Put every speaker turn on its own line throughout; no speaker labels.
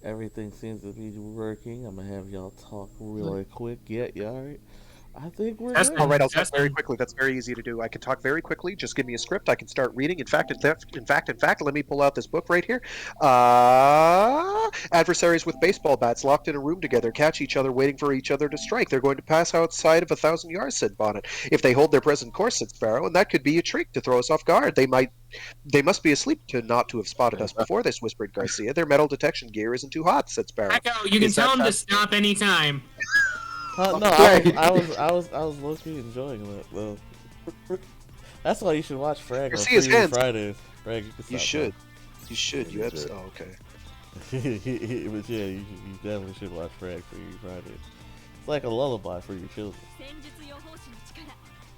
Everything seems to be working. I'm gonna have y'all talk really quick. Yeah, you alright? I think we're
All
good.
right,
Testing,
I'll talk very
testing.
quickly. That's very easy to do. I can talk very quickly. Just give me a script. I can start reading. In fact, let me pull out this book right here. Adversaries with baseball bats locked in a room together catch each other, waiting for each other to strike. They're going to pass outside of 1,000 yards, said Bonnet. If they hold their present course, said Sparrow, and that could be a trick to throw us off guard. They must be asleep to not to have spotted us before this, whispered Garcia. Their metal detection gear isn't too hot, said Sparrow.
Echo, you can
Is
tell
that
him to
fast?
stop anytime.
No,
Okay.
I was low key enjoying that though. That's why you should watch Frag on
Garcia's
Free
hands.
Fridays. Frag, you can
You
stop
should. You should.
You should.
Oh, okay.
talking. But yeah, you definitely should watch Frag Free Fridays. It's like a lullaby for your children.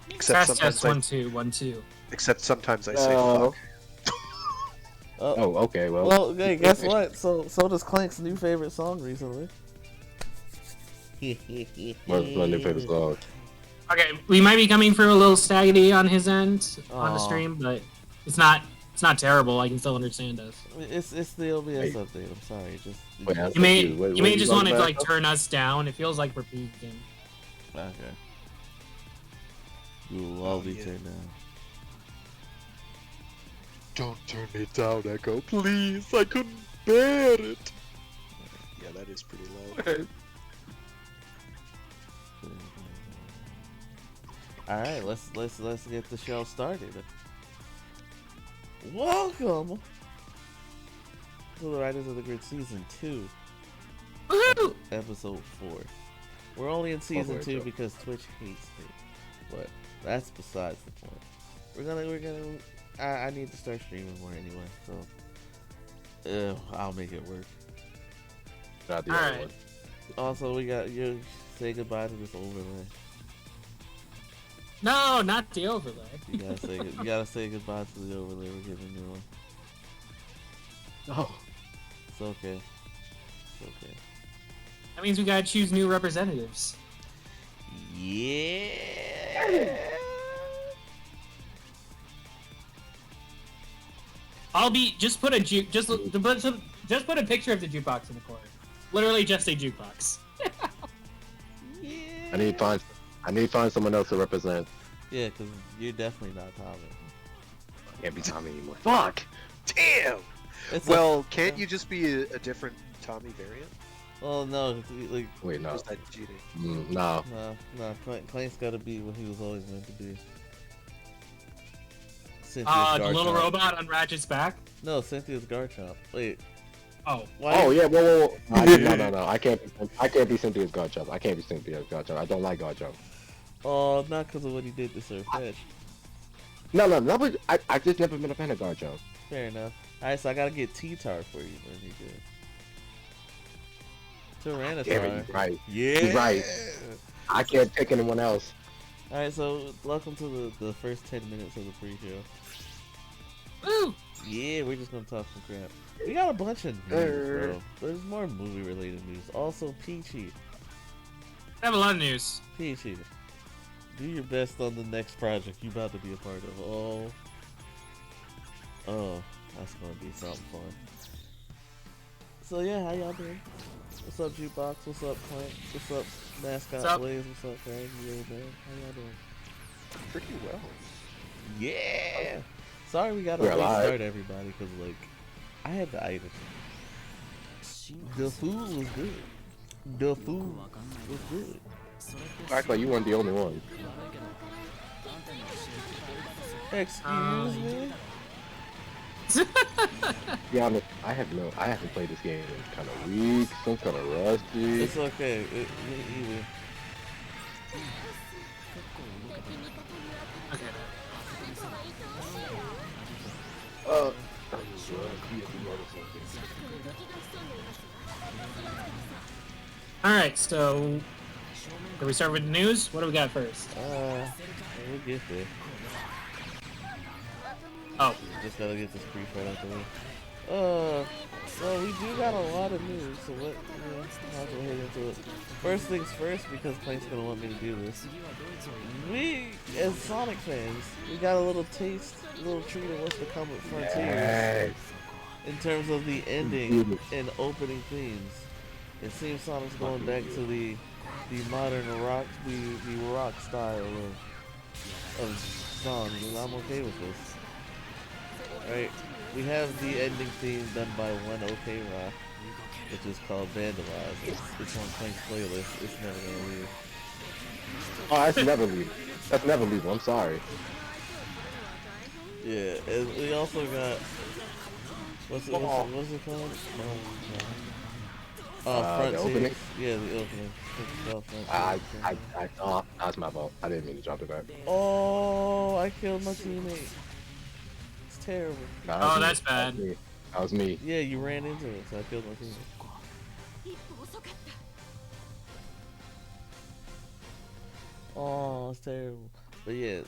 Except
Test, test,
sometimes I,
1 2 1 2.
except sometimes I say
Oh.
fuck.
Oh, okay. Well.
Well, hey, guess what? So does Clank's new favorite song recently.
What's my new favorite song?
Okay, we might be coming through a little staggedy on his end on the
Aw.
stream, but it's not terrible. I can still understand us.
It's the OBS
Hey.
update. I'm sorry. Just
Wait, I-
You may
Dude, what
you may
you
just
talking
want to
about?
like turn us down. It feels like we're peaking.
okay. Ooh, I'll be
yeah.
turned down.
Don't turn me down, Echo, please. I couldn't bear it. Yeah, that is pretty low.
All right, let's get the show started. Welcome to the Writers of the Grid Season 2,
Woohoo!
Episode 4. We're only in Season
wait,
2
so-
because Twitch hates me, but that's besides the point. We're gonna. I need to start streaming more anyway, so I'll make it work.
Not the
All
other
right.
one.
Also, we got you say goodbye to this overlay.
No, not the overlay.
You gotta say goodbye to the overlay. We're getting a new one.
Oh.
It's okay. It's okay.
That means we gotta choose new representatives.
Yeah.
I'll be just put a just put a picture of the jukebox in the corner. Literally just a jukebox.
I need to find someone else to represent.
Yeah, because you're definitely not Tommy.
I can't be Tommy anymore. Fuck.
Damn!
It's
Well, can't you just be a different Tommy variant?
Well, no, like
Wait,
Or
no.
is that cheating?
No.
no. Clank's got to be what he was always meant to be. Cynthia's
The little
Garchomp.
robot on Ratchet's back.
No, Cynthia's Garchomp. Wait,
Oh,
why?
Oh yeah, whoa. No. I can't be Cynthia's Garchomp. I can't be Cynthia's Garchomp. I don't like Garchomp.
Oh, not because of what he did to Sir Fetch.
No, but I just never been a fan of Garchomp.
Fair enough. Alright, so I gotta get T-Tar for you when you good.
Damn it,
Tyranitar.
you're right.
Yeah.
You're right. I can't pick anyone else.
Alright, so welcome to the first 10 minutes of the pre-show.
woo!
Yeah, we're just gonna talk some crap. We got a bunch of news, bro. There's more movie-related news. Also, Peachy.
I have a lot of news.
Peachy. Do your best on the next project you about to be a part of. Oh, that's gonna be something fun. So yeah, how y'all doing? What's up, Jukebox? What's up, Clank? What's up, Mascot
What's up?
Blaze? What's up, Craig? You old man? How y'all doing?
Pretty well.
Yeah. Sorry we got a
We're
late
alive.
start, everybody, because like I had the items. The food was good. The food was good.
Act like you weren't the only one.
Excuse me.
Be honest, I haven't played this game in kind of weeks. I'm kind of rusty.
It's okay. Me either.
Okay. All right, so do we start with the news? What do we got first?
We'll get there.
Oh,
Just gotta get this pre-fight out the way. Well, we do got a lot of news, so I'll go ahead into it. First things first, because Clank's gonna want me to do this. We, as Sonic fans, we got a little taste, a little treat of what's to come with Frontiers.
Yes.
in terms of the ending and opening themes. It seems Sonic's going back to the modern rock, the rock style of songs, and I'm okay with this. Right? We have the ending theme done by One OK Rock, which is called Vandalize. It's on Plank's playlist. It's never gonna leave.
Oh, that's never leave. That's never leave. I'm sorry.
Yeah, and we also got what's it called? Front
The opening?
Tears. Yeah, the opening. It's called Front
Oh, that's my fault. I didn't mean to drop it back.
Oh, I killed my teammate. It's terrible.
Oh, that's bad.
That was me.
Yeah, you ran into it, so I killed my teammate. Oh, it's terrible. But yeah,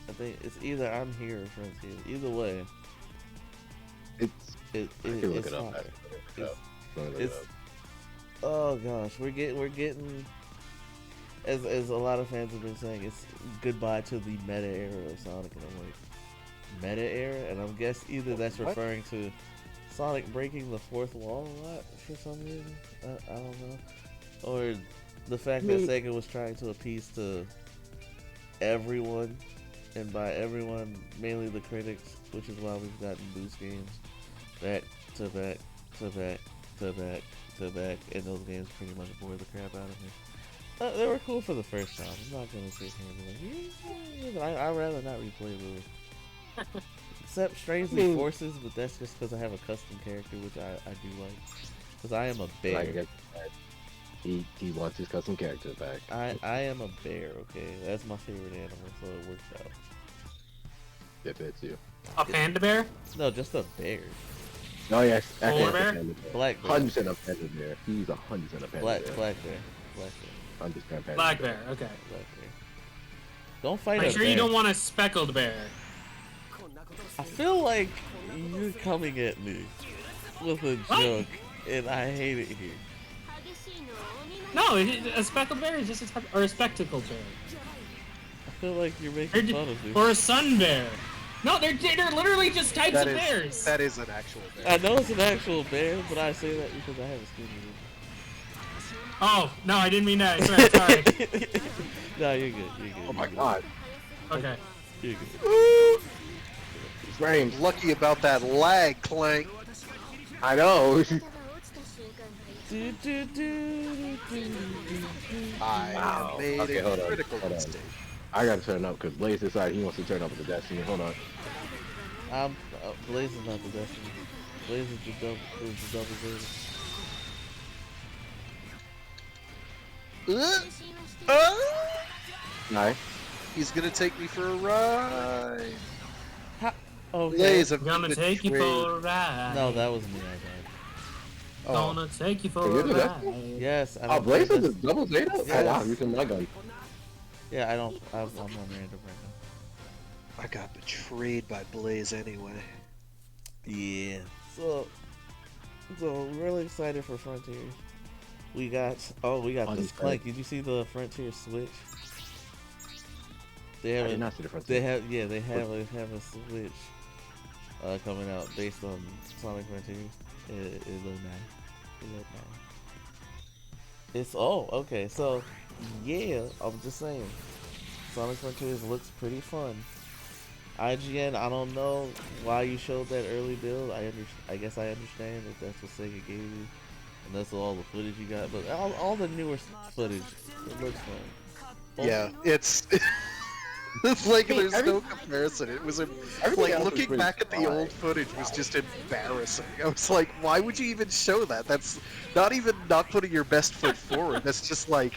I think it's either I'm here or Frontier. Either way,
I can look
it's
it up.
fire.
Look it
It's
up.
oh gosh, we're getting as a lot of fans have been saying, it's goodbye to the meta era of Sonic, and I'm like, meta era, and I'm guess either that's referring to Sonic breaking the fourth wall a lot for some reason. I don't know, or the fact that Sega was trying to appease to everyone, and by everyone, mainly the critics, which is why we've gotten boost games back to back to back to back to back, and those games pretty much bore the crap out of me. They were cool for the first time. I'm not gonna sit here and be like, yeah, I'd rather not replay those. Except Strangely Forces, but that's just because I have a custom character, which I do like. Because I am a bear.
He wants his custom character back.
I am a bear, okay? That's my favorite animal, so it works out.
It fits you.
A panda bear?
No, just a bear.
Oh yes,
Polar bear?
Black bear.
100% a panda bear. He's 100% a panda bear.
Black bear.
100% panda
Black bear, okay.
Black bear. Don't fight
Make
a
sure
bear.
you don't want a speckled bear.
I feel like you're coming at me with a joke, and I hate it here.
No, a speckled bear is just or a spectacled bear.
I feel like you're making fun of me.
Or a sun bear. No, they're literally just types of bears.
That is an actual bear.
I know it's an actual bear, but I say that because I have a skinny reason.
Oh, no, I didn't mean that. Sorry.
No, you're good. You're good.
Oh my god.
Okay.
You're good.
It's rain.
Lucky about that lag, Clank.
I know.
I made
Okay, hold
a
on,
critical
hold on.
mistake.
I gotta turn up because Blaze decided he wants to turn up with the Destiny. Hold on.
Blaze is not the Destiny. Blaze is the double zero.
Nice.
He's gonna take me for a ride.
Okay.
Blaze, I'm
Gonna take you for a ride.
No, that was me. I died.
Oh.
Gonna take you for
You
a
did that?
ride.
Yes. I
Oh,
don't
Blaze
play
is a
Destiny.
double Zeta?
Yes.
Oh wow, using my gun.
Yeah, I'm on random right now.
I got betrayed by Blaze anyway.
Yeah. So really excited for Frontiers. We got this Clank. Did you see the Frontier Switch? They
I
have
did not see the front.
they have a Switch coming out based on Sonic Frontiers. It looked nice. It's okay. So yeah, I'm just saying, Sonic Frontiers looks pretty fun. IGN, I don't know why you showed that early build. I guess I understand if that's what Sega gave you, and that's all the footage you got. But all the newer footage, it looks fun.
Yeah, it's it's like there's no comparison. It was like looking back at the old footage was just embarrassing. I was like, why would you even show that? That's not even not putting your best foot forward. That's just like,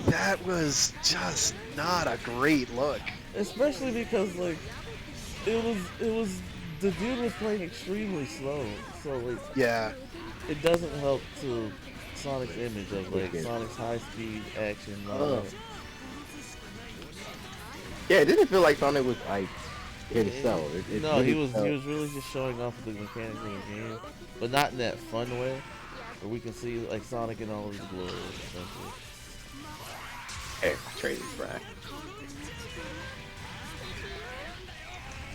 that was just not a great look.
Especially because like it was the dude was playing extremely slow, so like
Yeah.
it doesn't help to Sonic's image of like Sonic's high speed action.
Yeah, it didn't feel like Sonic was like himself.
No, he was really just showing off the mechanics of the game, but not in that fun way, where we can see like Sonic in all of his glory. Essentially.
Hey, traded Brad.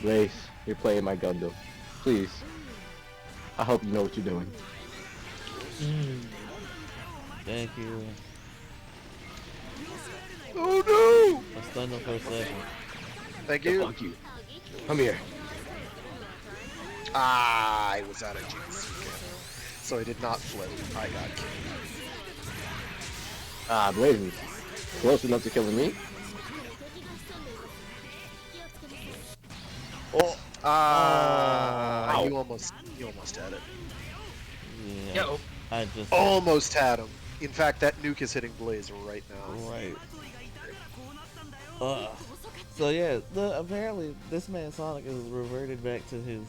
Blaze, you're playing my Gundam. Please. I hope you know what you're doing.
Thank you.
Oh
I stunned him for a second.
no! Thank
Yeah,
you.
fuck you. Come here.
Ah, I was out of juice. So I did not flip. I got killed.
Ah, Blaze. Close enough to killing me.
Oh!
Ah,
Ow.
you almost had it.
Yeah.
Yo.
I just...
Almost had him. In fact, that nuke is hitting Blaze right now.
Right. So yeah, apparently this man Sonic is reverted back to his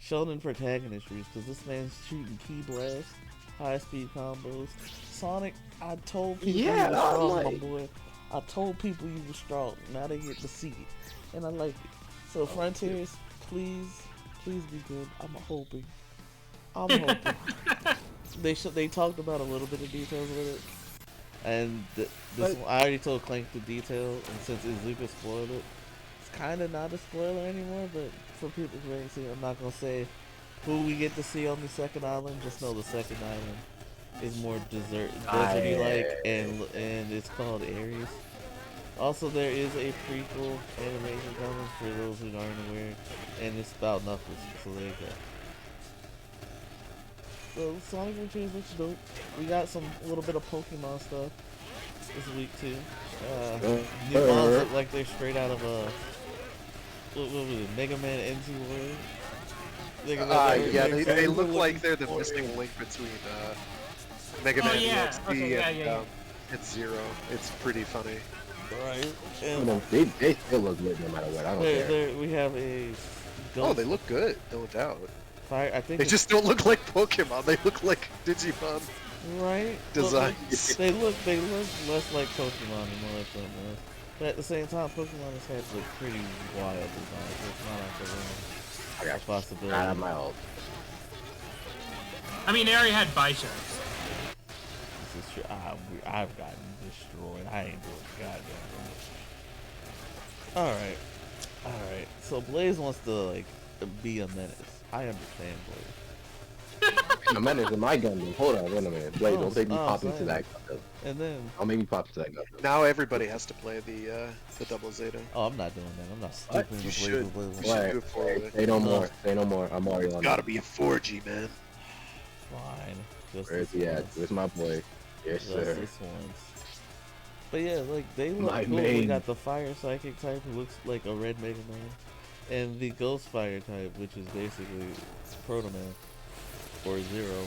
shonen protagonist roots because this man's shooting key blasts, high speed combos. Sonic, I told people you
Yeah,
were
I'm
strong, my
like-
boy. I told people you were strong. Now they get to see it, and I like it. So Frontiers, please be good. I'm hoping. They talked about a little bit of details with it. And this
But-
one, I already told Clank the detail, and since Izuka spoiled it, it's kind of not a spoiler anymore. But for people who ain't seen it, I'm not gonna say who we get to see on the second island. Just know the second island is more deserty like, and it's called Ares. Also, there is a prequel animation coming for those who aren't aware, and it's about Knuckles. So there you go. So Sonic Frontiers looks dope. We got some little bit of Pokemon stuff this week too. New models look like they're straight out of what was it? Mega Man NT Warrior.
Yeah, they
they're
look
looking
like they're the
for
missing
it.
link between Mega
Oh,
Man
yeah.
EXP
Okay, yeah,
and,
yeah,
and Zero. It's pretty funny.
Right.
You
And
know, they still look lit no matter what. I don't care.
we have a
Oh,
ghost
they look good, no doubt.
fire. I think
They
it's
just don't look like Pokemon. They look like Digimon
right.
designs.
They look less like Pokemon and more like something else. But at the same time, Pokemon has had like pretty wild designs. So it's not out the realm
I got
of possibility.
out of my ult.
I mean, they already had Bisharps.
This is true. I've gotten destroyed. I ain't doing goddamn much. Alright. So Blaze wants to like be a menace. I understand Blaze.
The menace in my gun. Hold on, wait a minute. Blaze, don't make me pop into
sorry.
that gun.
And then
Don't make me pop into that gun.
Now everybody has to play the double Zeta.
oh, I'm not doing that. I'm not
What?
stupid.
You
Blaze
should.
with Blaze.
You should
Why?
do it for it.
Say no more. Say no more. I'm already on
Gotta
it.
be a 4G, man.
Fine. Just
Where's
this
he at?
once.
Where's my boy? Yes,
Just
sir.
this once. But yeah, like they look
My
cool. We
main.
got the fire psychic type who looks like a red Mega Man, and the ghost fire type, which is basically Proto Man or Zero.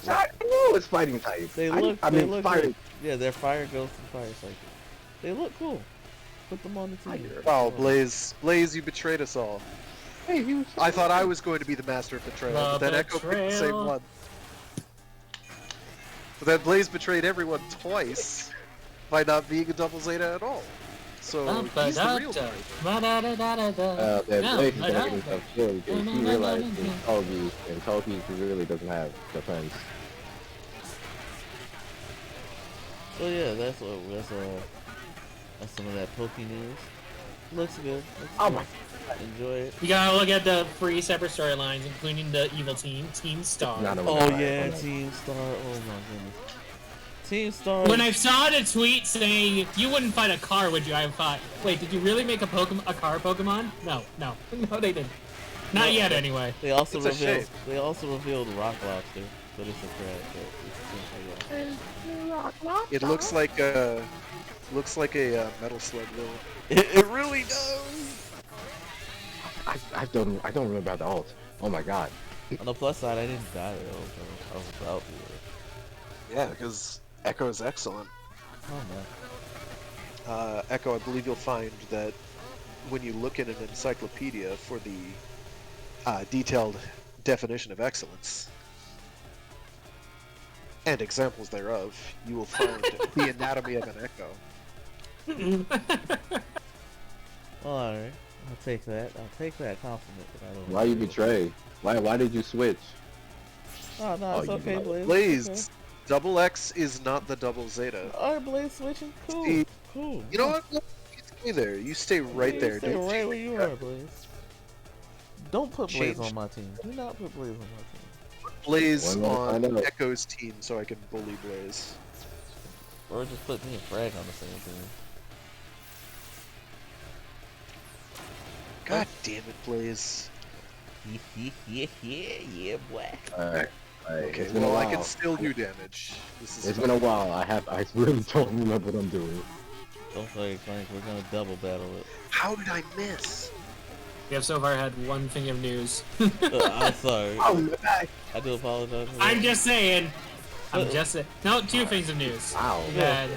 I knew it's fighting type.
They
I
look
mean, fire.
good. Yeah, they're fire ghost and fire psychic. They look cool. Put them on the team.
Wow, Blaze, you betrayed us all.
Hey, you.
I thought I was going to be the master of betrayal, but then Echo picked the same
betrayal.
one. But then Blaze betrayed everyone twice by not being a double Zeta at all. So he's the real traitor.
That Blaze is gonna get himself killed because he realized it's Togi, and Togi really doesn't have defense.
So yeah, that's some of that Poke news. Looks good.
Oh my.
Enjoy it.
You gotta look at the 3 separate storylines, including the evil team, Team Star.
Not a
Oh
fire.
yeah,
Oh, no.
Team Star. Oh my goodness. Team Star.
When I saw the tweet saying you wouldn't fight a car, would you? I thought, wait, did you really make a car Pokemon? No, no they didn't. Not
No,
yet, anyway.
They also
It's a
revealed.
shame.
They also revealed Rock Lobster, but it's a crab. But it's essentially rock.
It looks like a Metal Slug villain.
It really does.
I don't remember about the ult. Oh my god.
On the plus side, I didn't die though. So I was about to.
Yeah, because Echo is excellent.
Oh man.
Echo, I believe you'll find that when you look in an encyclopedia for the detailed definition of excellence and examples thereof, you will find the anatomy of an Echo.
Well, alright. I'll take that. I'll take that compliment. But I don't
Why you betray? Why did you switch?
Oh no,
Oh,
it's
you
okay,
know.
Blaze.
Blaze,
It's
double X is not the double Zeta.
okay. Alright, Blaze switching. Cool.
See,
Cool.
You know what? You stay there. You stay right
You
there.
stay
Don't
right
you-
where you are, Blaze. Don't put Blaze
Change.
on my team. Do not put Blaze on my team.
Blaze
Well, I
on
know.
Echo's team so I can bully Blaze.
Or just put me and Frag on the same team.
God damn it, Blaze.
Yeah, boy.
Alright.
Okay,
It's been a
well, I
while.
can still do damage. This is
It's been a while. I really don't remember what I'm doing.
Don't worry, Frank. We're gonna double battle it.
How did I miss?
We have so far had one thing of news.
I'm sorry.
Oh,
I do apologize. For
I'm
that.
just saying. I'm just saying. No, two things of news.
wow.
We had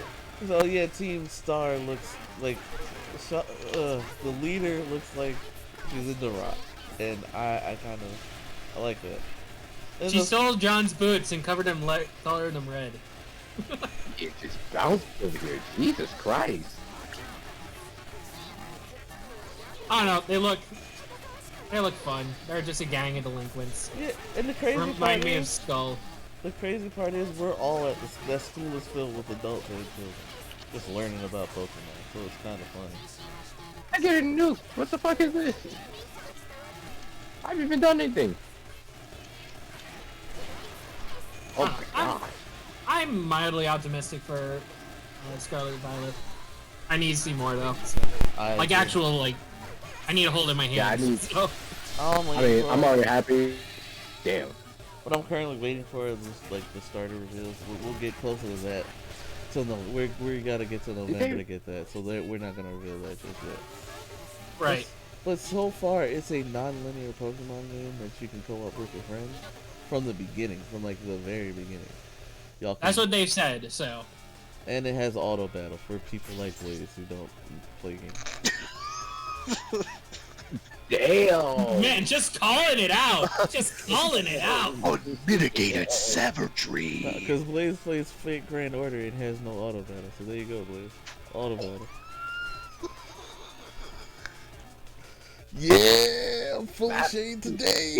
So yeah, Team Star looks like the leader looks like she's in the rock, and I kind of like that. And
she
the-
stole John's boots and colored them red.
It just bounced over here. Jesus Christ.
I don't know. They look fun. They're just a gang of delinquents.
yeah, and the crazy
Remind
part
me of
is,
Skull.
the crazy part is we're all at this. That school is filled with adults and children, just learning about Pokemon. So it's kind of funny.
I get a nuke. What the fuck is this? I haven't even done anything. Oh my god.
I'm mildly optimistic for Scarlet Violet. I need to see more though. So.
I
Like
agree.
actual like, I need to hold it in my hands.
Yeah, I need-
So,
Oh my
I mean,
God.
I'm already happy. Damn.
What I'm currently waiting for is like the starter reveals. We'll get closer to that. So no, we gotta get to November to get that. So we're not gonna reveal that just yet.
right.
But so far, it's a non-linear Pokemon game that you can co-op with your friends from the beginning, from like the very beginning. Y'all can,
That's what they've said. So.
and it has auto battle for people like Blaze who don't play games.
Damn.
Man, just calling it out. Just calling it out.
Unmitigated savagery.
Because Blaze plays Fate Grand Order and has no auto battle. So there you go, Blaze. Auto battle. Yeah, I'm full of shade today.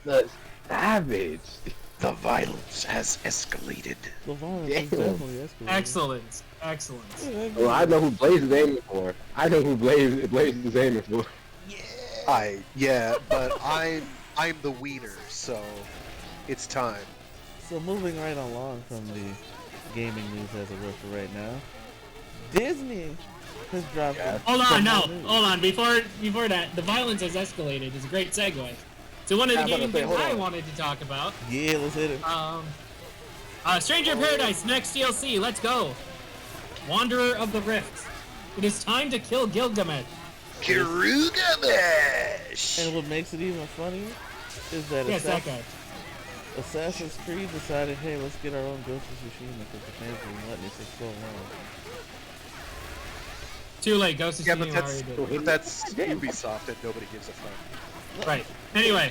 The savage.
The violence has escalated.
The violence is
Damn.
definitely escalating.
Excellent. Excellent.
Yeah,
Well, I know who Blaze is aiming for. I know who Blaze is aiming for.
Yeah, but I'm the wiener, so it's time.
So moving right along from the gaming news as it was for right now, Disney has dropped.
Yeah.
Hold on,
some
no,
more news.
hold on. Before that, the violence has escalated. Is a great segue. So one of the
Yeah, I'm
gaming
about to say,
things
hold
I
on.
wanted to talk about,
Yeah, let's hit it.
Stranger in Paradise next DLC. Let's go. Wanderer of the Rift. It is time to kill Gilgamesh.
Gilgamesh!
And what makes it even funnier is that
Yes, that guy.
Assassin's Creed decided, hey, let's get our own Ghost of Tsushima because the fans have been letting it for so long.
Too late. Ghost of
Yeah,
Tsushima already did.
that's Ubisoft and nobody gives a fuck.
Right. Anyway,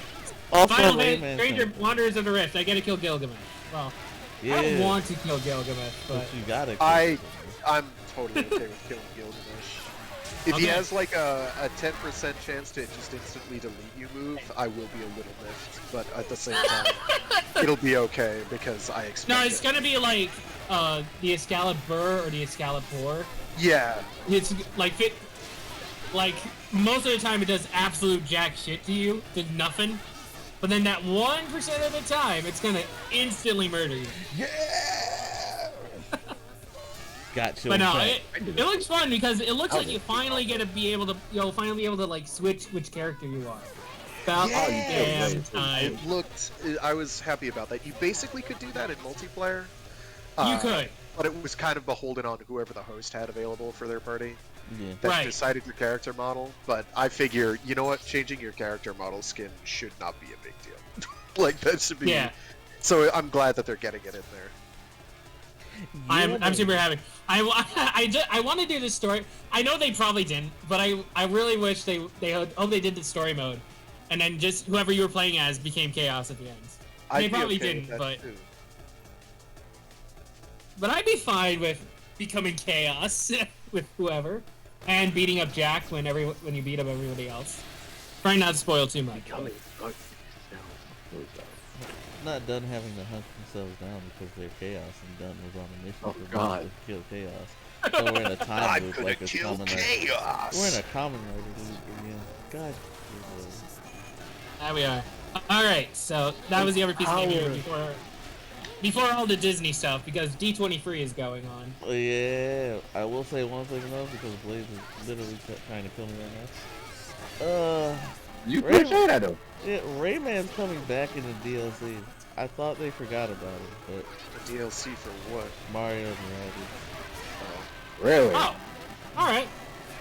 Also,
Final
Rayman
Fantasy Stranger
thing.
Wanderers of the Rift. I gotta kill Gilgamesh. Well,
Yeah,
I don't want to kill Gilgamesh, but
but you gotta.
I'm totally okay with killing Gilgamesh. If he
Okay.
has like a 10% chance to just instantly delete you move, I will be a little miffed, but at the same time, it'll be okay because I expect
no, it's
it.
gonna be like the Excalibur or the Excalibur.
Yeah,
It's like most of the time it does absolute jack shit to you, does nothing. But then that 1% of the time, it's gonna instantly murder you.
Got you.
But no,
back.
it looks fun because it looks like you finally get to be able to, you'll finally be able to like switch which character you are. About damn time.
it looked. I was happy about that. You basically could do that in multiplayer.
You could.
But it was kind of beholden on whoever the host had available for their party
Yeah.
that
Right.
decided your character model. But I figure, you know what? Changing your character model skin should not be a big deal. Like, that should be...
Yeah.
So I'm glad that they're getting it in there.
I'm super happy. I want to do this story. I know they probably didn't, but I really wish they did the story mode, and then just whoever you were playing as became Chaos at the end. They
I'd be
probably
okay with
didn't,
that,
but
too.
I'd be fine with becoming Chaos with whoever and beating up Jack when you beat up everybody else. Trying not to spoil too much.
Not done having to hunt themselves down because they're chaos, and Dunn was on a mission
Oh,
to
God.
kill chaos. So we're in a time
I'm
loop
gonna
like it's
kill
common.
chaos!
We're in a common loop again. God.
There we are. All right, so that was the other piece of news before all the Disney stuff, because D23 is going on.
Oh, yeah, I will say one thing though, because Blaze is literally trying to kill me right now.
You put shade at him.
Yeah, Rayman's coming back in the DLC. I thought they forgot about it, but
The DLC for what?
Mario and Rabbids.
Really?
Oh, all right.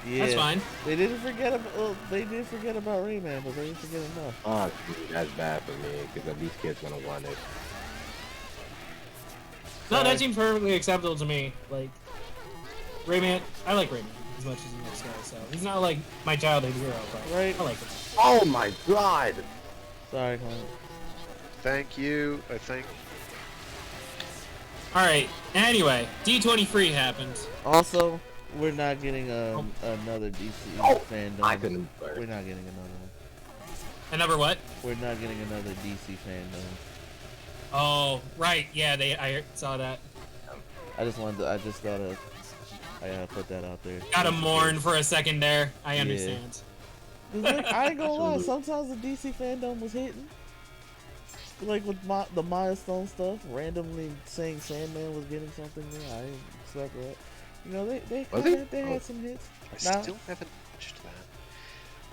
Yeah,
That's fine.
They didn't forget about. Well, they did forget about Rayman, but they didn't forget enough.
Oh, that's bad for me because these kids gonna want it.
No, that seems perfectly acceptable to me. Like, Rayman, I like Rayman as much as the next guy, so he's not like my childhood hero, but
Right.
I like him.
Oh my god!
Sorry, Clint.
Thank you. I think.
All right. Anyway, D23 happened.
Also, we're not getting another DC fandom.
I couldn't.
We're not getting another one.
And number what?
We're not getting another DC fandom.
Oh, right. Yeah, I saw that.
I gotta put that out there.
Gotta mourn for a second there. I understand.
'Cause, like, I ain't gonna lie, sometimes the DC fandom was hitting. Like with the milestone stuff, randomly saying Sandman was getting something there, I didn't expect that. You know, they had some hits.
I still haven't watched that.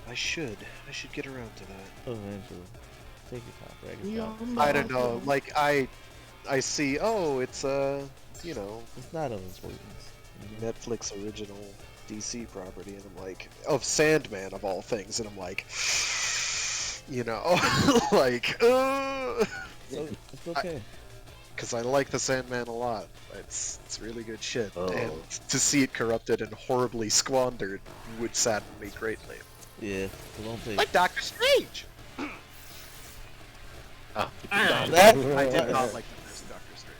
I should get around to that.
Eventually. Take your time, Dragon.
I don't know. Like I see. Oh, it's you know,
It's not of importance.
Netflix original DC property, and I'm like, of Sandman of all things, and I'm like, you know, like,
So, it's okay.
because I like the Sandman a lot. It's really good shit,
Oh.
and to see it corrupted and horribly squandered would sadden me greatly.
Yeah, so don't take
Like Doctor Strange.
Oh,
Alright.
that.
I did not like the first Doctor Strange.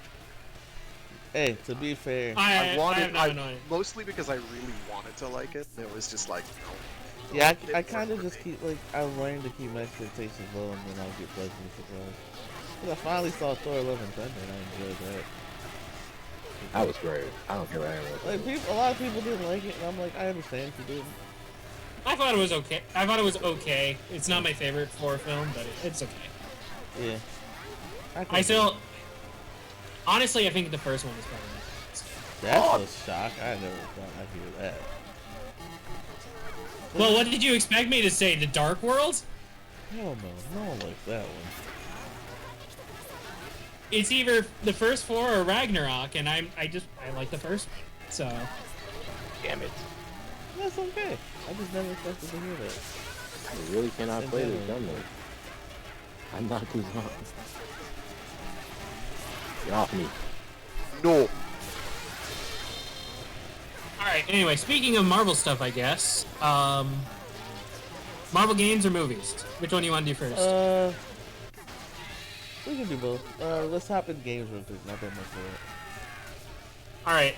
Hey, to be fair,
I wanted,
I have no idea.
mostly because I really wanted to like it. And it was just like, no.
yeah,
It
I
worked
kind of
for
just
me.
keep like I learned to keep my expectations low, and then I'll get pleasantly surprised. But I finally saw Thor: Love and Thunder, and I enjoyed that.
that was great. I don't care what anyone
Like a lot of people didn't like it, and I'm like, I understand if you didn't.
I thought it was okay. It's not my favorite Thor film, but it's okay.
Yeah.
I still, honestly, I think the first one was better.
That's a shock. I never thought I'd hear that.
Well, what did you expect me to say? The Dark World?
Hell no, no one likes that one.
It's either the first four or Ragnarok, and I like the first one. So
Damn it.
That's okay. I just never expected to hear that.
I really cannot play this dumb one. I'm not too smart. Get off me.
No.
all right. Anyway, speaking of Marvel stuff, I guess. Marvel games or movies? Which one do you want to do first?
We can do both. Let's hop in games real quick. Not that much for it.
All right.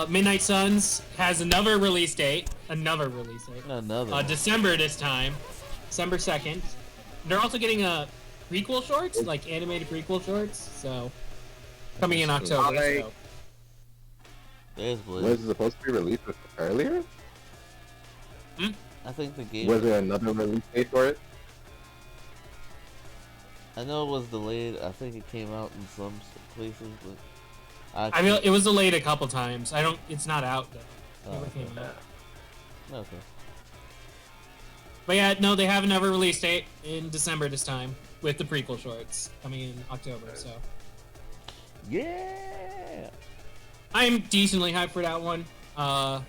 Midnight Suns has another release date. Another.
Another.
December this time. December 2nd. They're also getting a prequel shorts, like animated prequel shorts. So coming in October. So.
There's
Was
Blizz.
it supposed to be released earlier?
I think the game.
Was there another release date for it?
I know it was delayed. I think it came out in some places, but
I mean, it was delayed a couple times. It's not out yet. Never
okay.
came out.
Okay.
But yeah, no, they have another release date in December this time with the prequel shorts coming in October. So
Yeah.
I'm decently hyped for that one. Not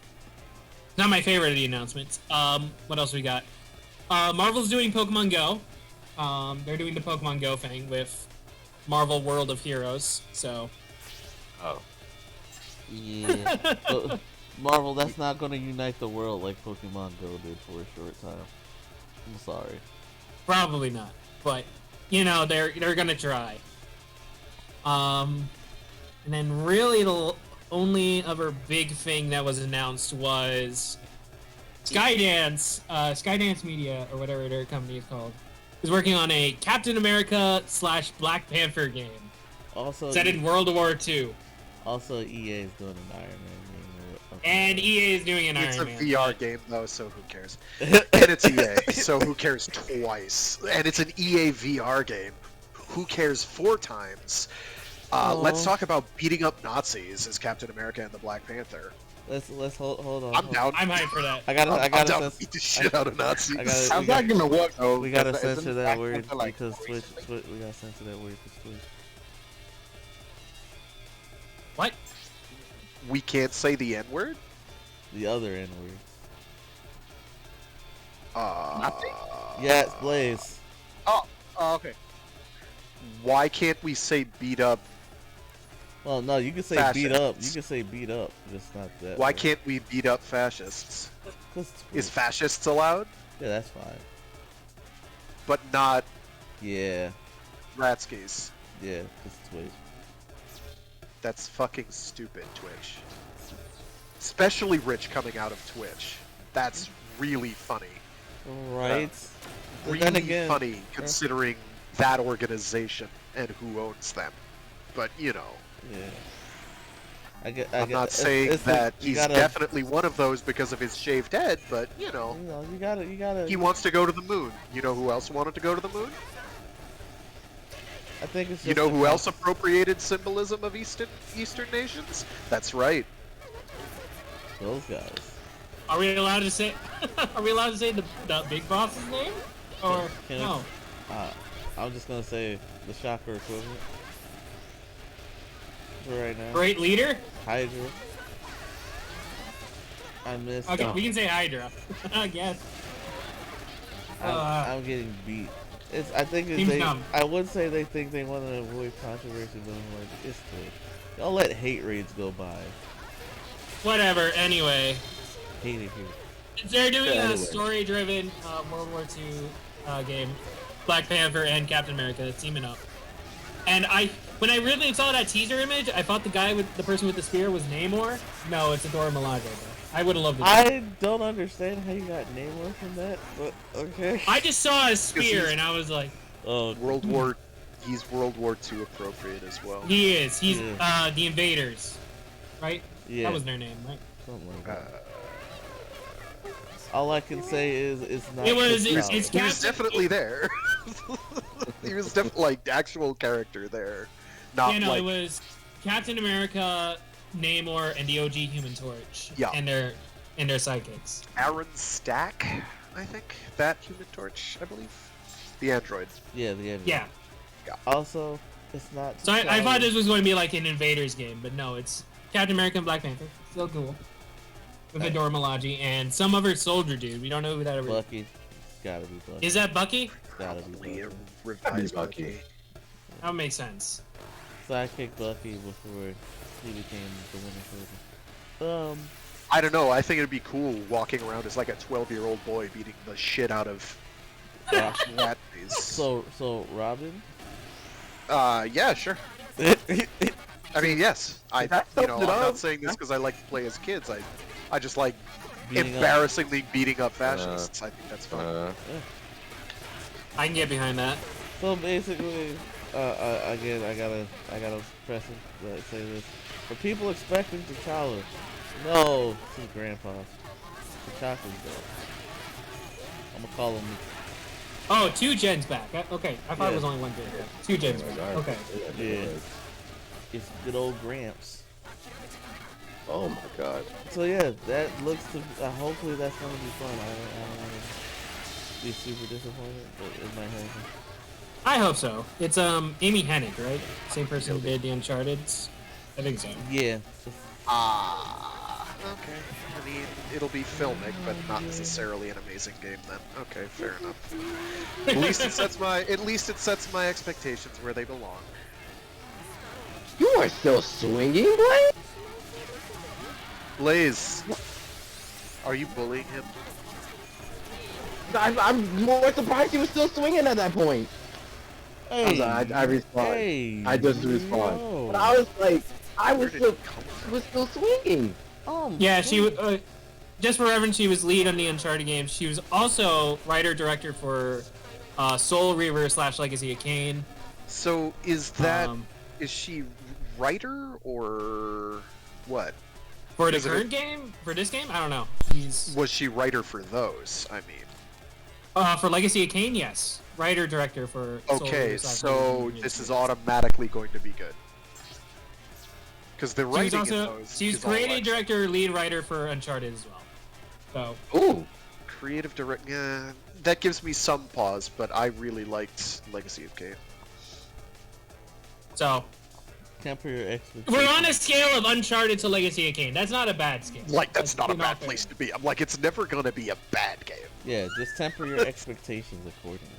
my favorite of the announcements. What else we got? Marvel's doing Pokemon Go. They're doing the Pokemon Go thing with Marvel World of Heroes. So
Oh.
Yeah. But Marvel, that's not going to unite the world like Pokemon Go did for a short time. I'm sorry.
probably not, but you know they're gonna try. And then really the only other big thing that was announced was Skydance, Skydance Media or whatever their company is called, is working on a Captain America / Black Panther game
Also,
set in World War II.
Also, EA is doing an Iron Man game
And EA is doing an
It's
Iron
a
Man.
VR game though, so who cares? And it's EA, so who cares twice? And it's an EA VR game. Who cares 4 times? Let's talk about beating up Nazis as Captain America and the Black Panther.
Let's hold on.
I'm down.
I'm hyped for that.
I gotta
I'm down to
censor.
beat the shit out of Nazis.
How's that gonna work though?
We gotta
Isn't
censor that
Black
word
Panther, like,
because
racist?
Twitch. We gotta censor that word because Twitch.
What?
We can't say the N-word?
The other N word.
Nothing?
Yes, Blaze.
Oh, okay.
Why can't we say beat up?
Well, no, you can say beat up. You can say beat up, just not that.
Why
word.
can't we beat up fascists?
'Cause
Is
Twitch.
fascists allowed?
Yeah, that's fine.
But not
Yeah,
Ratskis.
yeah, cause Twitch.
That's fucking stupid, Twitch. Especially Rich coming out of Twitch. That's really funny.
Right. But
Really
then again,
funny considering that organization and who owns them. But you know,
yeah.
I'm not saying that he's definitely one of those because of his shaved head, but you know,
You gotta.
he wants to go to the moon. You know who else wanted to go to the moon?
I think it's.
You
just
know
a
who else appropriated symbolism of Eastern nations? That's right.
Those guys.
Are we allowed to say? Are we allowed to say the big boss's name? Or
Can we-
no?
I'm just gonna say the Shocker equivalent. For right now.
Great leader.
Hydra. I missed.
Okay, we can say Hydra. I guess.
I'm getting beat. I think
Seems
they.
dumb.
I would say they think they want to avoid controversy, but I'm like, it's good. Y'all let hate raids go by.
Whatever. Anyway,
Hate it here.
they're doing
Yeah,
a
anyway.
story-driven World War II game. Black Panther and Captain America teaming up. And when I originally saw that teaser image, I thought the person with the spear was Namor. No, it's Adora Milaje. I would have loved it.
I don't understand how you got Namor from that, but okay.
I just saw a spear
he's-
and I was like,
Oh,
He's World War II appropriate as well.
he is. He's
Yeah.
the Invaders, right?
yeah,
That was their name, right?
something like that. All I can say is it's not.
It was-
T'Challa.
it's
He was
Captain-
definitely there. He was definitely like actual character there, not
Yeah, no,
like
it was Captain America, Namor, and the OG Human Torch.
Yeah.
And their sidekicks.
Aaron Stack. I think that Human Torch. I believe the android.
Yeah, the end.
Yeah.
Also, it's not.
So I
T'Challa.
thought this was going to be like an Invaders game, but no, it's Captain America and Black Panther. Still cool. With
Right.
Adora Milaje and some other soldier dude. We don't know who that ever is.
Bucky. It's gotta be Bucky.
Is that Bucky?
It's gotta be
Probably a
Bucky.
revised
Bucky.
Bucky.
That would make sense.
Sidekick Bucky before he became the Winter Soldier.
I don't know. I think it'd be cool walking around as like a 12-year-old boy beating the shit out of rat face.
So Robin.
Yeah, sure. I mean, yes. I'm
That sums it
not
up.
saying this because I like to play as kids. I just like
Beating up-
embarrassingly beating up fascists. I think that's fun.
I can get behind that.
So basically, again, I gotta press it, say this. For people expecting T'Challa, no, this is Grandpa. T'Challa's dead. I'm gonna call him.
Oh, 2 gens back. Okay, I thought
Yeah.
it was only 1 gen. 2 gens back. Okay.
Yeah, it's good old Gramps.
Oh my god.
So yeah, that looks to. Hopefully that's gonna be fun. I don't want to be super disappointed, but it might happen.
I hope so. It's Amy Hennig, right? Same person who did the Uncharted's. I think so.
Yeah.
Okay. I mean, it'll be filmic, but not necessarily an amazing game then. Okay, fair enough. At least it sets my expectations where they belong.
You are still swinging, Blade?
Blaze, are you bullying him?
I'm more surprised he was still swinging at that point.
Hey,
I respond.
hey,
I just respond.
yo.
But I was like, I
Where
was
did
still,
it come
he was still swinging.
Yeah, she was. Just for reference, she was lead on the Uncharted games. She was also writer-director for Soul Reaver / Legacy of Kain.
So is that
Um,
is she writer or what?
For the
Isn't
current game? For this game? I don't know.
Was she writer for those? I mean.
For Legacy of Kain, yes. Writer, director for...
Okay, so
Soul
this is automatically going to be good. Because the writing in those...
She's creative director, lead writer for Uncharted as well. So...
Ooh!
Creative direct... Yeah, that gives me some pause, but I really liked Legacy of Kain.
So...
Temper your expectations.
We're on a scale of Uncharted to Legacy of Kain. That's not a bad scale.
Like, that's not a bad
fair.
place to be. I'm like, it's never gonna be a bad game.
Yeah, just temper your expectations accordingly.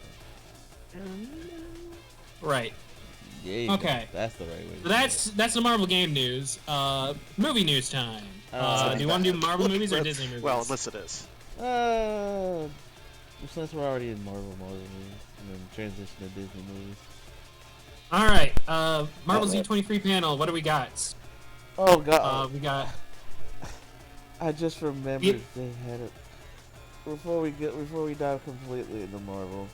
Right.
Yeah.
Okay.
That's the right way.
So that's the Marvel game news. Movie news time. Do you want to do Marvel movies or Disney movies?
Well, unless it is.
Since we're already in Marvel movies, and then transition to Disney movies.
All right. Marvel Z23 panel. What do we got?
Oh God.
We got.
I just remembered they had it. Before we dive completely into Marvel,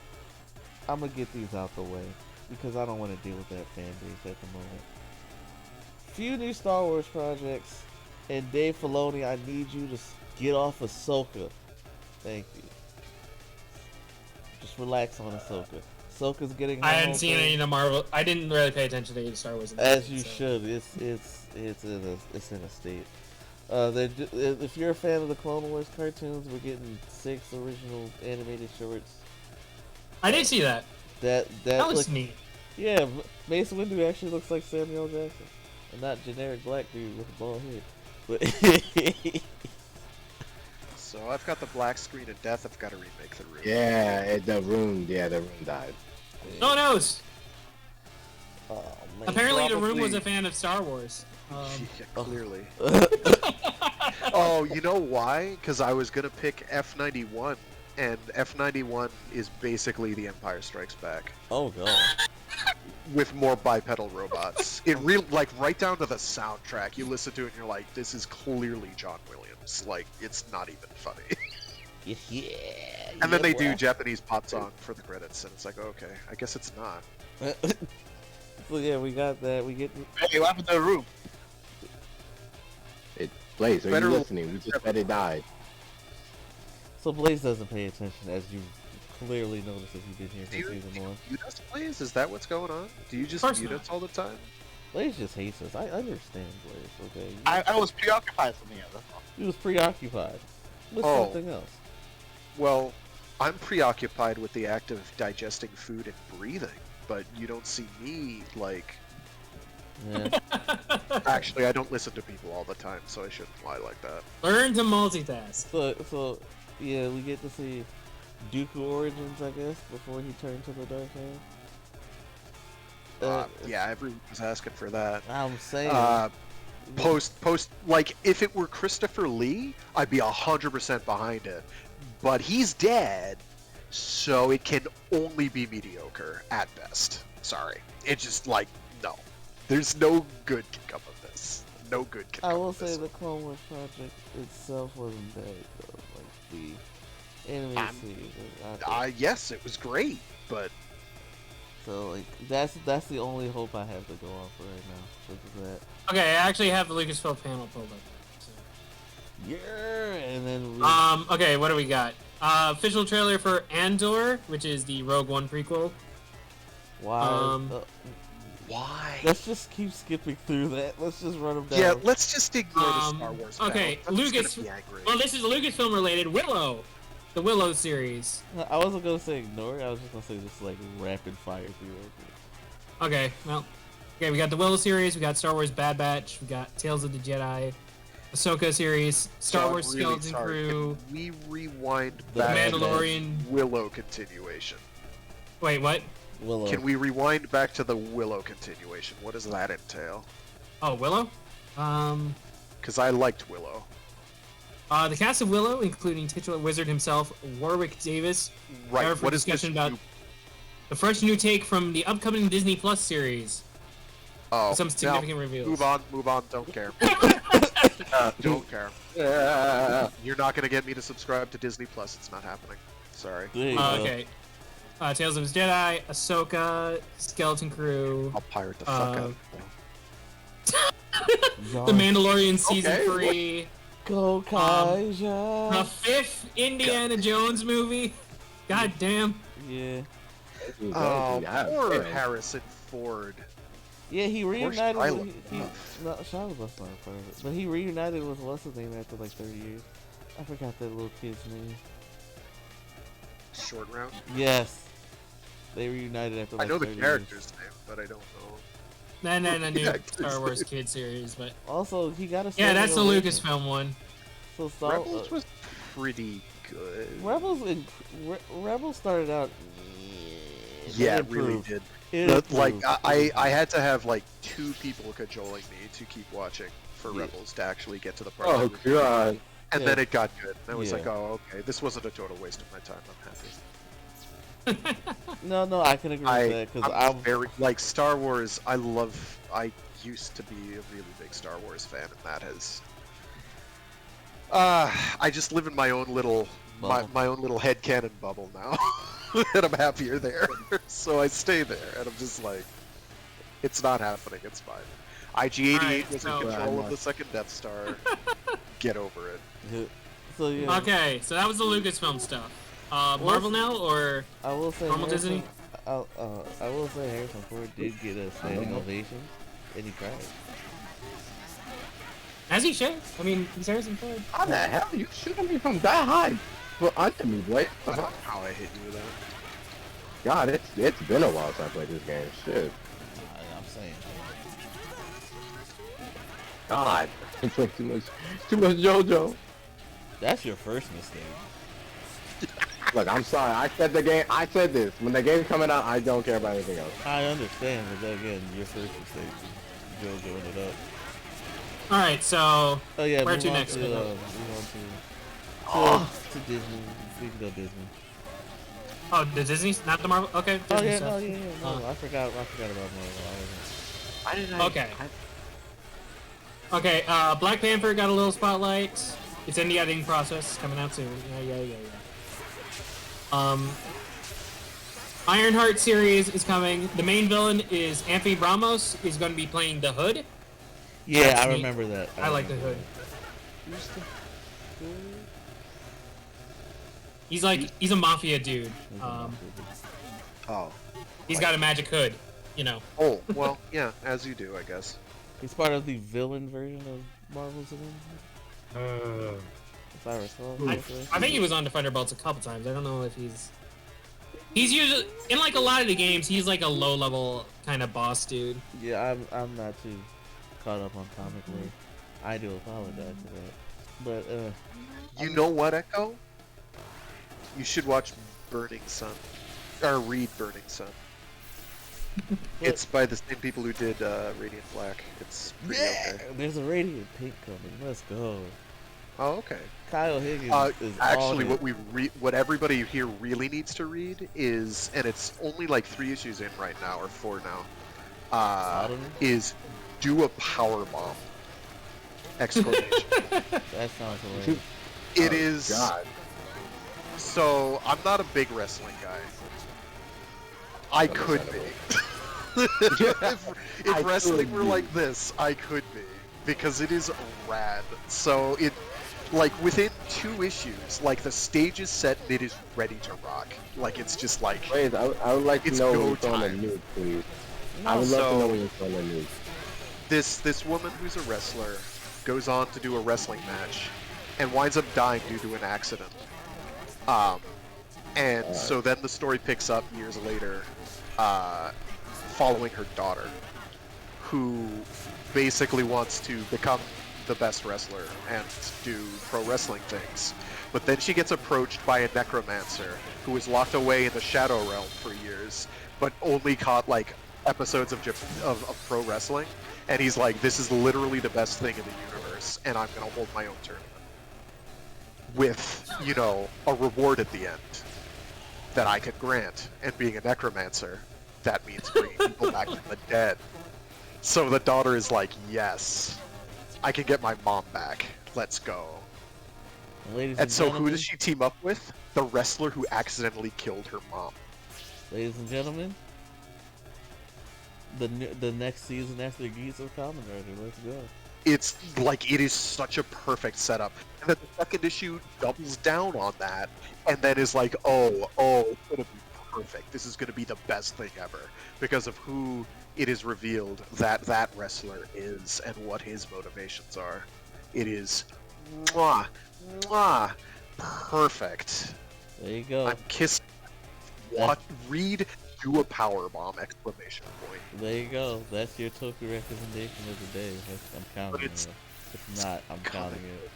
I'm gonna get these out the way because I don't want to deal with that fan base at the moment. Few new Star Wars projects, and Dave Filoni, I need you to get off Ahsoka. Thank you. Just relax on Ahsoka. Ahsoka's getting.
I hadn't seen any of the Marvel. I didn't really pay attention to any Star Wars.
As you should. It's in a state. If you're a fan of the Clone Wars cartoons, we're getting 6 original animated shorts.
I did see that.
That
was neat.
Yeah, Mace Windu actually looks like Samuel Jackson, and not generic black dude with a bald head. But
So I've got the black screen of death. I've got to remake the room.
Yeah, the room died.
No one knows.
Oh, man.
Apparently, the room
Probably.
was a fan of Star Wars.
Yeah, clearly. Oh, you know why? Because I was gonna pick F91, and F91 is basically The Empire Strikes Back
Oh god.
with more bipedal robots. It like right down to the soundtrack. You listen to it and you're like, this is clearly John Williams. Like, it's not even funny.
Yeah.
And then they do Japanese pop song for the credits, and it's like, okay, I guess it's not.
So yeah, we got that. We get.
Hey, what happened to the room?
Blaze, are
Better-
you listening? We just said it died.
So Blaze doesn't pay attention, as you clearly noticed if you've been here
Do
for
you
season 1.
mute us, Blaze? Is that what's going on? Do you just
Of course
mute
not.
us all the time?
Blaze just hates us. I understand Blaze. Okay.
I was preoccupied with something else. That's all.
He was preoccupied with
Oh.
something else.
Well, I'm preoccupied with the act of digesting food and breathing, but you don't see me, like...
Yeah.
Actually, I don't listen to people all the time, so I shouldn't lie like that.
Learn to multitask.
So yeah, we get to see Dooku origins, I guess, before he turned to the dark side.
Yeah, everyone was asking for that.
I'm saying.
Post, like, if it were Christopher Lee, I'd be 100% behind it. But he's dead, so it can only be mediocre at best. Sorry. It just, like, no. There's no good can come of this. No good can come
I will
of
say
this.
the Clone Wars project itself wasn't bad though. Like the animated series. I think.
Yes, it was great, but
So like that's the only hope I have to go on for right now. Because of that.
Okay, I actually have the Lucasfilm panel pulled up. So.
Yeah, and then
Okay, what do we got? Official trailer for Andor, which is the Rogue One prequel.
wow.
why?
Let's just keep skipping through that. Let's just run them down.
Yeah, let's just ignore the Star Wars.
Okay,
panel. I'm just
Lucas.
gonna be angry.
Well, this is Lucasfilm related. Willow, the Willow series.
I wasn't gonna say ignore it. I was just gonna say just like rapid fire through it.
Okay, well, okay, we got the Willow series. We got Star Wars Bad Batch. We got Tales of the Jedi, Ahsoka series, Star
So I'm
Wars
really
Skeleton
sorry.
Crew.
Can we rewind
The
back
Mandalorian.
to the Willow continuation?
Wait, what?
Willow.
Can we rewind back to the Willow continuation? What does that entail?
Oh, Willow.
Because I liked Willow.
The cast of Willow, including titular wizard himself, Warwick Davis.
Right.
However,
What is this?
discussion about the fresh new take from the upcoming Disney Plus series.
Oh,
Some
no.
significant reveals.
Move on. Don't care. Don't care. You're not gonna get me to subscribe to Disney Plus. It's not happening. Sorry.
There you go.
Okay. Tales of the Jedi, Ahsoka, Skeleton Crew.
I'll pirate the fuck out of
The Mandalorian season
Okay,
3.
Go Kaija.
The 5th Indiana Jones movie. God damn.
Yeah.
Oh, poor
damn.
Harrison Ford.
Yeah, he reunited
Shia
with no, Shia LaBeouf's not a part of it, but he reunited with what's his name after like 30 years. I forgot that little kid's name.
Short round.
Yes, they reunited after like
I know the
30
character's name, but I don't know.
No, new
Yeah,
Star Wars kid series, but
years. Also, he got a
yeah, that's the
standing ovation.
Lucasfilm one.
So Star
Rebels was pretty good.
Rebels started out.
Yeah, it really
improved.
did.
It
But, like
improved.
I had to have like 2 people cajoling me to keep watching for
Yeah.
Rebels to actually get to the part.
Oh god.
And
Yeah.
then it got good. And I was
Yeah.
like, oh, okay, this wasn't a total waste of my time. I'm happy.
No, I can agree with that because
I'm
I'm
very like Star Wars. I used to be a really big Star Wars fan, and that has. I just live in my own little
Bubble.
my own little headcanon bubble now, and I'm happier there. So I stay there, and I'm just like, it's not happening. It's fine. IG-88
Alright,
was
so-
in control of the second Death Star. Get over it.
So yeah.
Okay, so that was the Lucasfilm stuff. Marvel now, or
I will say
normal
Harrison-
Disney?
I will say Harrison Ford did get a standing ovation, and he cried.
As he should. I mean, he's Harrison Ford.
How the hell you shooting me from that high? Well, under me, Blake.
I don't know how I hit you with that.
God, it's been a while since I played this game. Shit.
I'm saying.
God, I played too much JoJo.
That's your first mistake.
Look, I'm sorry. I said this. When the game's coming out, I don't care about anything else.
I understand, but then again, your first mistake is JoJoing it up.
Alright, so
Oh yeah,
where
move
to
on
next?
to,
Move on.
move on to Disney. Speaking of Disney.
Oh, the Disney, not the Marvel. Okay.
Oh
Disney
yeah,
stuff.
yeah. No, I forgot about Marvel.
Why did I?
Okay. Okay, Black Panther got a little spotlight. It's in the editing process, coming out soon. Yeah. Ironheart series is coming. The main villain is Anthony Ramos. Is going to be playing the Hood.
Yeah,
That's
I
neat.
remember that.
I like the
remember
Hood.
that. Who's the Hood?
He's a mafia dude.
Oh.
He's got a magic hood. You know.
Oh, well, yeah, as you do, I guess.
He's part of the villain version of Marvel's Avengers. If I recall.
I think he was on the Thunderbolts a couple times. I don't know if he's usually in like a lot of the games. He's like a low level kind of boss dude.
Yeah, I'm not too caught up on comic lore. I do apologize for that. But
You know what, Echo? You should watch Burning Sun. Or read Burning Sun. It's by the same people who did Radiant Black. It's pretty okay.
there's a Radiant Pink coming. Let's go.
Oh, okay.
Kyle Higgins is
Actually,
on
what everybody here really needs to read is, and it's only like 3 issues in right now, or 4 now,
Sodomy?
is do a power bomb! Exclamation.
That sounds hilarious.
It is.
God.
So I'm not a big wrestling guy. I could be. if wrestling were like this, I could be, because it is rad. So it, like within 2 issues, like the stage is set and it is ready to rock. Like it's just like.
Wait, I would like to
It's
know
go
when you're throwing the
time.
nuke, please. I would love to know when you're throwing the nuke.
This woman who's a wrestler goes on to do a wrestling match and winds up dying due to an accident. And so then the story picks up years later, following her daughter, who basically wants to become the best wrestler and do pro wrestling things. But then she gets approached by a necromancer who was locked away in the Shadow Realm for years, but only caught like episodes of pro wrestling. And he's like, this is literally the best thing in the universe, and I'm gonna hold my own tournament. With, you know, a reward at the end that I could grant. And being a necromancer, that means bringing people back from the dead. So the daughter is like, yes, I can get my mom back. Let's go.
Ladies
And so who
gentlemen,
does she team up with? The wrestler who accidentally killed her mom.
Ladies and gentlemen, the next season after Geats of Kamen Rider. Let's go.
It's like it is such a perfect setup, and then the second issue doubles down on that, and then is like, oh, it's gonna be perfect. This is gonna be the best thing ever because of who it is revealed that wrestler is and what his motivations are. It is, mwah, mwah, perfect.
There you go.
I'm kissing. What? Read. Do a power bomb! Exclamation point.
There you go. That's your Toku recommendation of the day. I'm counting it. If not, I'm counting it.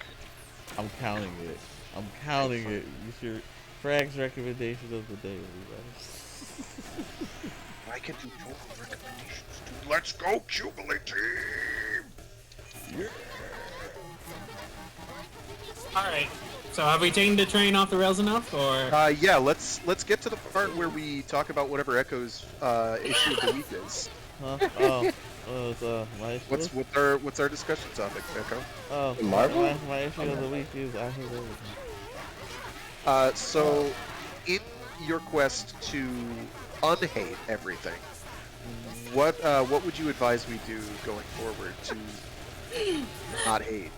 I'm counting it. I'm counting it. It's your Frag's recommendation of the day, everybody.
I can do Toku recommendations too. Let's go, Jubilee team!
All right. So have we taken the train off the rails enough, or?
Yeah. Let's get to the part where we talk about whatever Echo's issue of the week is.
Huh? Oh, it's my issue.
What's our discussion topic, Echo?
Oh,
Marvel?
my issue of the week is I hate everything.
So, in your quest to unhate everything, what would you advise we do going forward to not hate?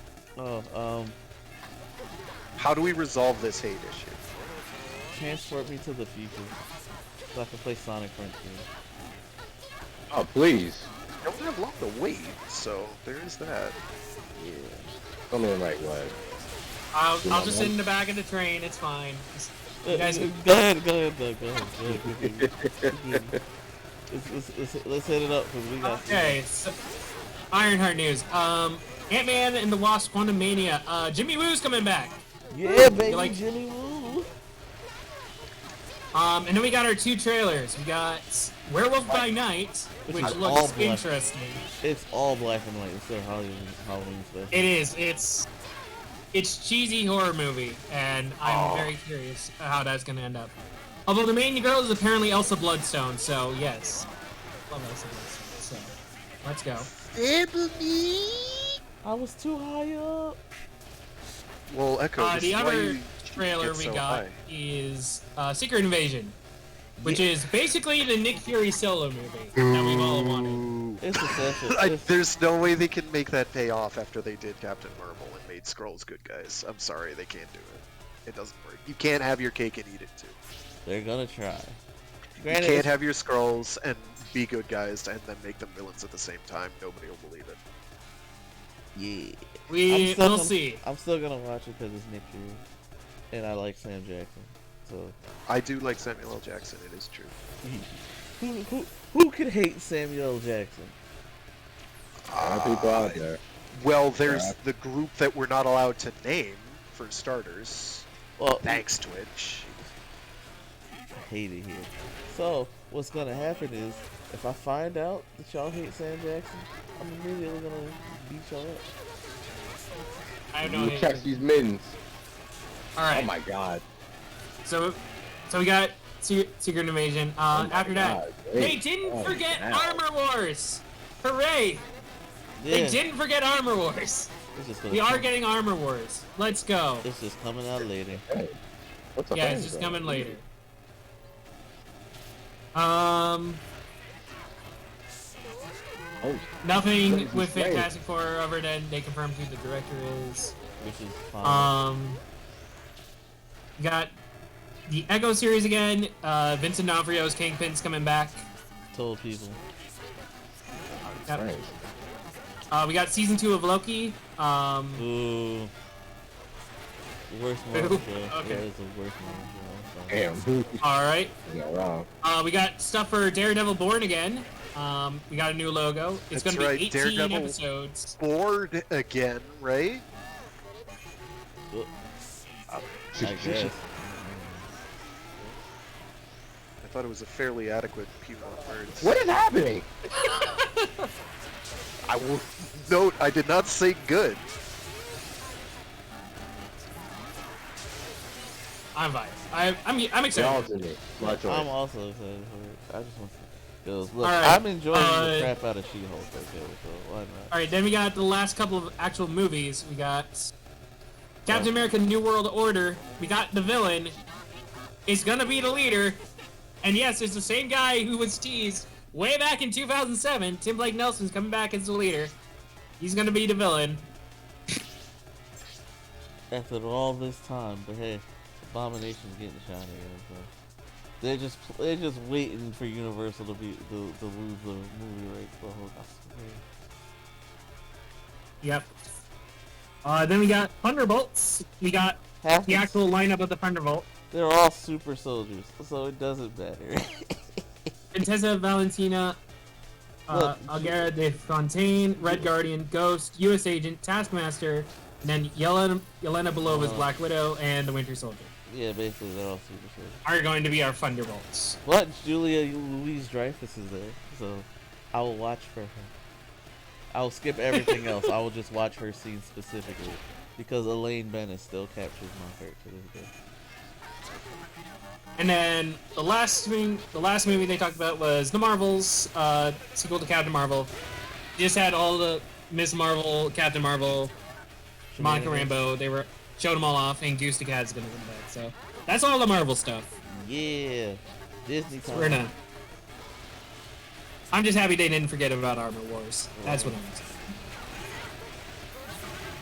How do we resolve this hate issue?
Transport me to the future so I can play Sonic Frontier.
Oh, please.
I don't have long to wait, so there is that.
Yeah.
Tell me like what?
I'll just sit in the back of the train. It's fine. You guys,
Go ahead, Doug. Go ahead. Let's hit it up because we got.
okay. So, Ironheart news. Ant-Man and the Wasp: Quantumania. Jimmy Woo's coming back.
Yeah, baby,
You like-
Jimmy Woo.
And then we got our 2 trailers. We got Werewolf by Night, which
is all
looks
black.
interesting.
It's all black and white instead of Halloween stuff.
It is. It's cheesy horror movie, and I'm very curious how that's gonna end up. Although the main girl is apparently Elsa Bloodstone, so yes, love Elsa Bloodstone. So let's go.
I was too high up.
Well, Echo, this
The
is why
other
you
trailer
get
we
so
got
high.
is Secret Invasion, which is basically the Nick Fury solo movie that we've all wanted.
It's essential.
There's no way they can make that pay off after they did Captain Marvel and made Skrulls good guys. I'm sorry, they can't do it. It doesn't work. You can't have your cake and eat it too.
They're gonna try.
You
Granted,
can't have your Skrulls and be good guys and then make them villains at the same time. Nobody will believe it.
Yeah.
We'll see.
I'm still gonna watch it because it's Nick Fury, and I like Sam Jackson. So
I do like Samuel L. Jackson. It is true.
who could hate Samuel L. Jackson?
A lot of people out there.
Well, there's
Yeah.
the group that we're not allowed to name, for starters.
Well,
Thanks, Twitch.
I hate it here. So what's gonna happen is if I find out that y'all hate Sam Jackson, I'm immediately gonna beat y'all up.
I have no
You
idea.
catch these mittens.
All right.
Oh my god.
So we got Secret Invasion.
Oh my
After that,
God,
they
wait.
didn't
Oh,
forget
wow.
Armor Wars. Hooray!
Yeah,
They didn't forget Armor Wars.
it's just gonna
We are
come-
getting Armor Wars. Let's go.
It's just coming out later.
Hey, what's up?
Yeah, it's just coming later. Um,
Oh,
nothing
What is
with
this name?
Fantastic Four other than they confirmed who the director is.
Which is fine.
We got the Echo series again. Vincent D'Onofrio's Kingpin's coming back.
Told people.
Yep.
right.
We got season 2 of Loki.
Ooh. Worst Marvel show.
Okay.
Yeah, it's the worst Marvel show. I'm sorry.
Damn.
All right.
You're not wrong.
We got stuff for Daredevil Born Again. We got a new logo. It's
That's
gonna be
right,
18
Daredevil.
episodes.
Bored again, right?
Well, I guess.
I thought it was a fairly adequate few more words.
What is happening?
I will note, I did not say good.
I'm fine. I'm
Y'all
excited.
to me. My choice.
I'm also excited for it. I just want to. Look,
Alright,
I'm enjoying the crap out of She-Hulk. Okay, so why not?
All right, then we got the last couple of actual movies. We got Captain America: New World Order. We got the villain. It's gonna be the leader, and yes, it's the same guy who was teased way back in 2007, Tim Blake Nelson's coming back as the leader. He's gonna be the villain.
After all this time, but hey, Abomination's getting shot again. So they're just waiting for Universal to lose the movie rights. The whole
Yep. Then we got Thunderbolts. We got the actual lineup of the Thunderbolt.
They're all super soldiers, so it doesn't matter.
Contessa Valentina, Algera de Fontaine, Red Guardian, Ghost, U.S. Agent, Taskmaster, and then Yelena Belova's Black Widow, and the Winter Soldier.
Yeah, basically they're all super soldiers.
Are going to be our Thunderbolts.
But Julia Louise-Dreyfus is there, so I will watch for her. I will skip everything else. I will just watch her scene specifically, because Elaine Bennis still captures my heart to this day.
And then the last movie they talked about was The Marvels, sequel to Captain Marvel. Just had all the Miss Marvel, Captain Marvel, Monica Rambeau. They showed them all off, and Goose the Cat's gonna come back. So that's all the Marvel stuff.
Yeah, Disney.
We're not. I'm just happy they didn't forget about Armor Wars. That's what I'm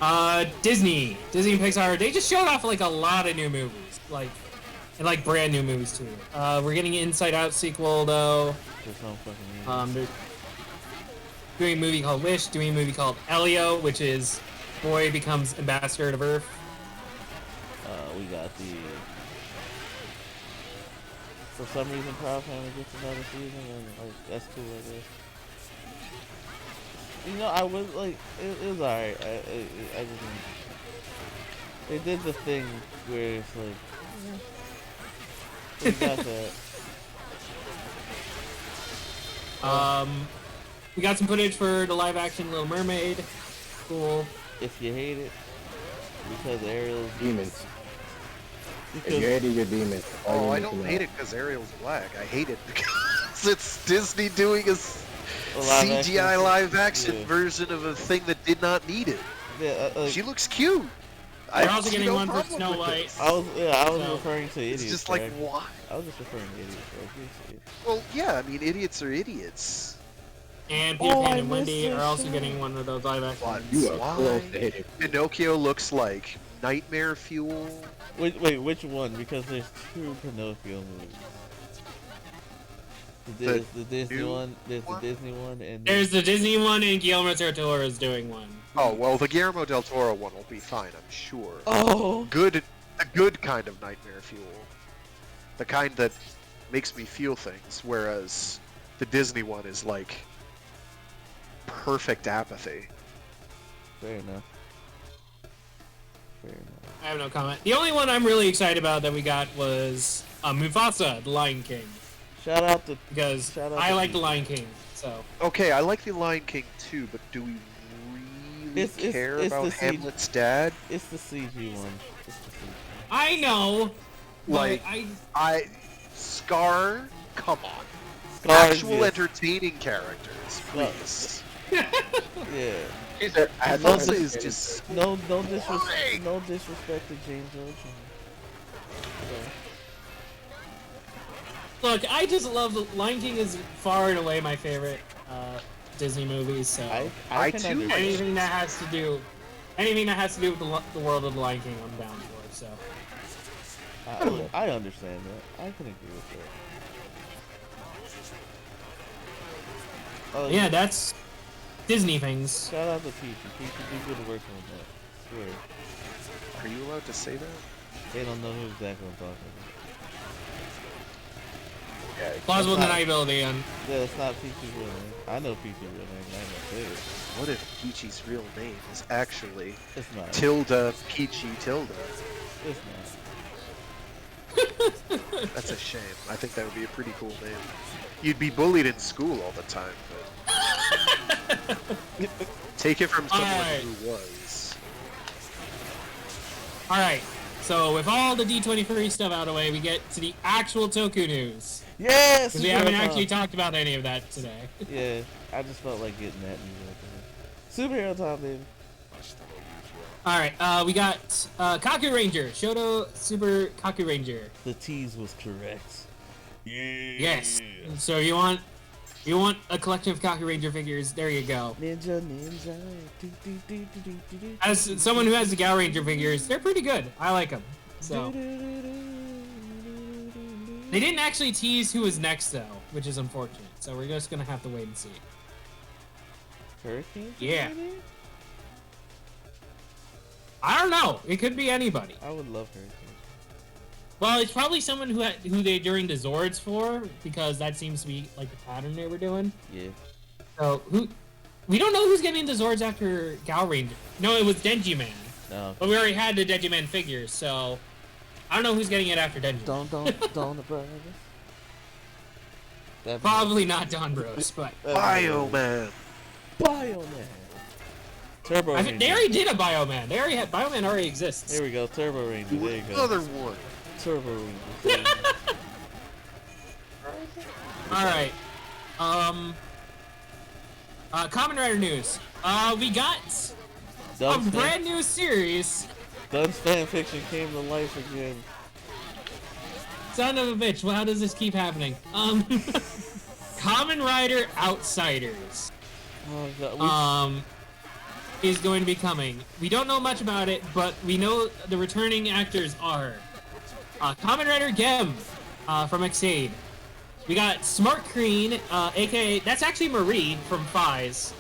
saying. Disney and Pixar. They just showed off like a lot of new movies, like brand new movies too. We're getting an Inside Out sequel though. They're doing a movie called Wish, doing a movie called Elio, which is Boy becomes ambassador of Earth.
We got the for some reason Proud Family gets another season, and like that's cool, I guess. You know, I was like, it was alright. I just they did the thing where it's like. We got that.
We got some footage for the live-action Little Mermaid. Cool.
If you hate it, because Ariel's
demons. If you hate it, you're demons.
Oh, I don't hate it because Ariel's black. I hate it because it's Disney doing a CGI live-action version of a thing that did not need it.
Yeah,
she looks cute.
We're also getting one for Snow White.
I was referring to idiots.
It's just like, why?
I was just referring to idiots.
Well, yeah, I mean, idiots are idiots.
And Peter Pan and Wendy are also getting one of those live actions.
Why? Pinocchio looks like nightmare fuel.
Wait, which one? Because there's two Pinocchio movies. The Disney one. There's the Disney one, and
there's the Disney one, and Guillermo del Toro is doing one.
Oh well, the Guillermo del Toro one will be fine, I'm sure.
Oh,
the good kind of nightmare fuel, the kind that makes me feel things, whereas the Disney one is like perfect apathy.
Fair enough.
I have no comment. The only one I'm really excited about that we got was Mufasa, the Lion King.
Shout out to
I like the Lion King. So
okay, I like the Lion King too, but do we really care about Hamlet's dad?
It's the CG one.
I know.
Like I Scar, come on.
Scar's
actual entertaining characters, please.
Yeah.
Mufasa is just
no disrespect to James Earl Jones.
Look, I just love the Lion King is far and away my favorite Disney movie. So
I too.
Anything that has to do with the world of the Lion King, I'm down for. So
I understand that. I can agree with that.
Yeah, that's Disney things.
Shout out to Peachy. Peachy did good work on that. Swear.
Are you allowed to say that?
They don't know who exactly I'm talking about.
Yeah,
plausible deniability on.
Yeah, it's not Peachy's real name. I know Peachy's real name. I know it.
What if Peachy's real name is actually
It's not.
Tilda Peachy Tilda?
It's not.
That's a shame. I think that would be a pretty cool name. You'd be bullied in school all the time, but take it from someone who was.
Alright, so with all the D23 stuff out of the way, we get to the actual Toku news.
Yes!
Because we haven't actually talked about any of that today.
Yeah, I just felt like getting that news. Superhero time, baby.
Alright, we got Kaku Ranger, Shoto Super Kaku Ranger.
The tease was correct. Yeah.
Yes. So you want You want a collection of Kaku Ranger figures? There you go.
Ninja, ninja. Do, do, do, do, do, do, do,
As someone who has the Gal Ranger figures, they're pretty good. I like them. So they didn't actually tease who was next though, which is unfortunate. So we're just gonna have to wait and see.
Hurricane?
Yeah.
Maybe?
I don't know. It could be anybody.
I would love Hurricane.
Well, it's probably someone who they doing the Zords for, because that seems to be like the pattern they were doing.
Yeah.
So we don't know who's getting the Zords after Gal Ranger. No, it was Denji Man.
No.
But we already had the Denji Man figures, so I don't know who's getting it after Denji.
Don't brother.
Probably not Don Bros, but
Bioman.
Bioman. Turbo Ranger.
they already did a Bioman. They already had Bioman already exists.
Here we go, Turbo Ranger. There you go.
Another one.
Turbo Ranger.
All right. Kamen Rider news. We got
Dunn's
a brand new series.
Dunn's fan fiction came to life again.
Son of a bitch. Well, how does this keep happening? Kamen Rider Outsiders.
Oh god.
Is going to be coming. We don't know much about it, but we know the returning actors are Kamen Rider Gem from Xade. We got Smart Queen, aka that's actually Marie from Fies,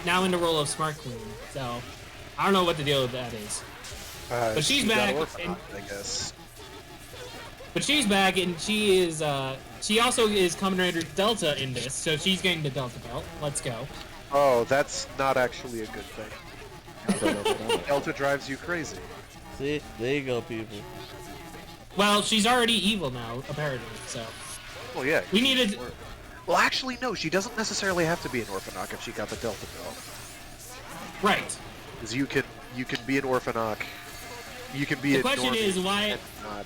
now in the role of Smart Queen. So I don't know what the deal with that is. But she's back.
I guess.
But she's back, and she is. She also is Kamen Rider Delta in this, so she's getting the Delta belt. Let's go.
Oh, that's not actually a good thing. Delta drives you crazy.
See, there you go, people.
Well, she's already evil now, apparently. So
Well, yeah.
we needed.
Well, actually, no. She doesn't necessarily have to be an Orphanoch if she got the Delta belt.
Right.
Because you can be an Orphanoch. You can be
The
a
question
normie
is why.
and not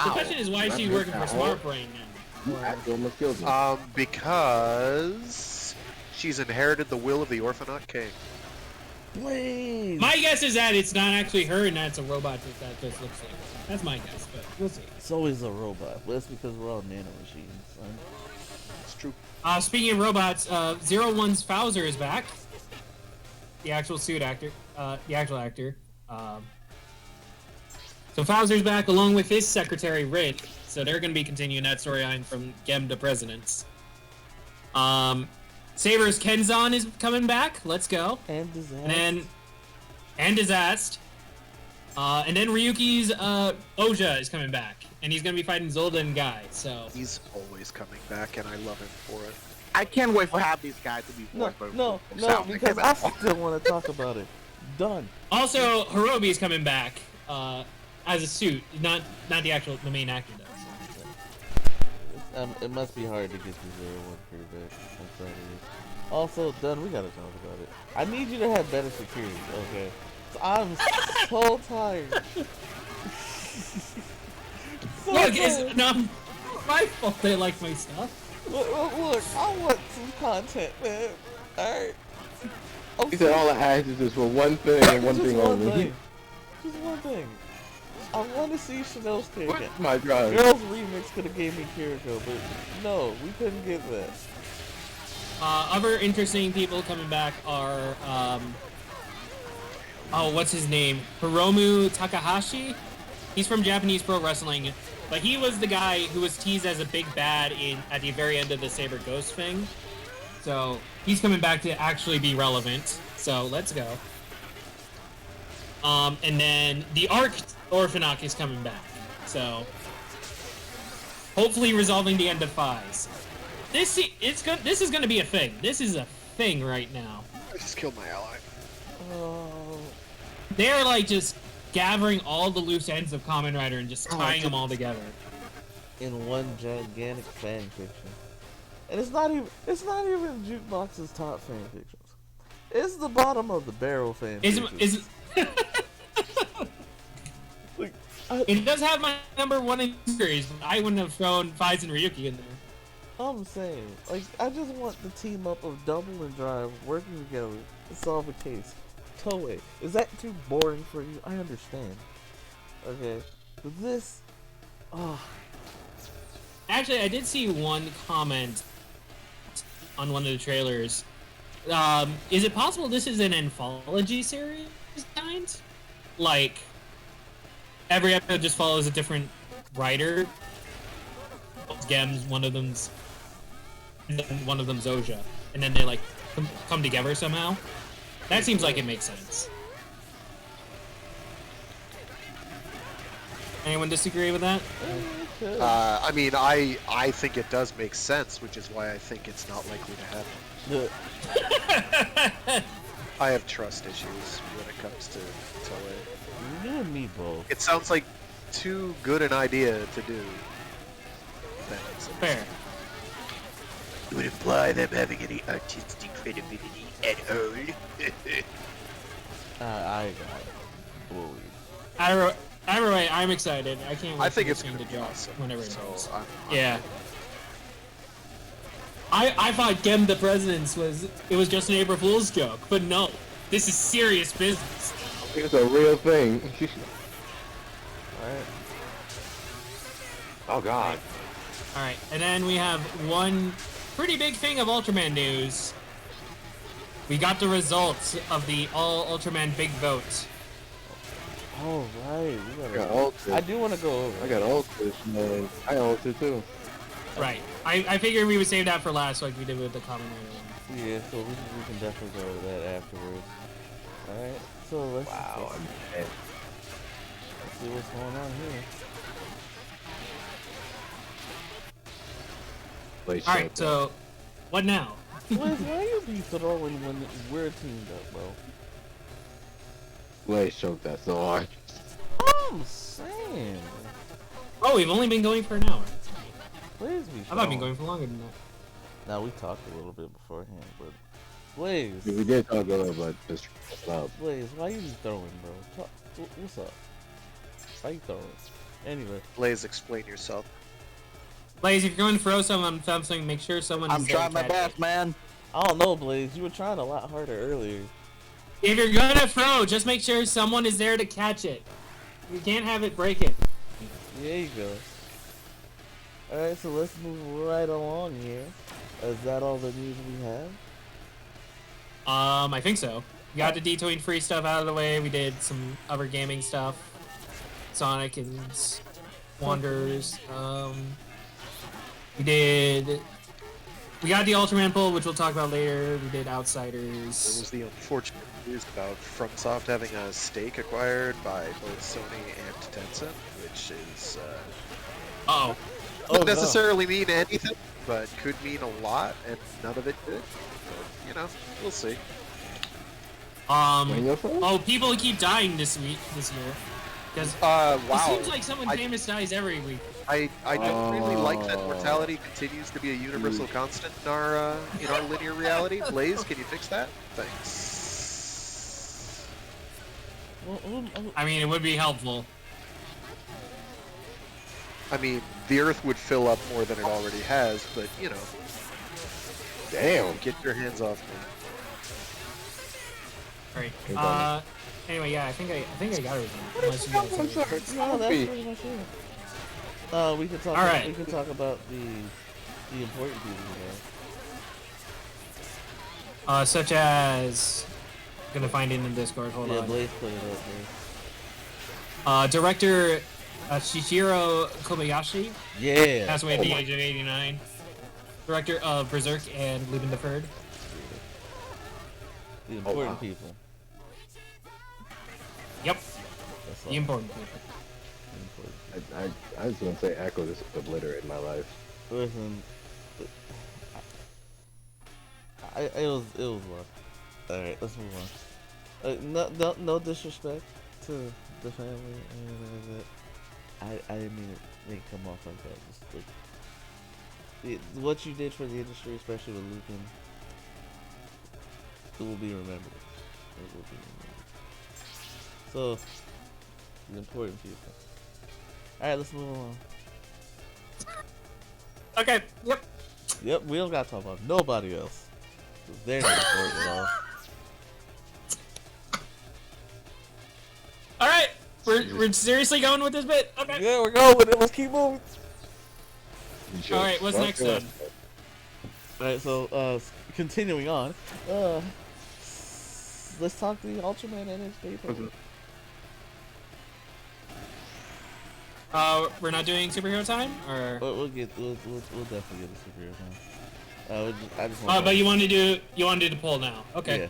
The question is why is she working for Smart Brain now?
You actually almost killed me.
Because she's inherited the will of the Orphanoch King.
Please.
My guess is that it's not actually her, and that's a robot that just looks like her. That's my guess, but we'll see.
It's always a robot. Well, that's because we're all nanomachines, son.
It's true.
Speaking of robots, 01's Fowler is back. The actual suit actor. The actual actor. So Fowler's back along with his secretary, Rin. So they're going to be continuing that storyline from Gem to Presidents. Saber's Kenzan is coming back. Let's go.
And disaster.
And Disaster. And then Ryuki's Oja is coming back. And he's going to be fighting Zolda and Guy. So
He's always coming back, and I love him for it.
I can't wait for half these guys to be
No,
voiced by
no,
sound.
because I still want to talk about it. Done.
also Hirobi is coming back as a suit, not the main actor though.
It must be hard to get the 01 crew back. I'm sorry. Also, Dunn, we gotta talk about it. I need you to have better security, okay? I'm so tired. So
Look,
tired.
it's not my fault they like my stuff.
Look, I want some content, man. Alright.
He said all I asked is just for one thing and one thing only.
Just one thing. I want to see Chanel's take.
What's my drive?
Girls Remix could have gave me Kiriko, but no, we couldn't get that.
Other interesting people coming back are what's his name? Hiromu Takahashi. He's from Japanese Pro Wrestling, but he was the guy who was teased as a big bad at the very end of the Saber Ghost thing. So he's coming back to actually be relevant. So let's go. And then the Arc Orphanoch is coming back. So hopefully resolving the end of Fies. This is going to be a thing. This is a thing right now.
I just killed my ally.
Oh,
They're like just gathering all the loose ends of Kamen Rider and just tying them all together.
in one gigantic fan fiction, and it's not even Jukebox's top fan fictions. It's the bottom of the barrel fan fictions. Like,
It does have my number one in the series, but I wouldn't have thrown Fies and Ryuki in there.
I'm saying, like, I just want the team up of Double and Drive working together to solve a case. Toei, is that too boring for you? I understand. Okay, but this,
Actually, I did see one comment on one of the trailers. Is it possible this is an anthology series kind? Like, every episode just follows a different writer. Gems, one of them's Oja, and then they like come together somehow. That seems like it makes sense. Anyone disagree with that?
I mean, I think it does make sense, which is why I think it's not likely to happen. I have trust issues when it comes to Toei.
You and me both.
It sounds like too good an idea to do.
Fair.
It would imply them having any artistic credibility at all.
I got bullied.
Either way, I'm excited. I can't wait
I think
for
it's
this
going
thing
to
to
be
drop
awesome.
whenever it
So
comes.
I'm
Yeah. I thought Gem the President's was just an April Fool's joke, but no, this is serious business.
I think it's a real thing.
Alright.
Oh god.
All right, and then we have one pretty big thing of Ultraman news. We got the results of the All Ultraman Big Vote.
Oh, right.
I got ulted.
I do want to go over.
I got ulted, man. I ulted too.
Right. I figured we would save that for last, like we did with the Kamen Rider one.
Yeah, so we can definitely go over that afterwards. Alright, so let's see what's going on here.
All right, so what now?
Liz, why you be throwing when we're teamed up, bro?
Blaze choked that so hard.
I'm saying.
Oh, we've only been going for an hour.
Blaze be
I thought we've been going for longer than that.
Now we talked a little bit beforehand, but Blaze.
We did talk a little about this loud.
Blaze, why you be throwing, bro? What's up? Why you throwing? Anyway.
Blaze, explain yourself.
Blaze, if you're going to throw someone on something, make sure someone.
I'm trying my best, man.
I don't know, Blaze. You were trying a lot harder earlier.
If you're gonna throw, just make sure someone is there to catch it. You can't have it break it.
There you go. Alright, so let's move right along here. Is that all the news we have?
I think so. We got the D-Twin free stuff out of the way. We did some other gaming stuff. Sonic and Wonders. We got the Ultraman pull, which we'll talk about later. We did
There
Outsiders.
was the unfortunate news about FromSoft having a stake acquired by both Sony and Tencent, which is
Uh-oh.
doesn't necessarily mean anything, but could mean a lot, and none of it did. But, you know, we'll see.
Oh, people keep dying this year. Because it
Wow.
seems like someone famous dies every week.
I don't really like that mortality continues to be a universal constant in our linear reality. Blaze, can you fix that? Thanks.
I mean, it would be helpful.
I mean, the Earth would fill up more than it already has, but you know.
Damn.
Get your hands off me.
Alright. Anyway, yeah, I think I got everything. Unless you guys have anything.
No, that's pretty much it. We can talk.
Alright.
We can talk about the important people here.
Such as, I'm gonna find it in the Discord. Hold
Yeah,
on.
Blaze put it up there.
Director Shishiro Kobayashi
Yeah.
passed away at the age of 89. Director of Berserk and Lupin the Third.
The important people.
Yep,
That's
the
all.
important people.
The important.
I was gonna say Echo just obliterated my life.
Listen, it was rough. All right, let's move on. No disrespect to the family and anything like that. I didn't mean it come off like that. Just like what you did for the industry, especially with Lupin, it will be remembered. It will be remembered. So, the important people. All right, let's move on.
Okay, yep.
Yep, we don't gotta talk about nobody else. 'Cause they're not important at all.
Alright, we're seriously going with this bit? Okay.
Yeah, we're going with it. Let's keep moving.
Alright, what's next then?
Alright, so continuing on. Let's talk the Ultraman and his paper.
We're not doing superhero time, or?
We'll definitely get a superhero time. I just want.
But you want to do the poll now? Okay.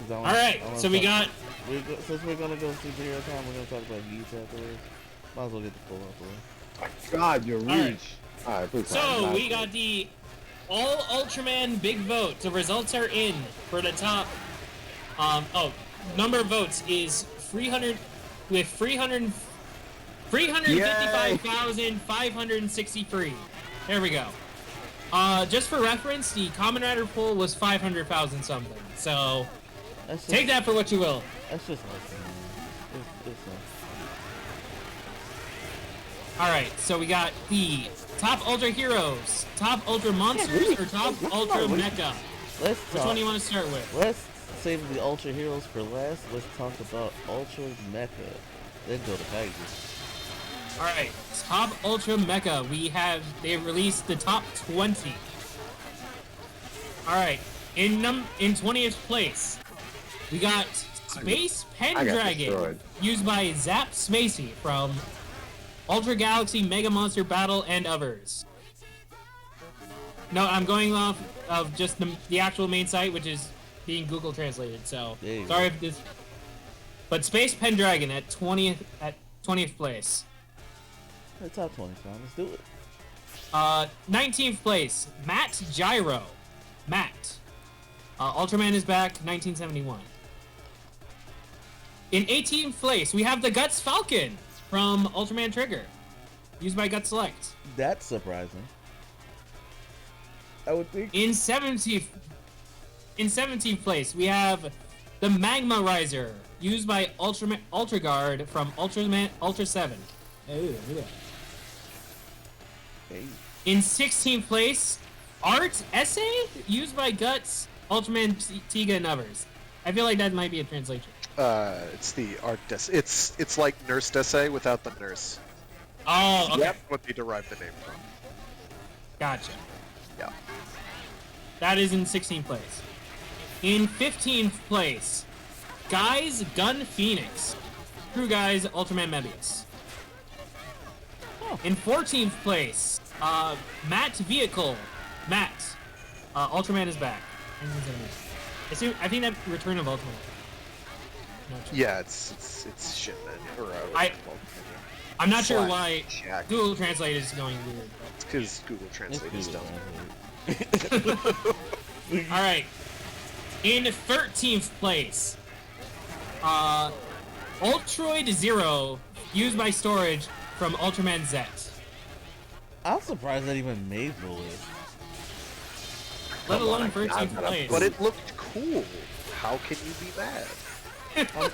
Yeah.
All right. So we got.
Since we're gonna go superhero time, we're gonna talk about Geats afterwards. Might as well get the poll out the way.
God, you're rude.
Alright, so we got the all Ultraman big vote. The results are in for the top. Number of votes is 300 with 355,563. There we go. Just for reference, the Kamen Rider poll was 500,000 something. So take that for what you will.
That's just awesome. It's
Alright, so we got the top Ultra Heroes, top Ultra Monsters, or top Ultra Mecha. Which one do you want to start with?
Let's save the Ultra Heroes for last. Let's talk about Ultra Mecha. Then go to packages.
Alright, top Ultra Mecha. They released the top 20. Alright, in 20th place, we got Space Pendragon, used by Zap Spacey from Ultra Galaxy Mega Monster Battle and others. No, I'm going off of just the actual main site, which is being Google translated. So sorry if this. But Space Pendragon at 20th place.
The top 20, so let's do it.
19th place, Matt Gyro. Matt. Ultraman is back, 1971. In 18th place, we have the Guts Falcon from Ultraman Trigger, used by Gut Select.
That's surprising. I would think.
In 17th place, we have the Magma Riser, used by Ultra Guard from Ultraman Ultra 7. Hey. In 16th place, Art Essay, used by Guts, Ultraman Tiga, and others. I feel like that might be a translation.
It's the art it's like Nurse Dessay without the nurse.
Oh, okay.
That's what they derived the name from.
Gotcha.
Yeah.
That is in 16th place. In 15th place, Guys Gun Phoenix. True Guys Ultraman Mebius. In 14th place, Matt Vehicle. Matt. Ultraman is back. I think that Return of Ultraman.
Yeah, it's shit, man.
I'm not sure why Google Translate is going weird.
It's because Google Translate is dumb.
Alright. In 13th place, Ultroid Zero, used by Storage from Ultraman Z.
I'm surprised that even made the list.
Let alone 13th place.
But it looked cool. How can you be mad?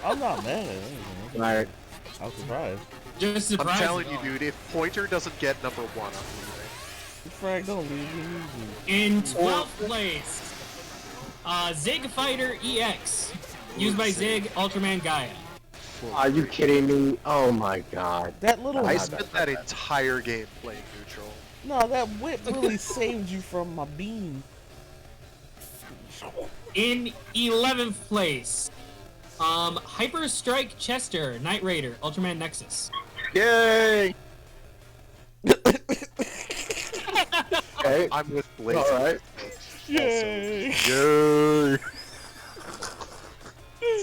I'm not mad at anything.
Alright.
I'm surprised.
Just surprised.
I'm telling you, dude, if Pointer doesn't get number 1 on Blu-ray.
Frag, don't leave me.
In 12th place, Zig Fighter EX, used by Zig Ultraman Gaia.
Are you kidding me? Oh my god.
That little.
I spent that entire game playing neutral.
No, that whip really saved you from my beam.
In 11th place, Hyper Strike Chester, Knight Raider, Ultraman Nexus.
Yay!
Okay.
I'm with Blaze.
Alright.
Yay!
Yay!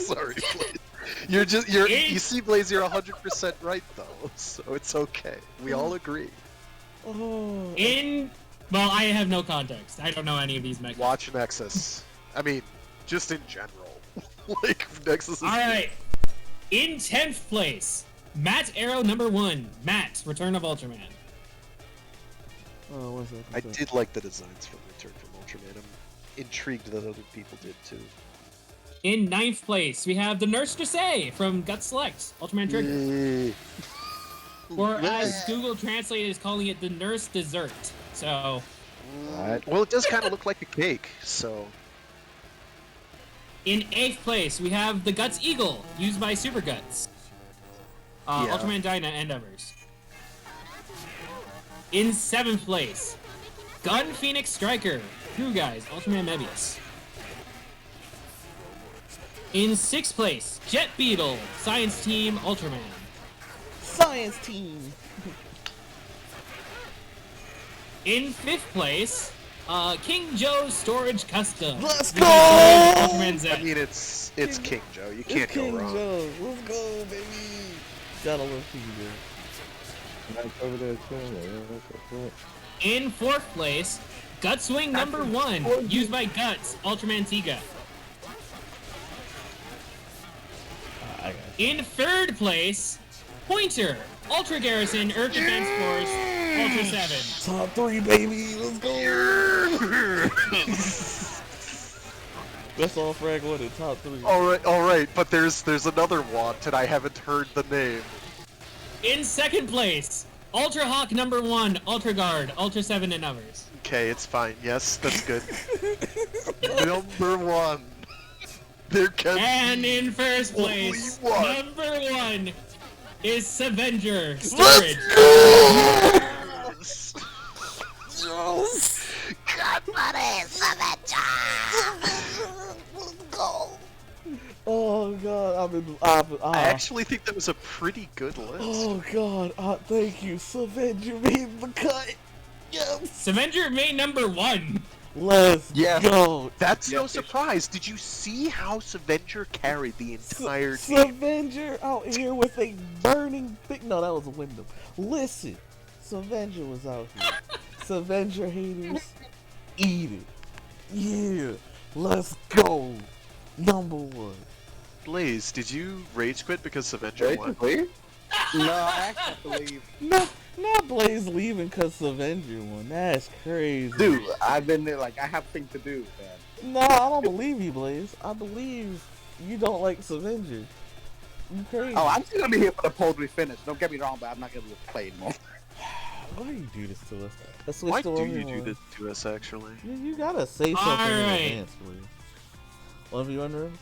Sorry, Blaze. You see, Blaze, you're 100% right though, so it's okay. We all agree.
Oh.
Well, I have no context. I don't know any of these mechas.
Watch Nexus. I mean, just in general. Like, Nexus is...
Alright. In 10th place, Matt Arrow number 1, Matt, Return of Ultraman.
Oh, what's that?
I did like the designs from Return from Ultraman. I'm intrigued that other people did too.
In 9th place, we have the Nurse Dessay from Gut Select, Ultraman Trigger.
Yay.
Or as Google Translate is calling it, the Nurse Dessert. So...
Well, it does kind of look like a cake, so...
In 8th place, we have the Guts Eagle, used by Super Guts. Ultraman Dyna and others. In 7th place, Gun Phoenix Striker. True Guys, Ultraman Mebius. In 6th place, Jet Beetle, Science Team Ultraman.
Science team.
In 5th place, King Joe's Storage Custom.
Let's
Using
go!
Ultraman Z.
I mean, it's King Joe. You can't
It's
go
King
wrong.
Joe. Let's go, baby. Gotta love King Joe.
That's over there too.
In 4th place, Gutswing number 1, used by Guts, Ultraman Tiga.
I got it.
In 3rd place, Pointer, Ultra Garrison, Earth Defense Force, Ultra 7.
Top 3, baby. Let's go. That's all Frag wanted. Top 3.
All right, but there's another want, and I haven't heard the name.
In 2nd place, Ultra Hawk number 1, Ultra Guard, Ultra 7 and others.
Okay, it's fine. Yes, that's good. Number 1. There can
And
be
in 1st
only
place,
one.
number 1 is Avenger Storage.
Yes!
Oh god,
I actually think that was a pretty good list.
Oh god, thank you. Avenger made the cut. Yes.
Avenger made number 1.
Let's
Yes.
go.
That's no
Yes,
surprise. Did you see how Avenger carried the entire team?
Avenger out here with a burning big. No, that was a Wyndham. Listen, Avenger was out here. Avenger haters, eat it. Yeah, let's go. Number 1.
Blaze, did you rage quit because Avenger
Right?
won?
Clear?
No, I actually have to leave.
No, not Blaze leaving because Avenger won. That's crazy.
Dude, I've been there, like, I have things to do, man.
No, I don't believe you, Blaze. I believe you don't like Avenger. You crazy.
Oh, I'm still gonna be here for the poll to be finished. Don't get me wrong, but I'm not gonna play anymore.
Why do you do this to us? Let's switch
Why
to
do
one
you
v
do
one.
this to us, actually?
You gotta say something in
Alright.
advance, Blaze. 1v1 room?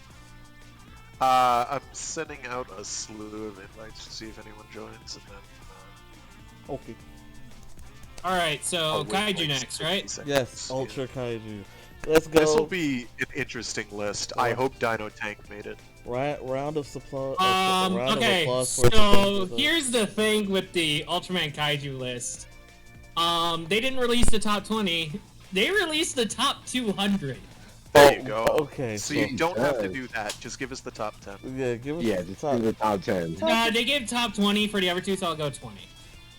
I'm sending out a slew of invites to see if anyone joins, and then
Okay.
Alright, so
I'll wait
Kaiju
like
next,
60
right?
seconds.
Yes,
Yeah.
Ultra Kaiju. Let's go.
This will be an interesting list. I hope Dino Tank made it.
Round of supply. round
Okay,
of applause for
so
Avenger.
here's the thing with the Ultraman Kaiju list. They didn't release the top 20. They released the top 200.
There you go.
Okay,
So you don't have to
does.
do that. Just give us the top 10.
Yeah, give us
Yeah,
the
just
top.
do the top 10.
They gave top 20 for the other two, so I'll go 20.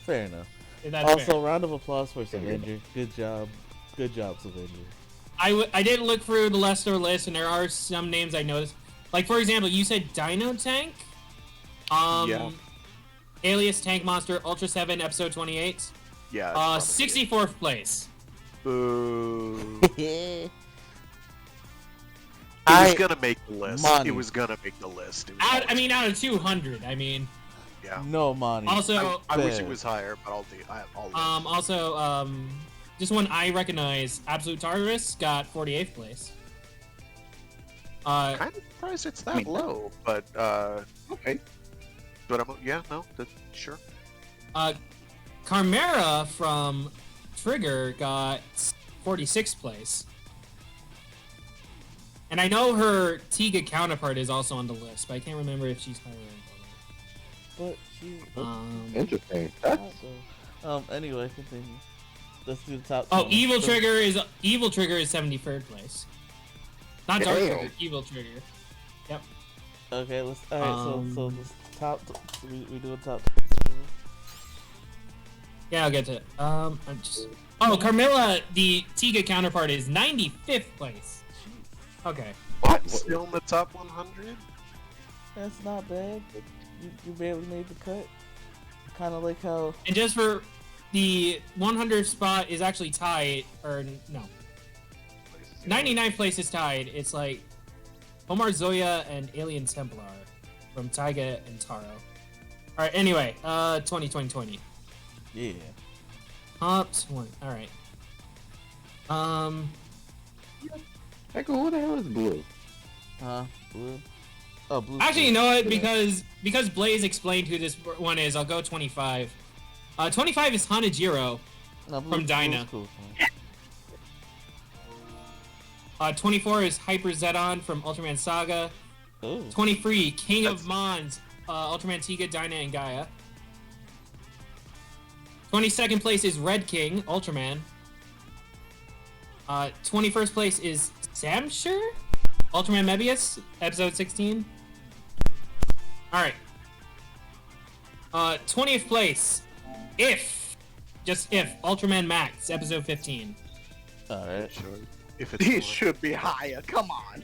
Fair enough.
If that's
Also,
fair.
round of applause for Avenger. Good job. Good job, Avenger.
I did look through the Lester list, and there are some names I noticed. Like, for example, you said Dino Tank?
Yeah.
Alias Tank Monster Ultra 7 Episode 28.
Yeah. probably.
64th place.
Boo.
I-
It was gonna make the list.
Money.
It was gonna make the list. It was
Out, I
always-
mean, out of 200. I mean,
yeah.
No money.
also,
I wish it
bad.
was higher, but I'll do. I'll
also, just one I recognize, Absolute Tartarus got 48th place.
kind of surprised it's that low, but
Okay.
but no, that's sure.
Carmera from Trigger got 46th place. And I know her Tiga counterpart is also on the list, but I can't remember if she's higher
But she.
ranked.
Interesting. That's
Anyway, continue. Let's do the top.
Oh,
10.
Evil Trigger is 73rd place. Not Dark
Damn.
Trigger, Evil Trigger.
Okay, let's. All right, so this top. We do a top.
Yeah, I'll get to it. I'm just. Oh, Carmilla, the Tiga counterpart, is 95th place. Okay.
What? Still in the top 100?
That's not bad. You barely made the cut. Kind of like how.
And just for the 100th spot is actually tied, or no. 99th place is tied. It's like Omar Zoya and Alien Templar from Taiga and Taro. Alright, anyway, 20.
Yeah.
Top 20. Alright.
like, who the hell is Blue?
Blue. Oh, blue.
Actually, you know what? Because Blaze explained who this one is, I'll go 25. 25 is Hanajiro.
No,
from Dyna.
Blue's cool,
24 is Hyper Zedon from Ultraman Saga.
Ooh.
23, King of Mons, Ultraman Tiga, Dyna, and Gaia. 22nd place is Red King, Ultraman. 21st place is Samshire, Ultraman Mebius, episode 16. Alright. 20th place, just if, Ultraman Max, episode 15.
Alright.
Sure. If
He
it's
should be higher. Come on.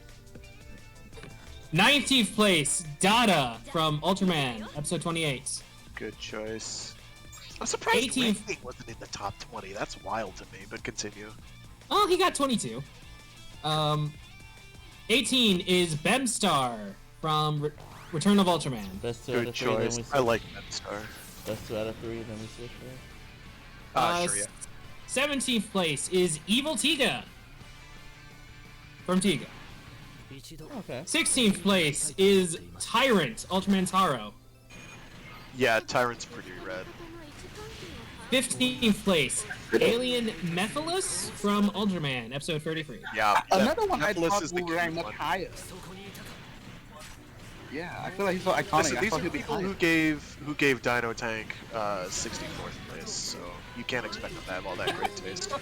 19th place, Dada from Ultraman, episode 28.
good choice. I'm surprised
18th.
Red King wasn't in the top 20. That's wild to me, but continue.
Oh, he got 22. 18 is Bemstar from Return of Ultraman.
That's 2 out
Good
of 3, then we
choice.
switch.
I like Medstar.
That's 2 out of 3, then we switch, right?
Sure, yeah.
17th place is Evil Tiga from Tiga.
Okay.
16th place is Tyrant, Ultraman Taro.
Yeah, Tyrant's pretty red.
15th place, Alien Mephiles from Ultraman, episode 33.
Yeah.
Another one I
Mephiles
thought
is the
would rank
cute
much
one.
higher. Yeah, I feel like he's so iconic.
Listen,
I
these
thought
are
he'd be
people
higher.
who gave Dino Tank 64th place, so you can't expect them to have all that great taste.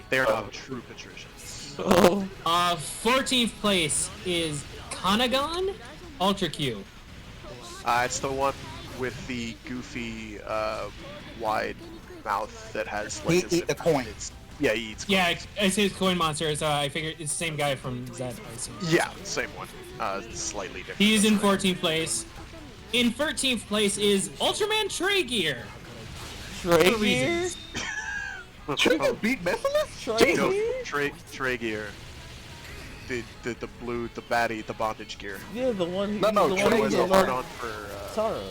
They are not true patricians.
Oh.
14th place is Kanagon, Ultra Q.
It's the one with the goofy, wide mouth that has like.
He eat the coins.
Yeah, he eats.
Yeah,
coins.
it's his coin monster, so I figured it's the same guy from Zed, I assume.
Yeah, same one. Slightly different.
He's in
That's right.
14th place. In 13th place is Ultraman Trey Gear.
Trey
For reasons.
Trigger beat Mephiles?
Trey
No,
Gear?
Trey gear. The blue, the baddie, the bondage gear.
Yeah, the one.
No,
the
Which
one
was
he
a
did
hard
on
on for.
Taro.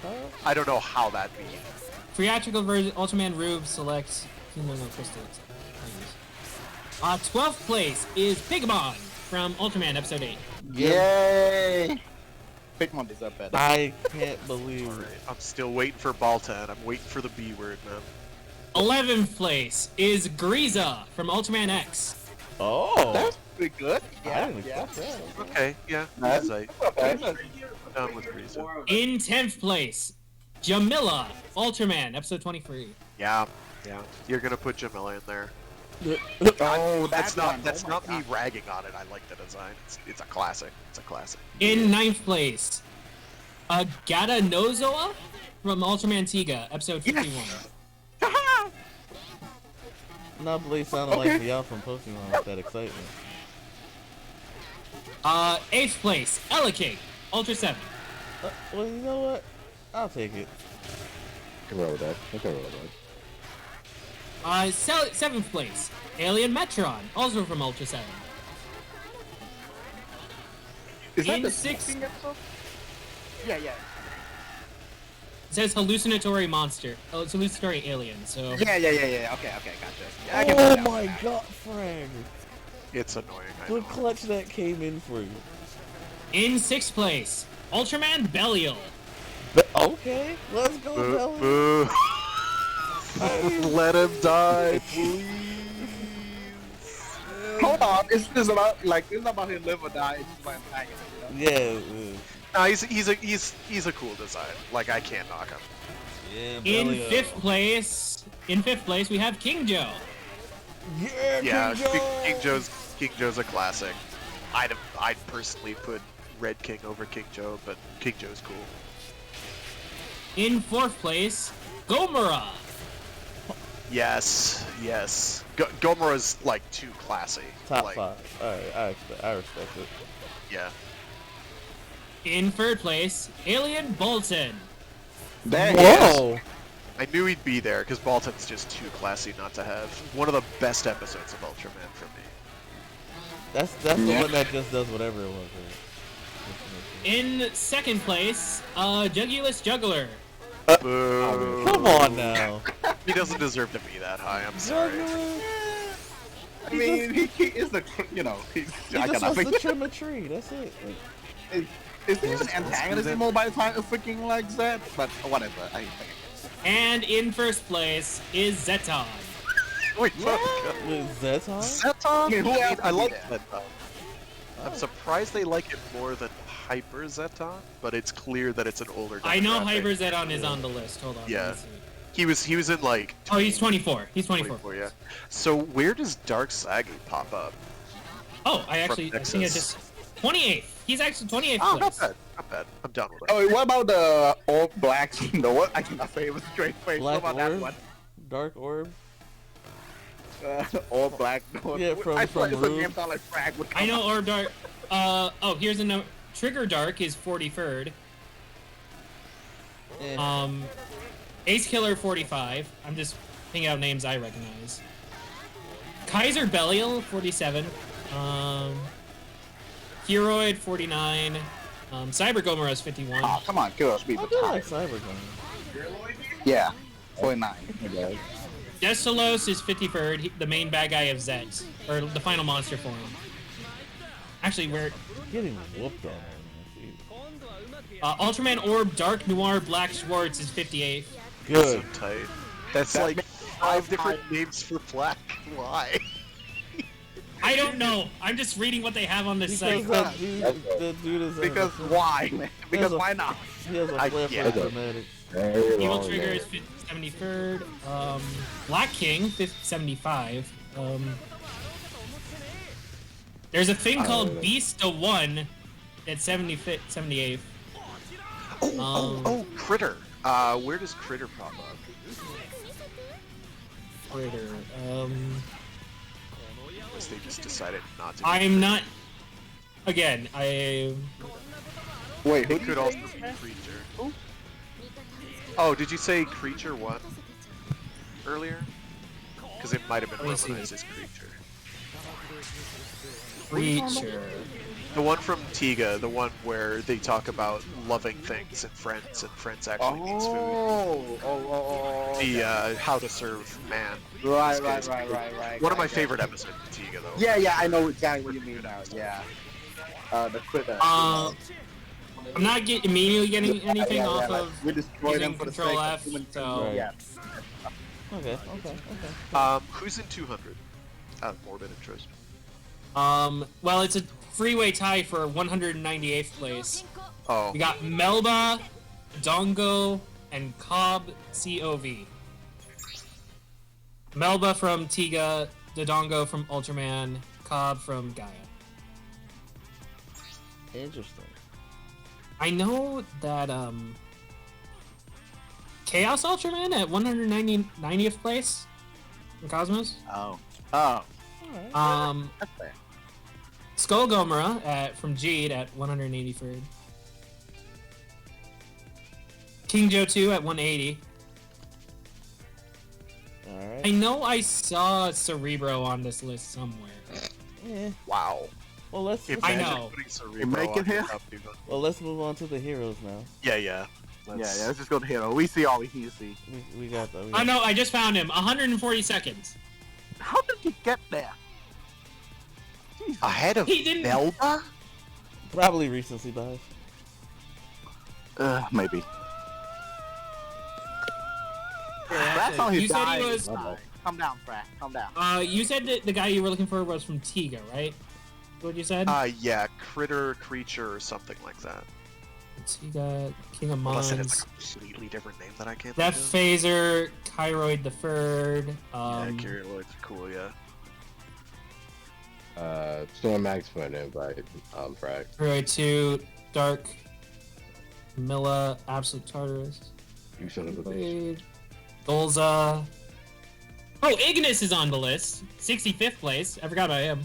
Taro?
I don't know how that be.
Theatrical version, Ultraman Rube selects Kingdom of Crystal. 12th place is Pigmon from Ultraman episode 8.
Yay! Pigmon deserve better.
I can't believe.
Alright, I'm still waiting for Balta, and I'm waiting for the B word, man.
11th place is Griza from Ultraman X.
Oh.
That's pretty good.
I
Yeah,
didn't
yeah.
expect that.
Okay, yeah,
That's
that's
okay.
I'm down with reason.
In 10th place, Jamila, Ultraman episode 23.
Yeah, you're gonna put Jamila in there.
Oh,
That's
that one.
that's
Oh my
not me
God.
ragging on it. I like the design. It's a classic. It's a classic.
In 9th place, Gata Nozoa from Ultraman Tiga episode 51.
Not believe sounded like the out from Pokemon with that excitement.
8th place, Elekate, Ultra 7.
Well, you know what? I'll take it.
I can roll with that. I can roll with that.
7th place, Alien Metron, also from Ultra 7.
Is that
In
the
6th,
episode? Yeah, yeah.
it says hallucinatory monster. Oh, it's hallucinatory alien, so...
Yeah. Okay, gotcha. Yeah, I can
Oh
put that
my
one.
god, Frank!
It's annoying. I
The
know.
clutch that came in for you.
In 6th place, Ultraman Belial.
Okay, let's go,
Boo,
Belly.
boo. Let him die, please.
Hold on, it's just about about him live or die. It's just my antagonist, you know?
Yeah,
No, he's a cool design. Like I can't knock him.
yeah.
In
Belly,
5th place, we have King Joe.
Yeah,
Yeah,
King Joe.
King Joe's a classic. I'd personally put Red King over King Joe, but King Joe's cool.
In 4th place, Gomora.
Yes. Gomorrah's like too classy.
Top
like,
5. Alright, I respect it.
Yeah.
In 3rd place, Alien Bolton.
There he is.
Whoa!
I knew he'd be there because Balton's just too classy not to have. One of the best episodes of Ultraman for me.
That's the one that just does whatever it wants.
In 2nd place, Juggulus Juggler.
Boo.
Come on now.
He doesn't deserve to be that high. I'm sorry.
I mean, he is the, you know, he's
He
I
just
cannot
wants to
think.
trim a tree. That's it.
Is he even antagonist anymore by the time of freaking like that? But whatever, I think.
And in 1st place is Zeton.
We both got
With Zeton?
Zeton.
I mean, who else
I
would
like
do that?
Zeton. I'm surprised they like it more than Hyper Zeton, but it's clear that it's an older.
I know
demographic.
Hyper Zeton is on the list. Hold on.
Yeah.
Let me see.
He was in like.
Oh, he's 24. He's 24.
24, yeah. So where does Dark Sagi pop up?
Oh, I think I
Nexus.
just 28th. He's actually 28th
Oh, not
place.
bad, not bad. I'm down with it.
Oh, wait, what about the all black? The what? I cannot say it with a straight face.
Black
What about
Orb?
that one?
Dark Orb?
All black.
Yeah, from
I thought it's a
Rube.
game called like Frag would come
I know
up.
Orb Dark. Oh, here's a note. Trigger Dark is 43rd.
Eh.
Ace Killer 45. I'm just picking out names I recognize. Kaiser Belial 47. Heroid 49. Cyber Gomera is 51.
Oh, come on, kill us, beat
I
the
do
time.
like Cybergun.
Yeah, 49.
Okay.
Destalos is 53rd. The main bad guy of Zet, or the final monster form. Actually, we're
Getting whooped on.
Ultraman Orb Dark Noir Black Schwartz is 58th.
Good.
So tight. That's like 5 different names for black. Why?
I don't know. I'm just reading what they have on this
Because
site.
that dude is
Because why, man? Because why not?
he has a
I
flare
get
for
it.
dramatic.
Very
Evil
long
Trigger
name.
is 73rd. Black King 75. There's a thing called Beast of 1 that's 78th.
Oh, Critter. Where does Critter pop up?
Critter.
Unless they just decided not to.
I'm not. Again, I.
Wait,
It could also be Creature. Oh, did you say Creature what? Earlier? Because it might have been
Let me see.
recognized as Creature.
Creature.
The one from Tiga, the one where they talk about loving things and friends actually means food.
Oh.
The how to serve man.
Right.
One of my favorite episodes of Tiga though.
Yeah, I know exactly what you mean now. Yeah. The critter.
I'm not immediately getting anything
Yeah,
off
like,
of
we destroy
using
them for the
Control
sake
F,
of human
so-
control. Yeah.
Okay.
Who's in 200? Out of morbid interest.
Well, it's a freeway tie for 198th place.
Oh.
We got Melba, Dongo, and Cobb COV. Melba from Tiga, Dodongo from Ultraman, Cobb from Gaia.
Interesting.
I know that Chaos Ultraman at 190th place in Cosmos.
Oh.
Alright.
That's fair.
Skull Gomera from Geats at 183rd. King Joe 2 at 180.
Alright.
I know I saw Cerebro on this list somewhere.
Eh.
Wow.
Well, let's
I
Imagine
know.
putting Cerebro
You make it
on your
here?
top, dude.
let's move on to the heroes now.
Yeah.
Yeah, let's just go to hero. We see all we need to see.
We got that.
I know, I just found him. 140 seconds.
How did he get there? Jesus.
Ahead of
He didn't-
Melba?
Probably recency bias.
Maybe. That's how he
You said he
died.
was.
Calm down, Frack. Calm down.
You said that the guy you were looking for was from Tiga, right? What you said?
Yeah, Critter, Creature, or something like that.
Tiga, King of
Unless it
Mons,
is a completely different name that I can't
Death
think of.
Phaser, Kyroid the Third.
Yeah, Kyriloid's cool, yeah.
Storm Max for an invite. Frag.
Kyroid 2, Dark, Milla, Absolute Tartarus,
You son of a bitch.
Blade, Golza. Oh, Ignis is on the list. 65th place. I forgot about him.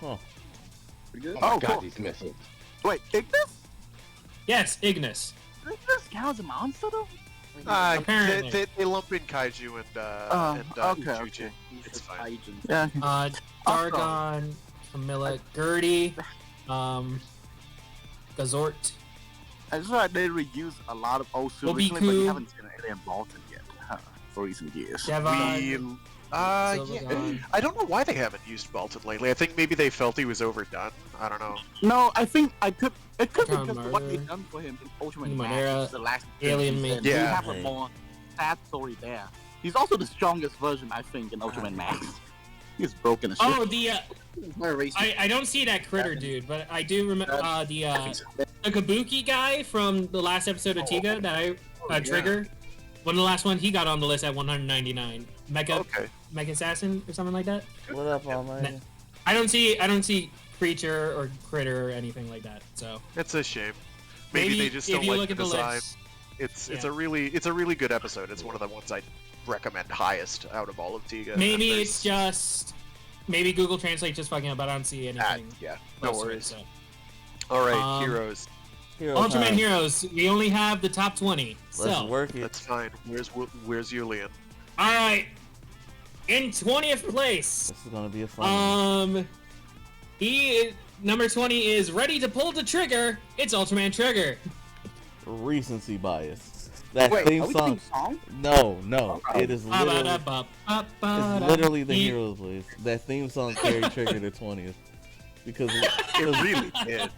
Huh.
Pretty good.
Oh my
Oh,
god,
cool.
these missiles.
Wait, Ignis?
Yes, Ignis.
Ignis counts a monster though?
Apparently.
They lump in Kaiju and Uchuchi. It's fine.
Yeah.
Dargon, Camilla, Gertie, Gazort.
I just feel like they reuse a lot of old suits recently, but
Obiku.
you haven't seen it in Bolton yet for recent years.
Devon,
Yeah.
Silvergon.
I don't know why they haven't used Bolton lately. I think maybe they felt he was overdone. I don't know.
No, I think it could be
John
because of what
Murray.
they've done for him in Ultraman
Madeira,
Max, the last
Alien
season.
Man.
They
Yeah.
have a more sad story there. He's also the strongest version, I think, in Ultraman Max. He's broken as shit.
Oh, the
He's very racist.
I don't see that critter dude, but I do remember the Kabuki guy from the last episode of Tiga that I Trigger. One of the last ones he got on the list at 199. Mecha Assassin or something like that.
What up, Almighty?
I don't see creature or critter or anything like that. So
it's a shame. Maybe they just don't like the design.
List,
it's a really good episode. It's one of the ones I'd recommend highest out of all of Tiga.
Maybe it's just Google Translate just fucking up. I don't see anything.
Yeah, no worries.
So.
All right, heroes.
Ultraman Heroes. We only have the top 20.
Let's work it.
That's fine. Where's Julian?
All right. In 20th place.
This is gonna be a fun one.
Number 20 is ready to pull the trigger. It's Ultraman Trigger.
Recency bias. That
Wait,
theme
are we
song.
doing song?
No.
Okay.
It is literally the Heroes Blaze. That theme song carried Trigger to 20th. Because
it really did.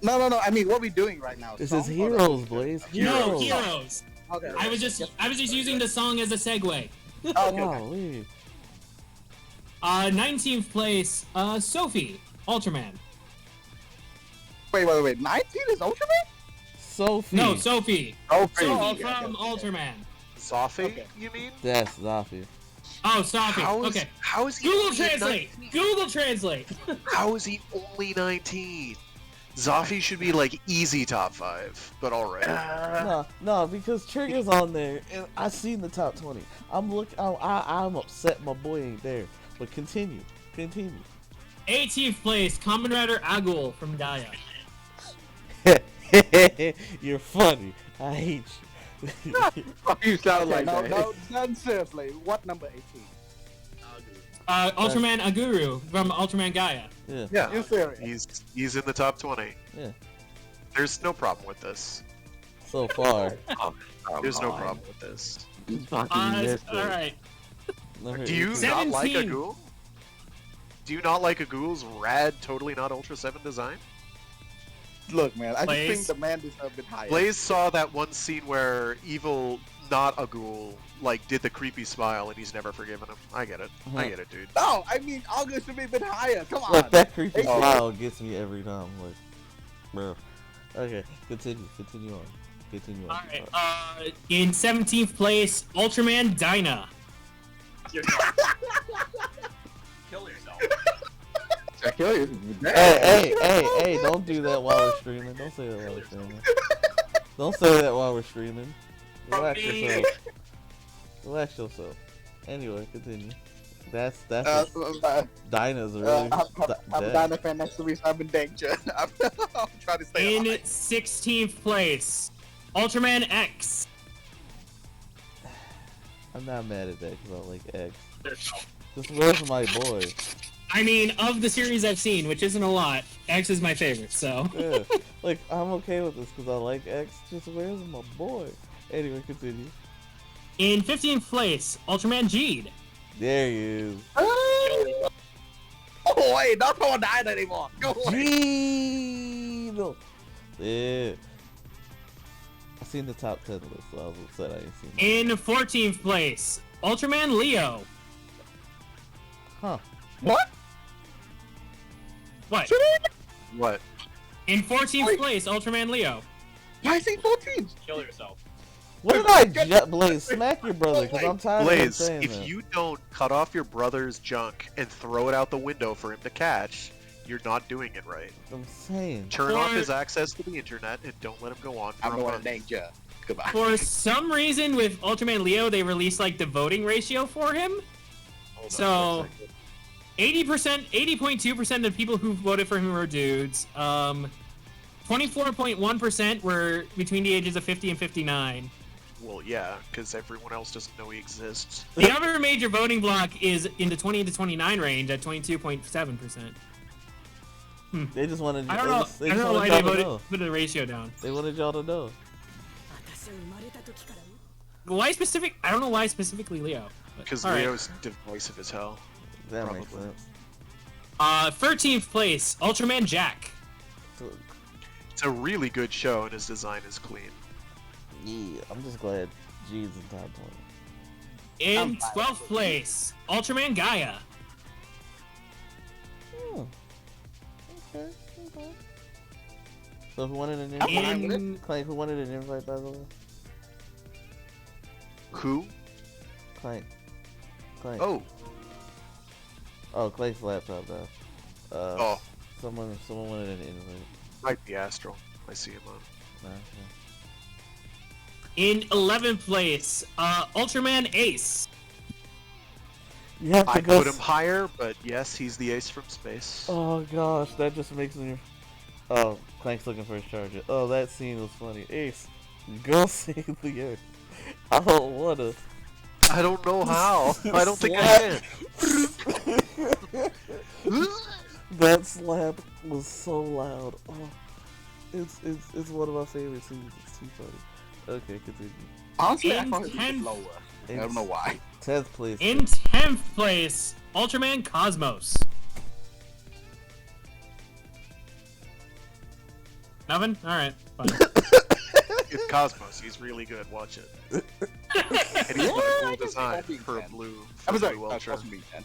No. I mean, what are we doing right now?
This
Song
is
or
Heroes Blaze.
No, Heroes.
Okay.
I was just using the song as a segue.
Okay.
19th place, Sophie, Ultraman.
Wait. 19 is Ultraman?
Sophie.
No, Sophie. Sophie from Ultraman.
Sophie, you mean?
That's Sophie.
Oh, Sophie. Okay.
How is he
Google
only
Translate.
19?
Google Translate.
How is he only 19? Zoffy should be like easy top 5, but alright.
No, because Trigger's on there, and I seen the top 20. I'm upset my boy ain't there. But continue.
18th place, Kamen Rider Agul from Gaia.
You're funny. I hate you.
You sound like that. No, seriously. What number 18?
Ultraman Aguru from Ultraman Gaia.
Yeah.
You serious?
He's in the top 20.
Yeah.
There's no problem with this.
So far.
There's no problem with this.
Alright.
Do you
17.
not like Agul? Do you not like Agul's rad, totally not Ultra 7 design?
Look, man, I
Blaze.
just think the man deserved a bit higher.
Blaze saw that one scene where evil, not Agul, like did the creepy smile, and he's never forgiven him. I get it. I get it, dude.
No, I mean, August should be a bit higher. Come on.
Look, that creepy smile gets me every time. Like, bro. Okay, continue on.
Alright, in 17th place, Ultraman Dyna.
Kill yourself.
Hey, don't do that while we're streaming. Don't say that while we're streaming. Don't say that while we're streaming. Relax yourself. Anyway, continue. That's Dinah's really.
I'm a Dyna fan next to me, so I'm in danger. I'm trying to stay
In
alive.
16th place, Ultraman X.
I'm not mad at that because I like X. Just where's my boy?
I mean, of the series I've seen, which isn't a lot, X is my favorite, so.
Yeah, like I'm okay with this because I like X. Just where's my boy? Anyway, continue.
In 15th place, Ultraman Geat.
There he is.
Oh wait, not on Dyna anymore. Go away.
Gino. Yeah. I seen the top 10 list, so I was upset I ain't seen that.
In 14th place, Ultraman Leo.
Huh.
What?
What?
What?
In 14th
Wait.
place, Ultraman Leo.
Why is he 14?
Kill yourself.
What did I Blaze? Smack your brother, because I'm tired of him
Blaze,
saying
if
that.
you don't cut off your brother's junk and throw it out the window for him to catch, you're not doing it right.
I'm saying.
Turn off
Or-
his access to the internet and don't let him go on for
I'm
a
going in
month.
danger. Goodbye.
For some reason, with Ultraman Leo, they released like the voting ratio for him. So, 80.2% of people who voted for him were dudes. 24.1% were between the ages of 50 and 59.
Well, yeah, because everyone else doesn't know he exists.
The other major voting block is in the 20 to 29 range at 22.7%.
They just wanted.
I don't know.
They
I don't
just
know why
wanted
they
y'all to
voted
know.
put the ratio down.
They wanted y'all to know.
Why specific? I don't know why specifically Leo. but-
Because
all right.
Leo's divisive as hell.
That makes
Probably.
sense.
13th place, Ultraman Jack.
So,
It's a really good show and his design is clean.
yeah, I'm just glad G's in top 20.
In 12th place, Ultraman Gaia.
Oh. Okay. So who wanted an
I'm fine
invite?
with it.
Clank, who wanted an invite, by the way?
Who?
Clank.
Oh.
Oh, Clank's laptop though.
Oh.
Someone wanted an invite.
Might be Astral. I see him on.
Nah, okay.
In 11th place, Ultraman Ace.
You have to
I
go.
put him higher, but yes, he's the ace from space.
Oh gosh, that just makes me. Oh, Clank's looking for his charger. Oh, that scene was funny. Ace, go save the earth. I don't wanna.
I don't know how. I don't think I can.
That slap was so loud. Oh, it's one of my favorite scenes. It's too funny. Okay, continue.
Honestly, I
In
thought it was
10th
lower. I don't know why.
10th place.
In 10th place, Ultraman Cosmos. Nothing? Alright, fine.
It's Cosmos. He's really good. Watch it. And he's got a cool design for a blue.
I was like,
blue Ultra.
Cosmo being 10.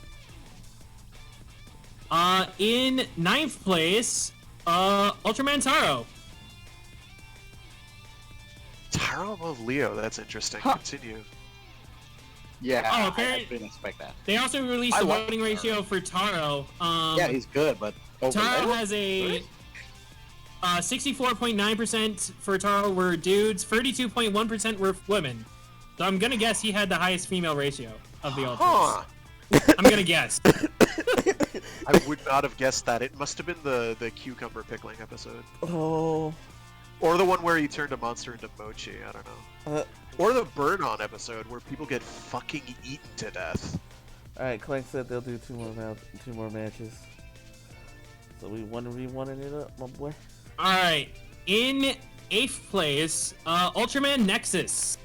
In 9th place, Ultraman Taro.
Taro above Leo. That's interesting.
Huh.
Continue.
Yeah,
Oh,
I
apparently-
didn't expect that.
They also released
I
the
like
voting
Taro.
ratio for Taro.
Yeah, he's good, but over
Taro
Leo?
has a 64.9% for Taro were dudes, 32.1% were women. So I'm gonna guess he had the highest female ratio of the Ultras.
Huh.
I'm gonna guess.
I would not have guessed that. It must have been the cucumber pickling episode.
Oh.
Or the one where he turned a monster into mochi. I don't know. Or the burn on episode where people get fucking eaten to death.
Alright, Clank said they'll do two more matches. So we 1v1ing it up, my boy.
Alright. In 8th place, Ultraman Nexus.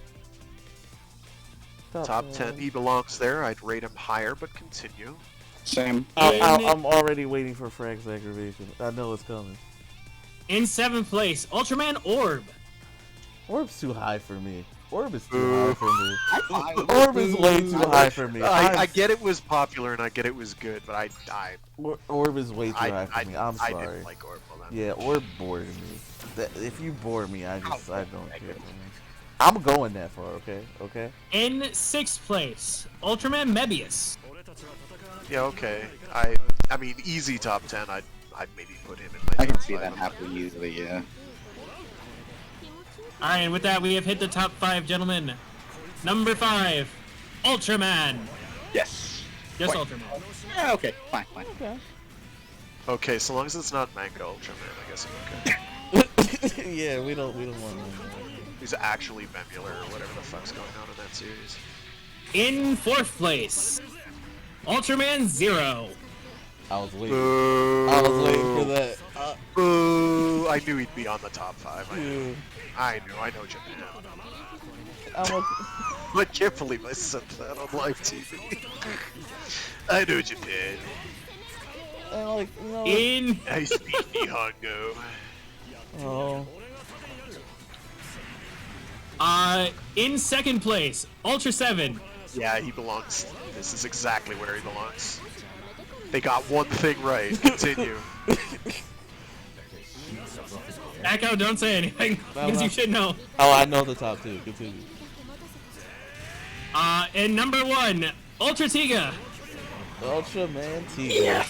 Top 10. He belongs there. I'd rate him higher, but continue.
Same.
I'm already waiting for Frank's aggravation. I know it's coming.
In 7th place, Ultraman Orb.
Orb's too high for me. Orb is too high for me.
I'm fine with
Orb
it.
is way too high for me.
I get it was popular and I get it was good, but
Orb is way too high for me. I'm
I
sorry.
didn't like Orb. Well, then.
Yeah, Orb bored me. If you bore me, I don't care. I'm going that far, okay? Okay?
In 6th place, Ultraman Mebius.
Yeah, okay. I mean, easy top 10. I'd maybe put him in my
I can
top
see
5.
that happen usually, yeah.
Alright, and with that, we have hit the top 5, gentlemen. Number 5, Ultraman.
Yes.
Yes,
Wait.
Ultraman.
Yeah, okay, fine.
Okay, so long as it's not Manga Ultraman, I guess I'm okay.
Yeah, we don't want him.
He's actually Memular or whatever the fuck's going on in that series.
In 4th place, Ultraman Zero.
I was waiting.
Boo!
I was waiting for that.
Boo! I knew he'd be on the top 5.
Yeah.
I know Japan.
I'm
I can't believe I said that on live TV. I know Japan.
like, you know.
In
I speak Nihongo.
Oh.
in 2nd place, Ultra 7.
Yeah, he belongs. This is exactly where he belongs. They got one thing right. Continue.
Echo, don't say anything, because you should know.
Oh, I know the top 2. Continue.
And number 1, Ultra Tiga.
Ultraman Tiga.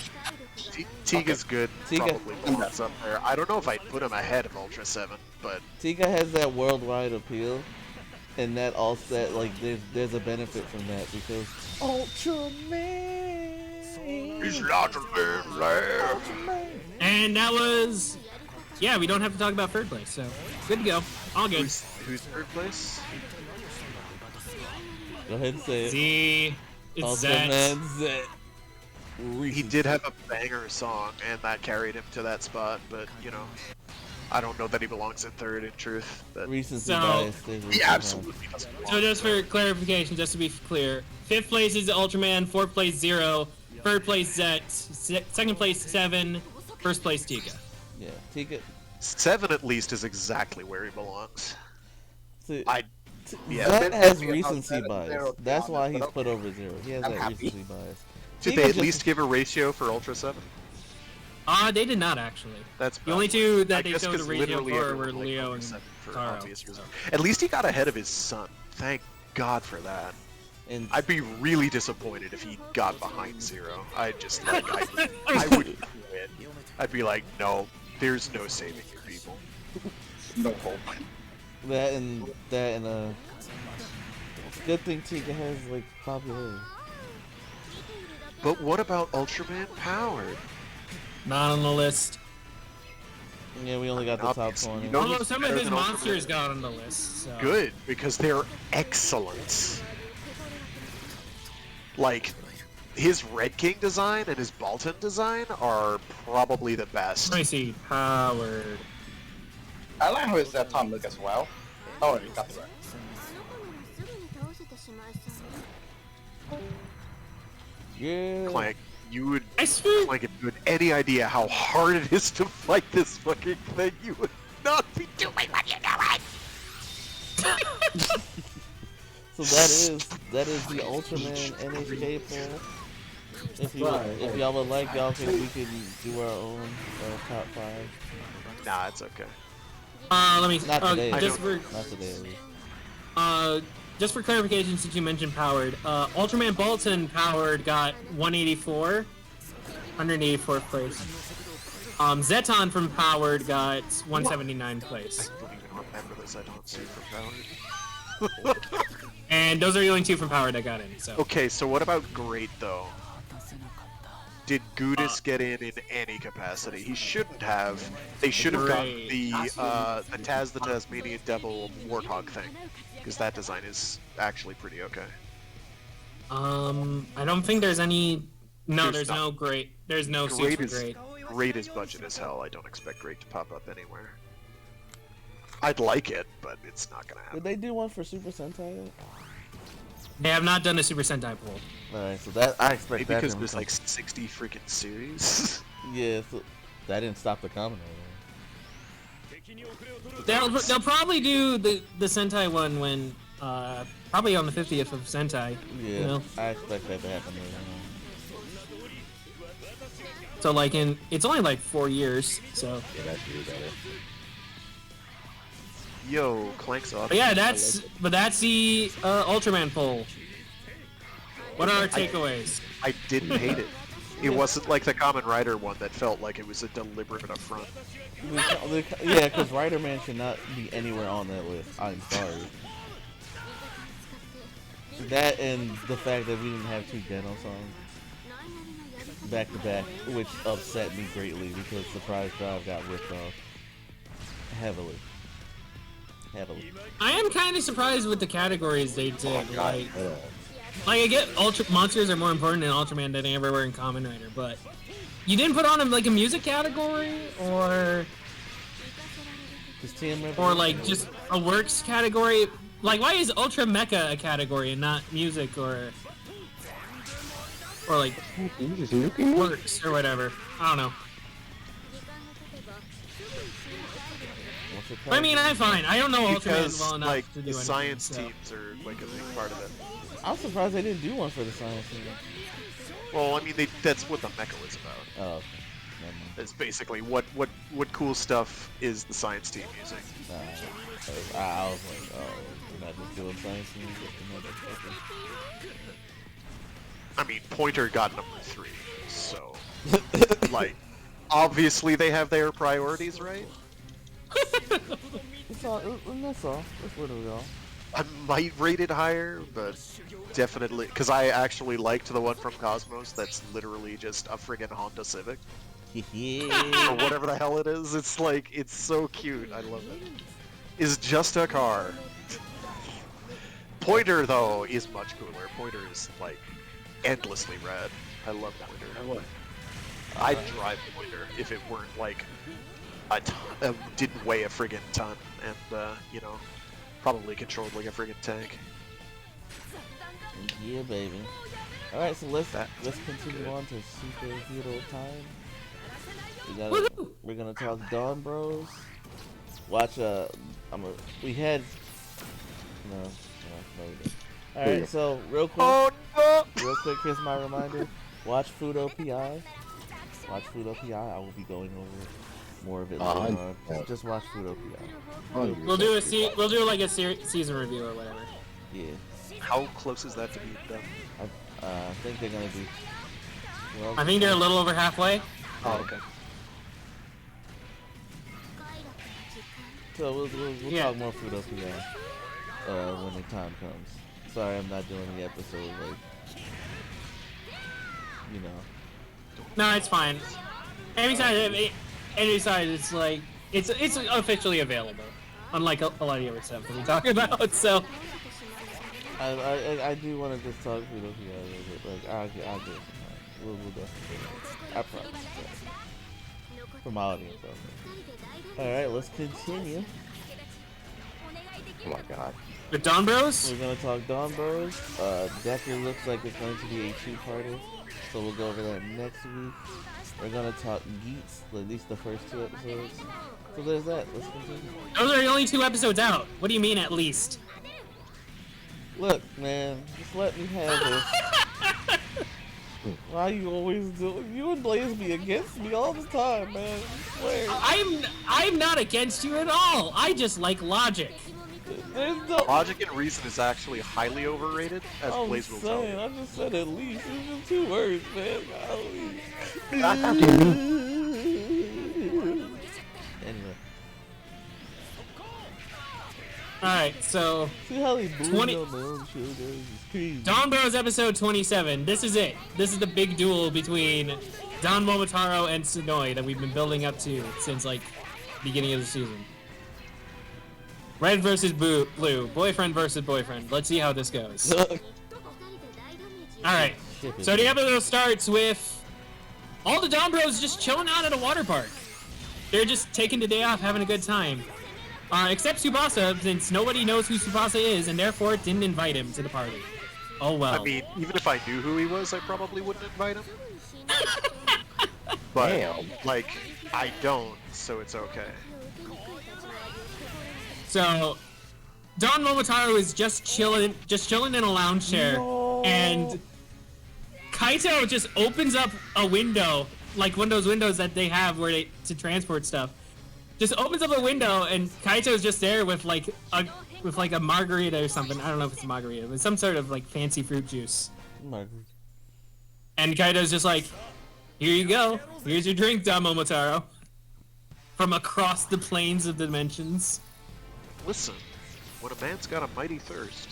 Tiga's good.
Tiga.
Probably belongs up there. I don't know if I'd put him ahead of Ultra 7, but
Tiga has that worldwide appeal, and that also that like there's a benefit from that because Ultraman.
he's larger than life.
And that was... Yeah, we don't have to talk about 3rd place, so good to go. All good.
Who's 3rd place?
Go ahead and say it.
Z. It's Zet.
Ultraman Zet.
He did have a banger song, and that carried him to that spot. But you know, I don't know that he belongs in 3rd. In truth, but
Recency
So-
bias.
he absolutely doesn't belong.
So just for clarification, just to be clear, 5th place is Ultraman, 4th place Zero, 3rd place Zet, 2nd place 7, 1st place Tiga.
Yeah, Tiga.
7 at least is exactly where he belongs.
See,
I Yeah.
That has
Yeah,
recency
Zero,
bias.
to be
That's why
honest,
he's
but
put over Zero. He has
I'm
that
happy.
recency bias.
Did
Team
they
is
at least give a ratio for Ultra 7?
They did not actually.
That's
The only
bad.
two
I
that they
guess
showed the
'cause
ratio
literally
for
everyone
were
liked
Leo
Ultra
and
7 for
Taro.
obvious reasons. At least he got ahead of his son. Thank God for that.
And
I'd be really disappointed if he got behind Zero. I'd just like I would quit. I'd be like, no, there's no saving your people.
No hope.
that and good thing Tika has like popularity.
But what about Ultraman Powered?
Not on the list.
Yeah, we only got the top
Obviously,
20.
you know-
Although
who's
some of
better
his
than Ultraman?
monsters got on the list. So.
Good, because they're excellent. Like, his Red King design and his Baltan design are probably the best.
Let me see. Powered.
I like how his Zeton look as well. Oh, he got the right.
Yeah.
Clank, you would
I swear.
Clank, if you had any idea how hard it is to fight this fucking thing, you would not be doing what you're doing.
So that is the Ultraman NHK poll. If y'all would like, y'all think we could do our own top 5.
Nah, it's okay.
Let me.
Not today.
Just for
Not today at least.
just for clarification, since you mentioned Powered, Ultraman Bolton Powered got 184, 184th place. Zeton from Powered got 179 place.
I don't even remember this. I don't see from Powered.
And those are the only two from Powered that got in. So.
Okay, so what about Great though? Did Gudis get in any capacity? He shouldn't have. They should have gotten
Great.
the Taz the Tasmanian Devil Warthog thing, because that design is actually pretty okay.
I don't think there's any. No, there's no great. There's no
Great
super
is
great.
Great is budget as hell. I don't expect Great to pop up anywhere. I'd like it, but it's not gonna happen.
Did they do one for Super Sentai yet?
They have not done a Super Sentai poll.
Alright, so that I expect
Maybe
that
because
to
there's
come.
like 60 freaking series.
Yeah, so that didn't stop the comment.
They'll probably do the Sentai one when probably on the 50th of Sentai.
Yeah,
You know?
I expect that to happen later
So like it's only like 4 years. So
Yeah, that's really better.
Yo, Clank's off.
but yeah, that's the Ultraman poll. What are our takeaways?
I didn't hate it. It wasn't like the Kamen Rider one that felt like it was a deliberate affront.
on. Yeah, because Rider Man should not be anywhere on that list. I'm sorry. That and the fact that we didn't have 2 Deno songs back to back, which upset me greatly because Surprise Drive got ripped off heavily.
I am kind of surprised with the categories they did. Like
Yeah.
I get monsters are more important in Ultraman than they ever were in Kamen Rider, but you didn't put on like a music category or like just a works category. Like why is Ultra Mecha a category and not music or like works or whatever? I don't know. I mean, I'm fine. I don't know Ultraman
Because
well enough
like
to do
the
anything.
science
So.
teams are like a big part of it.
I'm surprised they didn't do one for the science team.
Well, I mean, that's what the mecha was about.
Oh, never mind.
It's basically what cool stuff is the science team using.
I was like, oh, you're not just doing science team.
I mean, Pointer got number 3, so like obviously they have their priorities right.
That's all. That's all. That's literally all.
I might rate it higher, but definitely because I actually liked the one from Cosmos. That's literally just a friggin' Honda Civic or whatever the hell it is. It's like it's so cute. I love it. It's just a car. Pointer though is much cooler. Pointer is like endlessly rad. I love Pointer. I'd drive Pointer if it weren't like didn't weigh a friggin' ton and you know, probably controlled like a friggin' tank.
Yeah, baby. All right, so let's continue on to superhero time. We're gonna talk Dawn Bros. Watch we had we didn't. Alright, so real quick.
Oh no!
Real quick, here's my reminder. Watch Food OPI. Watch Food OPI. I will be going over more of it later on. Just watch Food OPI.
We'll do like a season review or whatever.
Yeah.
How close is that to being done?
I think they're gonna be. Well,
I think they're a little over halfway.
Oh, okay.
So we'll talk more Food OPI when the time comes. Sorry, I'm not doing the episode like, you know.
No, it's fine. And besides, it's like it's officially available, unlike a lot of the other stuff that we talk about. So
I do want to just talk Food OPI a little bit. Like I'll do it sometime. We'll definitely do it. I promise. For my audience, all right, let's continue.
Oh my god.
the Don Bros.
We're gonna talk Dawn Bros. Decker looks like it's going to be a two-parter, so we'll go over that next week. We're gonna talk Geats, at least the first 2 episodes. So there's that. Let's continue.
Those are the only 2 episodes out. What do you mean, at least?
Look, man, just let me have this. Why you always do? You and Blaze be against me all the time, man. I swear.
I'm not against you at all. I just like logic.
There's no.
Logic and reason is actually highly overrated, as
I'm
Blaze will tell
saying,
you.
I just said at least. It's just 2 words, man. Anyway.
Alright, so
See how he booed
20
on my own show, guys? It's crazy.
Don Bros episode 27. This is it. This is the big duel between Don Momotaro and Tsunoi that we've been building up to since like beginning of the season. Red versus blue, boyfriend versus boyfriend. Let's see how this goes. Alright, so the episode starts with all the Don Bros just chilling out at a water park. They're just taking the day off, having a good time. Except Tsubasa, since nobody knows who Tsubasa is, and therefore didn't invite him to the party. Oh well.
I mean, even if I knew who he was, I probably wouldn't invite him. But,
Damn.
like, I don't, so it's okay.
So, Don Momotaro is just chilling in a lounge chair, and Kaito just opens up a window, like one of those windows that they have where to transport stuff. Just opens up a window, and Kaito's just there with like a margarita or something. I don't know if it's a margarita, but some sort of like fancy fruit juice. And Kaito's just like, "Here you go. Here's your drink, Don Momotaro." From across the planes of dimensions.
Listen, when a man's got a mighty thirst,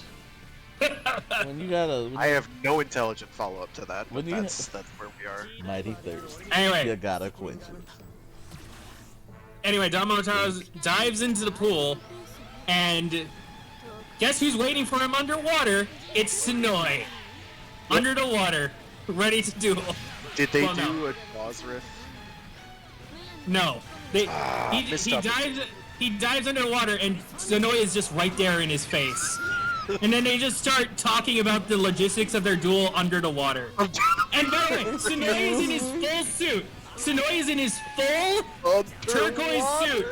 When you got a
I have no intelligent follow-up to that, but
When you-
that's where we are.
mighty thirst,
Anyway.
you gotta quench it.
Anyway, Don Momotaro dives into the pool, and guess who's waiting for him underwater? It's Tsunoi. Under the water, ready to duel.
Did they
Well,
do
no.
a pause riff?
No. He dives underwater, and Tsunoi is just right there in his face. And then they just start talking about the logistics of their duel under the water. And by the way, Tsunoi is in his full suit. Tsunoi is in his full turquoise suit.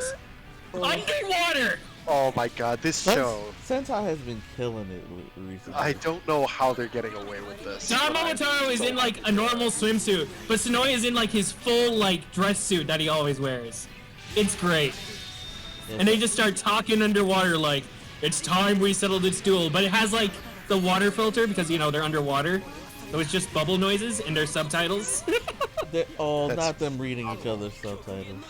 Underwater!
Oh my god, this show.
Sentai has been killing it recently.
I don't know how they're getting away with this.
Don
but I'm
Momotaro is
so
in like a normal swimsuit, but Tsunoi is in like his full like dress suit that he always wears. It's great. And they just start talking underwater like, "It's time we settle this duel," but it has like the water filter because you know they're underwater. So it's just bubble noises and their subtitles.
That's not them reading each other's subtitles.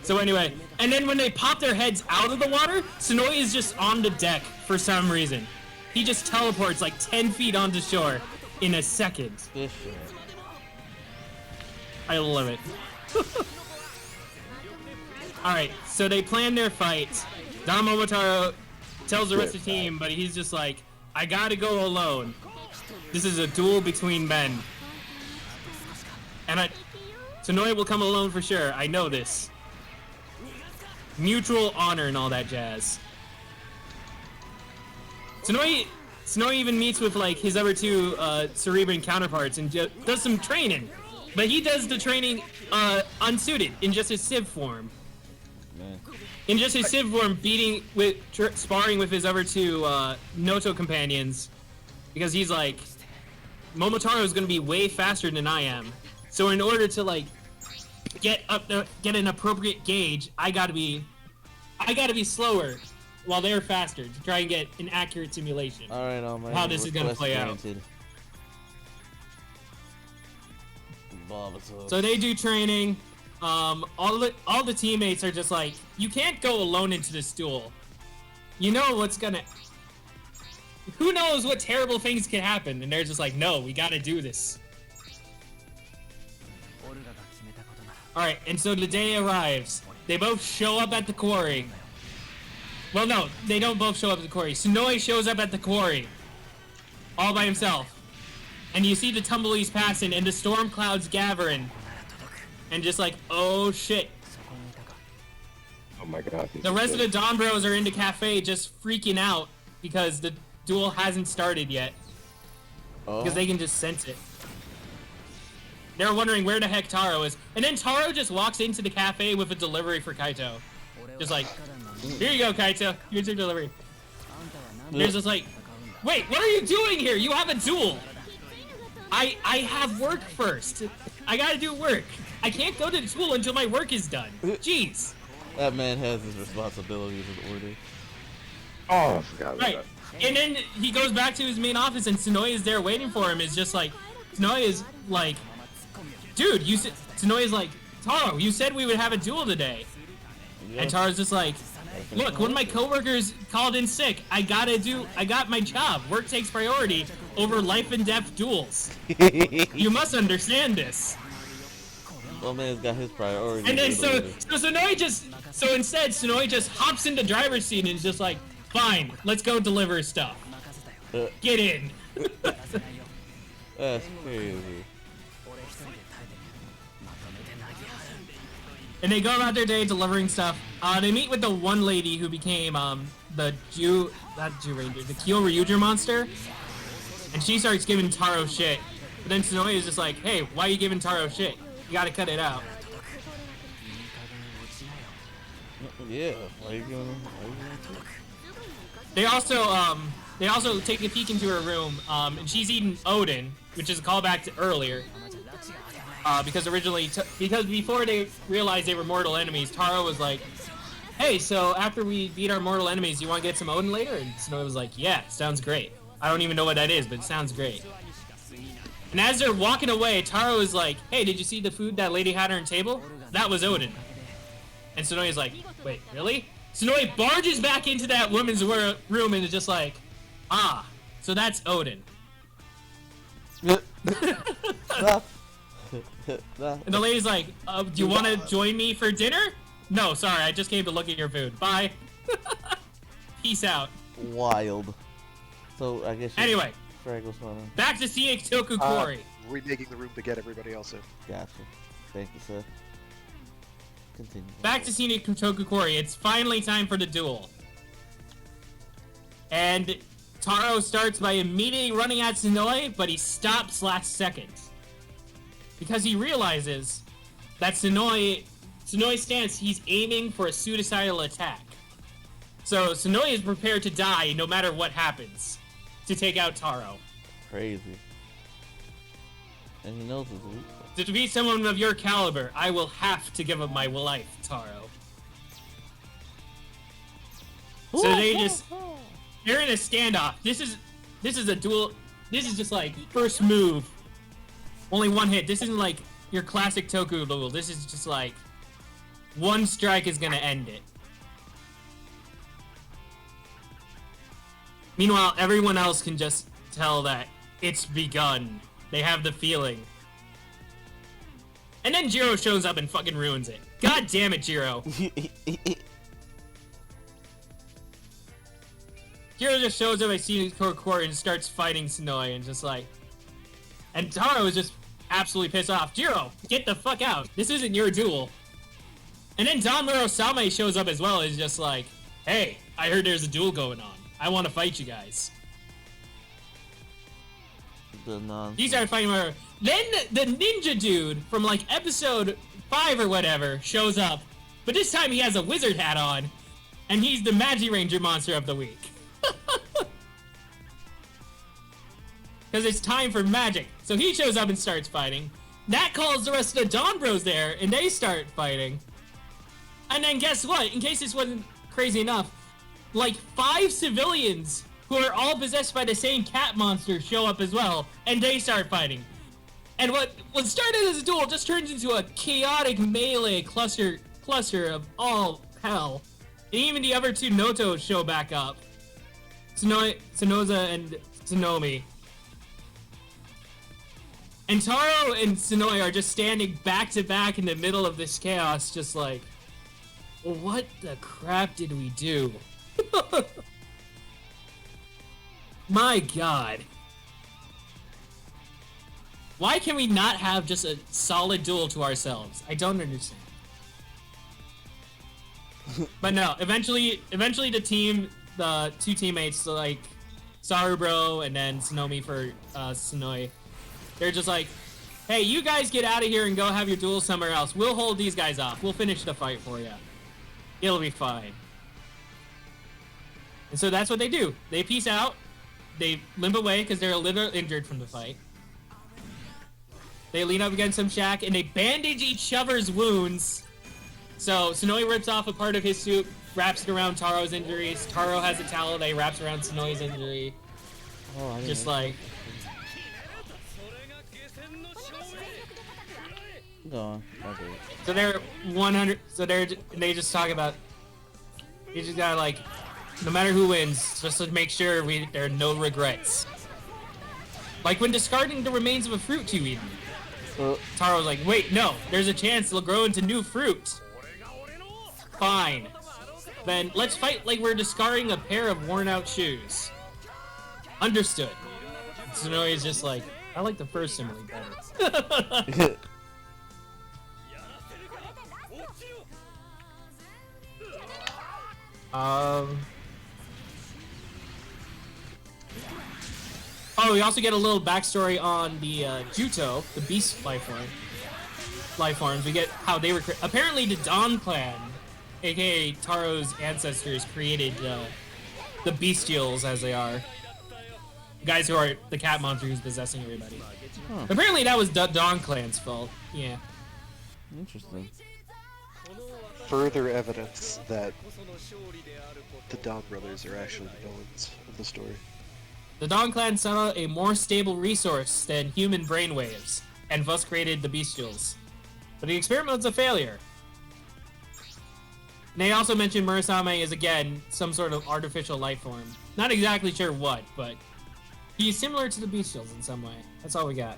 So anyway, and then when they pop their heads out of the water, Tsunoi is just on the deck for some reason. He just teleports like 10 feet onto shore in a second.
This shit.
I love it. Alright, so they plan their fight. Don Momotaro tells the rest of the team, but he's just like, "I gotta go alone. This is a duel between men. And Tsunoi will come alone for sure. I know this. Mutual honor and all that jazz." Tsunoi even meets with like his other 2 Cerebran counterparts and does some training. But he does the training unsuited in just his Civ form.
man.
In just his Civ form, sparring with his other two Noto companions, because he's like, Momotaro is gonna be way faster than I am. So in order to like get an appropriate gauge, I gotta be slower while they're faster to try and get an accurate simulation.
All right, all my
How this is gonna play out. So they do training. All the teammates are just like, you can't go alone into this duel. You know what's gonna. Who knows what terrible things can happen? And they're just like, no, we gotta do this. Alright, and so the day arrives. They both show up at the quarry. Well, no, they don't both show up at the quarry. Tsunoi shows up at the quarry. All by himself. And you see the tumbleweeds passing and the storm clouds gathering. And just like, oh shit.
Oh my god.
The rest of the Dawn Bros are in the cafe just freaking out because the duel hasn't started yet. Because they can just sense it. They're wondering where the heck Taro is. And then Taro just walks into the cafe with a delivery for Kaito. Just like, here you go, Kaito. Here's your delivery. There's just like, wait, what are you doing here? You have a duel. I have work first. I gotta do work. I can't go to the duel until my work is done. Jeez.
That man has his responsibilities in order.
Oh, I forgot about that.
And then he goes back to his main office and Tsunoi is there waiting for him. Is just like, Tsunoi is like, dude, Tsunoi is like, Taro, you said we would have a duel today. Yeah. And Taro's just like, look, one of my coworkers called in sick. I got my job. Work takes priority over life and death duels. You must understand this.
Well, man's got his priorities.
And then so instead Tsunoi just hops into driver's seat and is just like, fine, let's go deliver stuff. Get in.
That's crazy.
And they go about their day delivering stuff. They meet with the one lady who became the Kyo Ryuger monster. And she starts giving Taro shit. But then Tsunoi is just like, hey, why are you giving Taro shit? You gotta cut it out.
Yeah, why are you giving him?
They also take a peek into her room, and she's eating Odin, which is a callback to earlier. Because before they realized they were mortal enemies, Taro was like, hey, so after we beat our mortal enemies, you want to get some Odin later? And Tsunoi was like, yeah, sounds great. I don't even know what that is, but it sounds great. And as they're walking away, Taro is like, hey, did you see the food that lady had on her table? That was Odin. And Tsunoi is like, wait, really? Tsunoi barges back into that woman's room and is just like, ah, so that's Odin. And the lady's like, do you want to join me for dinner? No, sorry, I just came to look at your food. Bye. Peace out.
Wild. So, I guess
anyway, back to Scenic Toku Quarry.
Remaking the room to get everybody else in.
Gotcha. Thank you, sir. Continue.
Back to Scenic Toku Quarry. It's finally time for the duel. And Taro starts by immediately running at Tsunoi, but he stops last second. Because he realizes that Tsunoi's stance, he's aiming for a suicidal attack. So Tsunoi is prepared to die no matter what happens to take out Taro.
Crazy. And he knows his weak.
To defeat someone of your caliber, I will have to give up my life, Taro. So they're in a standoff. This is a duel. This is just like first move. Only one hit. This isn't like your classic Toku duel. This is just like one strike is gonna end it. Meanwhile, everyone else can just tell that it's begun. They have the feeling. And then Jiro shows up and fucking ruins it. God damn it, Jiro. Jiro just shows up at Scenic Court and starts fighting Tsunoi and just like... And Taro is just absolutely pissed off. Jiro, get the fuck out. This isn't your duel. And then Danmuro Same shows up as well and is just like, hey, I heard there's a duel going on. I want to fight you guys. These are fighting whatever. Then the ninja dude from like episode 5 or whatever shows up But this time he has a wizard hat on, and he's the Magi Ranger monster of the week. Because it's time for magic. So he shows up and starts fighting. That calls the rest of the Dawn Bros there, and they start fighting. And then guess what? In case this wasn't crazy enough, like 5 civilians who are all possessed by the same cat monster show up as well, and they start fighting. And what started as a duel just turns into a chaotic melee cluster of all hell. And even the other 2 Notos show back up. Sonoza and Tsunomi. And Taro and Sonoe are just standing back to back in the middle of this chaos, just like, what the crap did we do? My god. Why can we not have just a solid duel to ourselves? I don't understand. But no, eventually the 2 teammates, like Sarubro and then Tsunomi for Sonoe, they're just like, hey, you guys get out of here and go have your duel somewhere else. We'll hold these guys off. We'll finish the fight for you. It'll be fine. And so that's what they do. They peace out. They limp away because they're a little injured from the fight. They lean up against some shack and they bandage each other's wounds. So Sonoe rips off a part of his suit, wraps it around Taro's injuries. Taro has a towel that he wraps around Sonoe's injury.
Oh,
just like...
Go on. Okay.
So they're 100. So they just talk about. You just gotta like, no matter who wins, just to make sure there are no regrets. Like when discarding the remains of a fruit you eat. Taro's like, wait, no, there's a chance it'll grow into new fruit. Fine. Then let's fight like we're discarding a pair of worn-out shoes. Understood. Sonoe is just like, I like the first simile better. Oh, we also get a little backstory on the Juto, the beast life forms. We get how they were apparently the Dawn Clan, aka Taro's ancestors, created the Bestials as they are. Guys who are the cat monster who's possessing everybody. Huh. Apparently that was Dawn Clan's fault. Yeah.
Interesting.
Further evidence that the Dawn brothers are actually the villains of the story.
The Dawn Clan saw a more stable resource than human brainwaves, and thus created the Bestials. But the experiment was a failure. And they also mentioned Murasame is again some sort of artificial life form. Not exactly sure what, but he's similar to the Bestials in some way. That's all we got.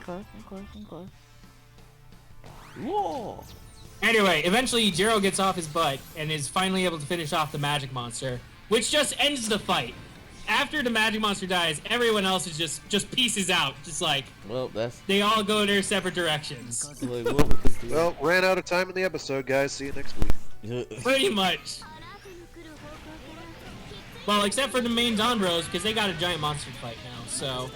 Okay. Whoa!
Anyway, eventually Jiro gets off his butt and is finally able to finish off the magic monster, which just ends the fight. After the magic monster dies, everyone else is just pieces out, just like,
well,
they all go their separate directions.
Like,
well, ran out of time in the episode, guys. See you next week.
Pretty much. Well, except for the main Dawn Bros, because they got a giant monster fight now, so.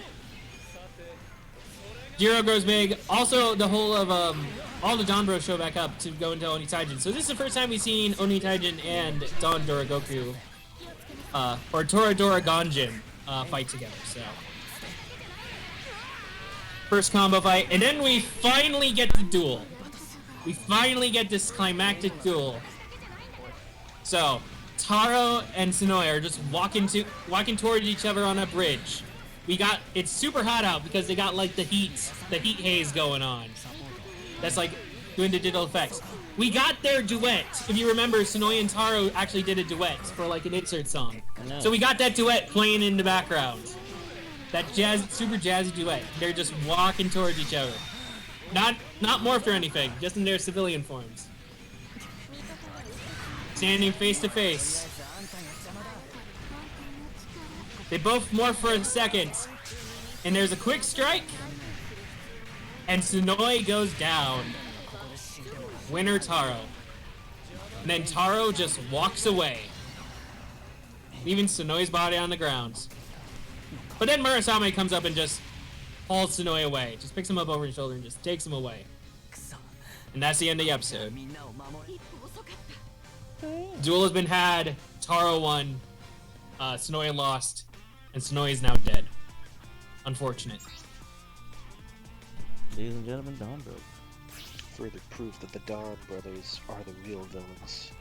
Jiro grows big. Also, the whole of all the Dawn Bros show back up to go into Oni Taijin. So this is the first time we've seen Oni Taijin and Dawn Doragoku, or Toradora Ganjin, fight together. So first combo fight, and then we finally get the duel. We finally get this climactic duel. So Taro and Sonoe are just walking towards each other on a bridge. It's super hot out because they got like the heat haze going on. That's like doing the digital effects. We got their duet. If you remember, Sonoe and Taro actually did a duet for like an insert song. So we got that duet playing in the background. That super jazzy duet. They're just walking towards each other. Not morphed or anything, just in their civilian forms. Standing face to face. They both morph for a second. And there's a quick strike. And Sonoe goes down. Winner Taro. And then Taro just walks away, leaving Sonoe's body on the ground. But then Murasame comes up and just hauls Sonoe away. Just picks him up over his shoulder and just takes him away. And that's the end of the episode. Duel has been had, Taro won, Sonoya lost, and Sonoya is now dead. Unfortunate.
Ladies and gentlemen, Dawn Bros.
Further proof that the Dawn brothers are the real villains.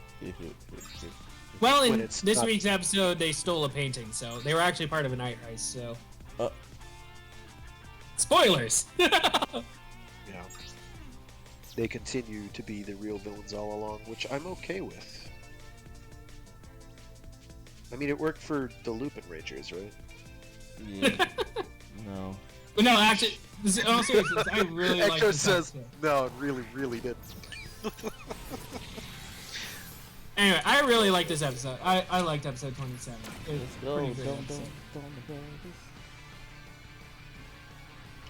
Well, in
When it's
this
not-
week's episode, they stole a painting, so they were actually part of a night heist, so... Spoilers!
Yeah. They continue to be the real villains all along, which I'm okay with. I mean, it worked for the Lupin Rangers, right?
Yeah. No.
But no, actually, oh, seriously, I really like
Hector
this
says,
episode.
no, it really, really didn't.
Anyway, I really like this episode. I liked episode 27. It was
Let's go.
pretty good
Dawn
episode.
Bros.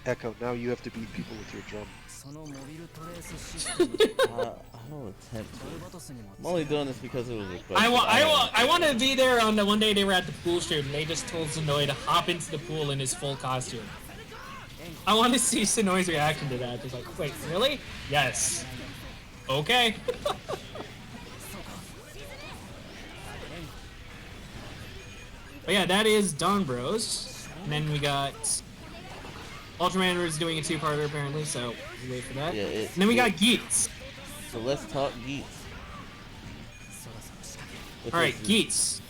Echo, now you have to beat people with your drum.
I don't attempt to. I'm only doing this because it was requested.
I want to be there on the one day they were at the pool stream and they just told Sonoy to hop into the pool in his full costume. I want to see Sonoy's reaction to that. Just like, wait, really? Yes. Okay. But yeah, that is Dawn Bros. And then we got Ultraman was doing a two-parter apparently, so we'll wait for that.
Yeah,
And then we got Geats.
So let's talk Geats.
Alright, Geats.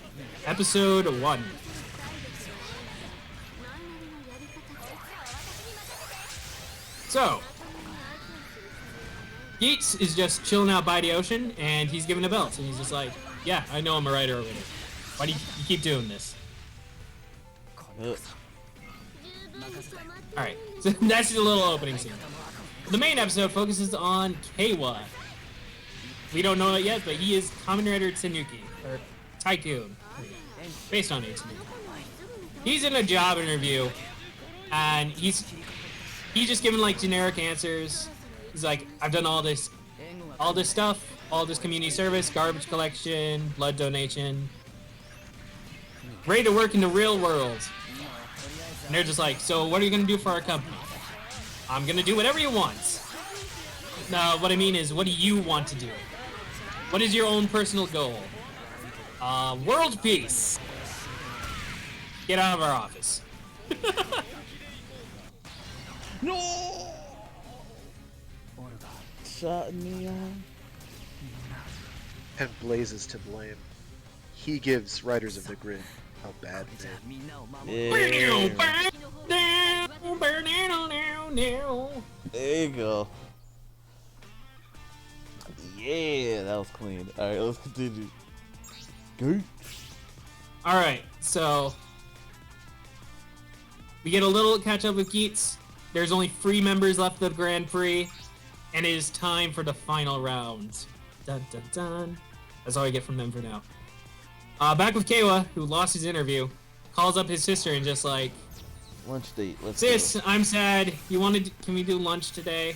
Episode 1. So, Geats is just chilling out by the ocean, and he's given a belt, and he's just like, yeah, I know I'm a writer already. Why do you keep doing this? Alright, so that's the little opening scene. The main episode focuses on Keiwa. We don't know it yet, but he is Kamen Rider Tanuki, or Tycoon, based on it. He's in a job interview, and he's just given like generic answers. He's like, I've done all this stuff, all this community service, garbage collection, blood donation, ready to work in the real world. And they're just like, so what are you gonna do for our company? I'm gonna do whatever you want. No, what I mean is, what do you want to do? What is your own personal goal? World peace. Get out of our office.
No! Shot me on.
And Blaze is to blame. He gives Riders of the Grid a bad name.
Yeah. There you go. Yeah, that was clean. Alright, let's continue. Go.
Alright, so we get a little catch up with Geats. There's only 3 members left of the Grand Prix, and it is time for the final round. Dun dun dun. That's all I get from them for now. Back with Keiwa, who lost his interview, calls up his sister and just like,
Lunch date. Let's
sis,
go.
I'm sad. Can we do lunch today?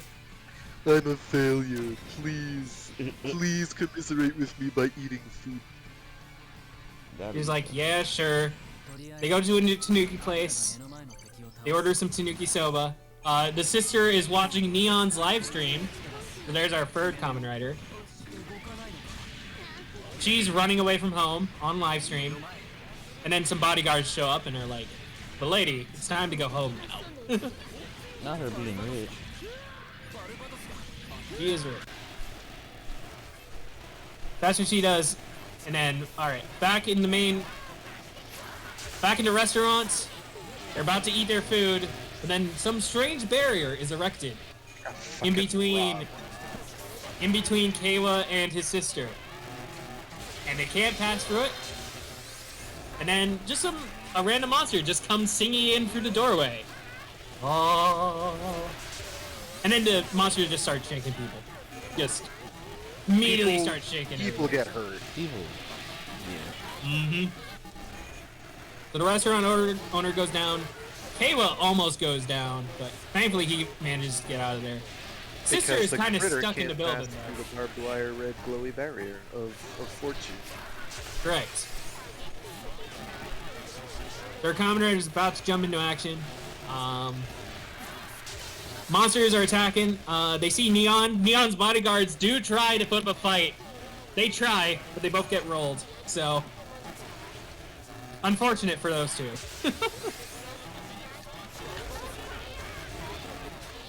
I'm a failure. Please, please commiserate with me by eating food.
He's like, yeah, sure. They go to a new Tanuki place. They order some Tanuki soba. The sister is watching Neon's live stream. So there's our third Kamen Rider. She's running away from home on live stream. And then some bodyguards show up and are like, but lady, it's time to go home now.
Not her being rich.
She is rich. That's what she does. And then, alright, back in the restaurant. They're about to eat their food, but then some strange barrier is erected in between Keiwa and his sister. And they can't pass through it. And then just a random monster just comes singing in through the doorway. Oh. And then the monster just starts shaking people. Just immediately starts shaking
People
everyone.
get hurt.
Evil. Yeah.
Mm-hmm. So the restaurant owner goes down. Keiwa almost goes down, but thankfully he manages to get out of there. Sister
Because
is
the
kind of
critter
stuck in the
can't
building
pass
though.
through the barbed wire red glowy barrier of fortune.
Correct. Their Kamen Rider is about to jump into action. Monsters are attacking. They see Neon. Neon's bodyguards do try to put up a fight. They try, but they both get rolled. So, unfortunate for those two.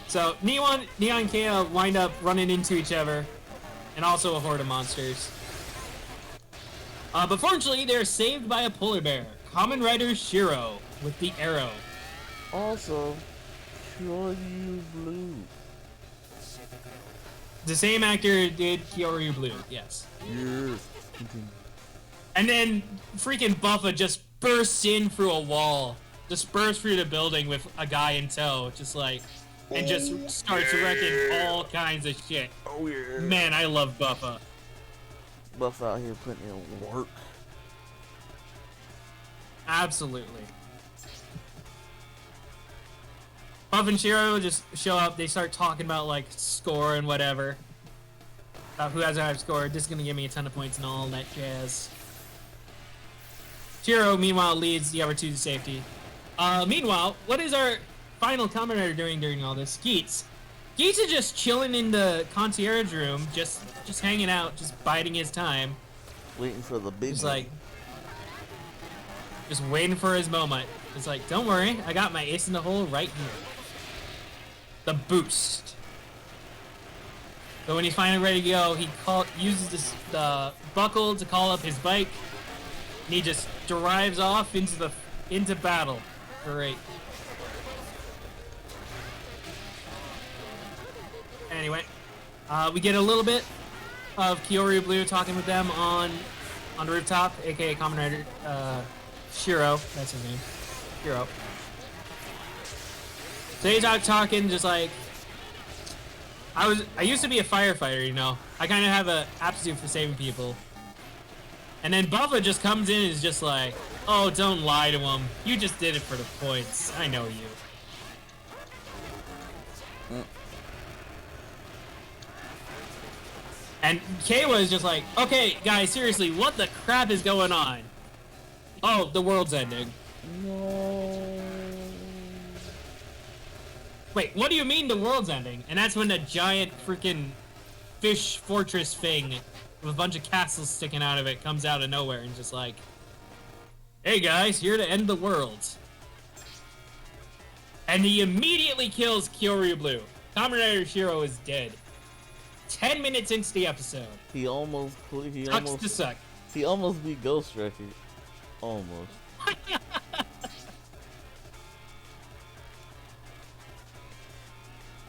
So, Neon and Kea wind up running into each other, and also a horde of monsters. But fortunately, they're saved by a polar bear, Kamen Rider Shiro, with the arrow.
Also, Kyoryu Blue.
The same actor did Kyoryu Blue, yes.
Yes. Continue.
And then freaking Buffa just bursts in through a wall, just bursts through the building with a guy in tow, just like, and just starts wrecking all kinds of shit.
Oh yeah.
Man, I love Buffa.
Buff out here putting in work.
Absolutely. Buff and Shiro just show up. They start talking about like score and whatever. Who has a higher score? This is gonna give me a ton of points and all that jazz. Shiro, meanwhile, leads the other two to safety. Meanwhile, what is our final Kamen Rider doing during all this? Geats. Geats is just chilling in the concierge room, just hanging out, just biding his time.
Waiting for the big
He's
one.
like, just waiting for his moment. It's like, don't worry, I got my ace in the hole right here. The boost. So when he's finally ready to go, he uses the buckle to call up his bike, and he just drives off into battle. Great. Anyway, we get a little bit of Kyoryu Blue talking with them on the rooftop, aka Kamen Rider Shiro. That's his name. Shiro. So they talking just like I used to be a firefighter, you know. I kind of have an aptitude for saving people. And then Buffa just comes in and is just like, oh, don't lie to him. You just did it for the points. I know you. And Keiwa is just like, okay, guys, seriously, what the crap is going on? Oh, the world's ending.
No.
Wait, what do you mean the world's ending? And that's when the giant freaking fish fortress thing with a bunch of castles sticking out of it comes out of nowhere and just like, hey guys, here to end the world. And he immediately kills Kyoryu Blue. Kamen Rider Shiro is dead. 10 minutes into the episode.
He almost beat Ghost Record. Almost.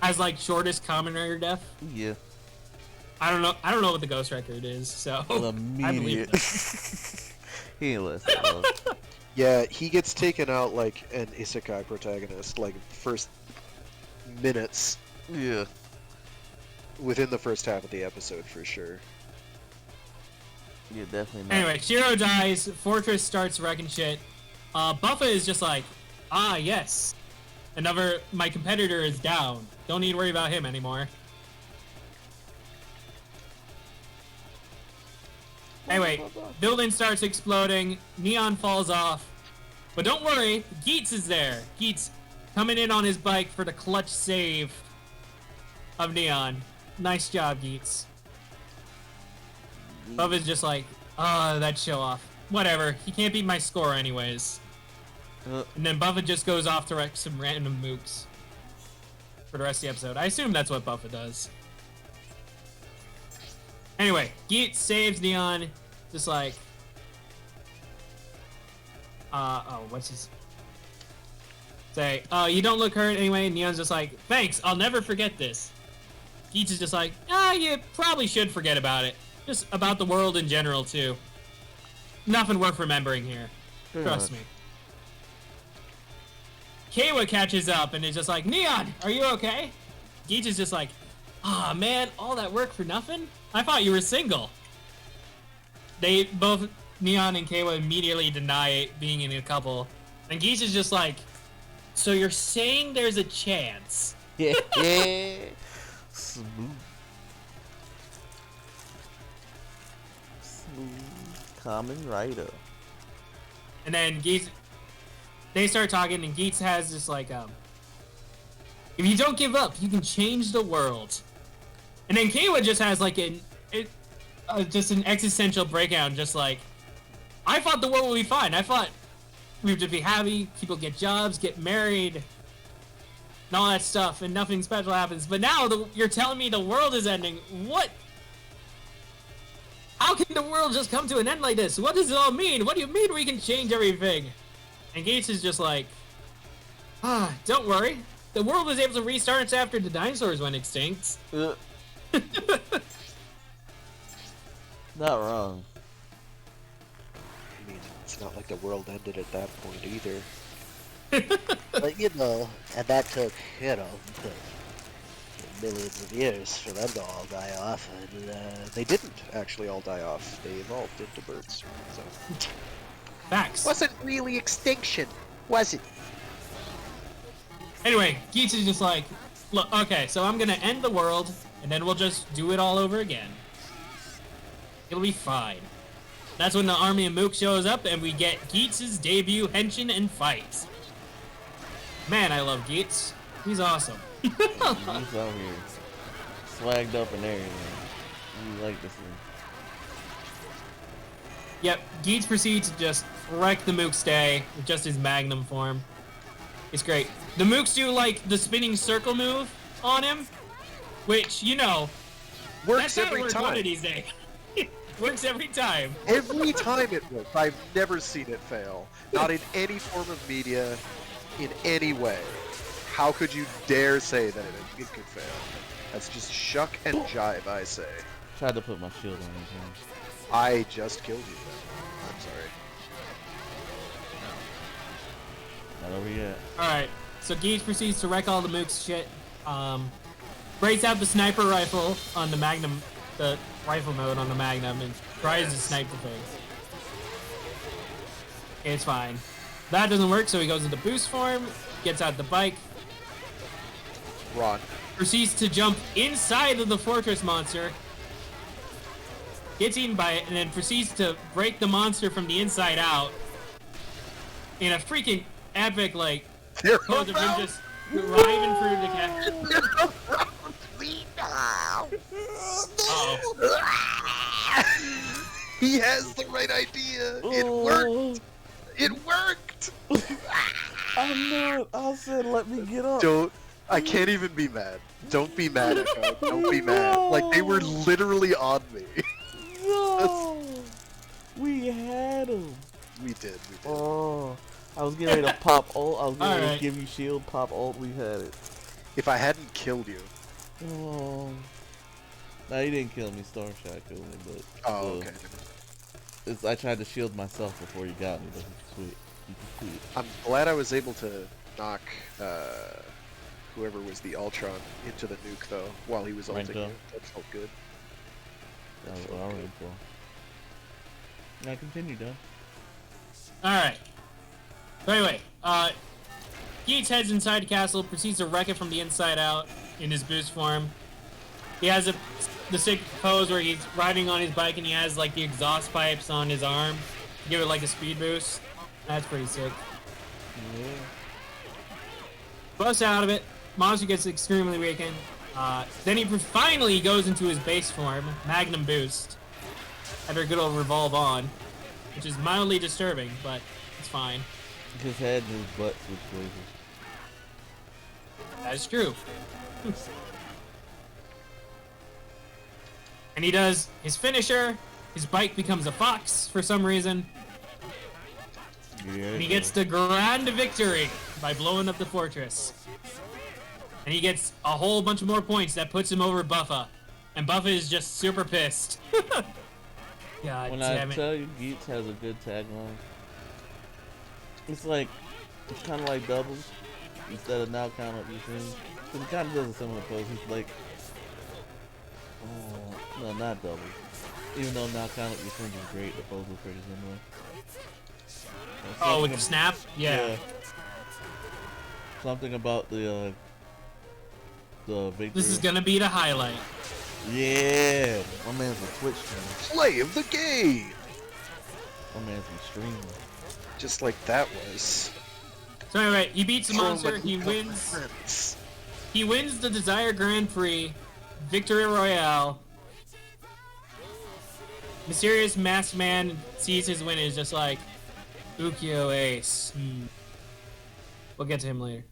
As like shortest Kamen Rider death.
Yeah.
I don't know what the Ghost Record is, so I believe
Immediate.
it.
He ain't less close.
Yeah, he gets taken out like an isekai protagonist, like first minutes
Yeah.
within the first half of the episode for sure.
Yeah, definitely not.
Anyway, Shiro dies. Fortress starts wrecking shit. Buffa is just like, ah, yes. My competitor is down. Don't need to worry about him anymore. Anyway, building starts exploding. Neon falls off. But don't worry, Geats is there. Geats coming in on his bike for the clutch save of Neon. Nice job, Geats. Bubba's just like, that show off. Whatever, he can't beat my score anyways. And then Buffa just goes off to wreck some random mooks for the rest of the episode. I assume that's what Buffa does. Anyway, Geats saves Neon, just like, what's his... Say, you don't look hurt anyway. Neon's just like, thanks, I'll never forget this. Geats is just like, you probably should forget about it. Just about the world in general, too. Nothing worth remembering here. Trust me. Keiwa catches up and is just like, Neon, are you okay? Geats is just like, man, all that work for nothing? I thought you were single. They both, Neon and Keiwa, immediately deny being in a couple. And Geats is just like, so you're saying there's a chance?
Yeah. Smooth. Kamen Rider.
And then Geats, they start talking, and Geats has this like If you don't give up, you can change the world. And then Kayla just has like just an existential breakdown, just like, I thought the world would be fine. I thought we would just be happy, people get jobs, get married, and all that stuff, and nothing special happens. But now you're telling me the world is ending. What? How can the world just come to an end like this? What does it all mean? What do you mean we can change everything? And Geats is just like, don't worry. The world was able to restart after the dinosaurs went extinct.
Not wrong.
I mean, it's not like the world ended at that point either.
But you know, and that took, you know, millions of years for them to all die off, and
They didn't actually all die off. They evolved into birds. So.
Facts.
Wasn't really extinction, was it?
Anyway, Geats is just like, look, okay, so I'm gonna end the world, and then we'll just do it all over again. It'll be fine. That's when the army of Mook shows up, and we get Geats' debut henshin and fight. Man, I love Geats. He's awesome.
He's out here swagged up and everything. We like this thing.
Yep, Geats proceeds to just wreck the Mook's day with just his Magnum form. It's great. The Mooks do, like, the spinning circle move on him, which, you know,
Works
that's
every
how it works one of
time.
these days. Works every time.
Every time it works. I've never seen it fail. Not in any form of media, in any way. How could you dare say that it could fail? That's just shuck and jive, I say.
Tried to put my shield on him.
I just killed you then. I'm sorry.
Not over yet.
Alright, so Geats proceeds to wreck all the Mook's shit. Breaks out the sniper rifle on the Magnum, the rifle mode on the Magnum, and tries to snipe the thing. It's fine. That doesn't work, so he goes into boost form, gets out the bike,
Run.
proceeds to jump inside of the fortress monster, gets eaten by it, and then proceeds to break the monster from the inside out in a freaking epic, like,
They're
pose of him
around
just driving through the cat.
me now.
Uh-oh.
He has the right idea. It worked. It worked.
I knew it. I said, let me get up.
Don't. I can't even be mad. Don't be mad, Echo. Don't be mad. Like, they were literally on me.
No. We had him.
We did.
Oh. I was getting ready to pop ult. I was getting ready
Alright.
to give you shield, pop ult. We had it.
If I hadn't killed you.
Oh. No, you didn't kill me. Storm Shot killed me, but.
Oh,
still,
okay.
I tried to shield myself before you got me. But sweet. You can see it.
I'm glad I was able to knock whoever was the Ultron into the nuke, though, while he was ulting
Rento.
you. That felt good.
That was our info. Now continue, Don.
Alright. So anyway, Geats heads inside the castle, proceeds to wreck it from the inside out in his boost form. He has the sick pose where he's riding on his bike and he has like the exhaust pipes on his arm to give it like a speed boost. That's pretty sick.
Yeah.
Busts out of it. Monster gets extremely weakened. Then he finally goes into his base form, Magnum Boost, after a good old revolve on, which is mildly disturbing, but it's fine.
His head and his butt switch places.
That is true. And he does his finisher. His bike becomes a fox for some reason.
Yeah.
And he gets the grand victory by blowing up the fortress. And he gets a whole bunch of more points that puts him over Buffa. And Buffa is just super pissed. God
When
damn
I
it.
tell you Geats has a good tagline, it's kind of like doubles instead of now count up your things. Cause it kind of does a similar pose. It's like, no, not doubles. Even though now count up your things is great, the pose is pretty similar.
Oh, with the snap? Yeah.
Something about the victory.
This is gonna be the highlight.
Yeah, my man's a Twitch streamer.
Play of the game!
My man's a streamer.
Just like that was.
So anyway, he beats the monster, he wins. He wins the Desire Grand Prix, Victory Royale. Mysterious masked man sees his win and is just like, Ukyo Ace. We'll get to him later.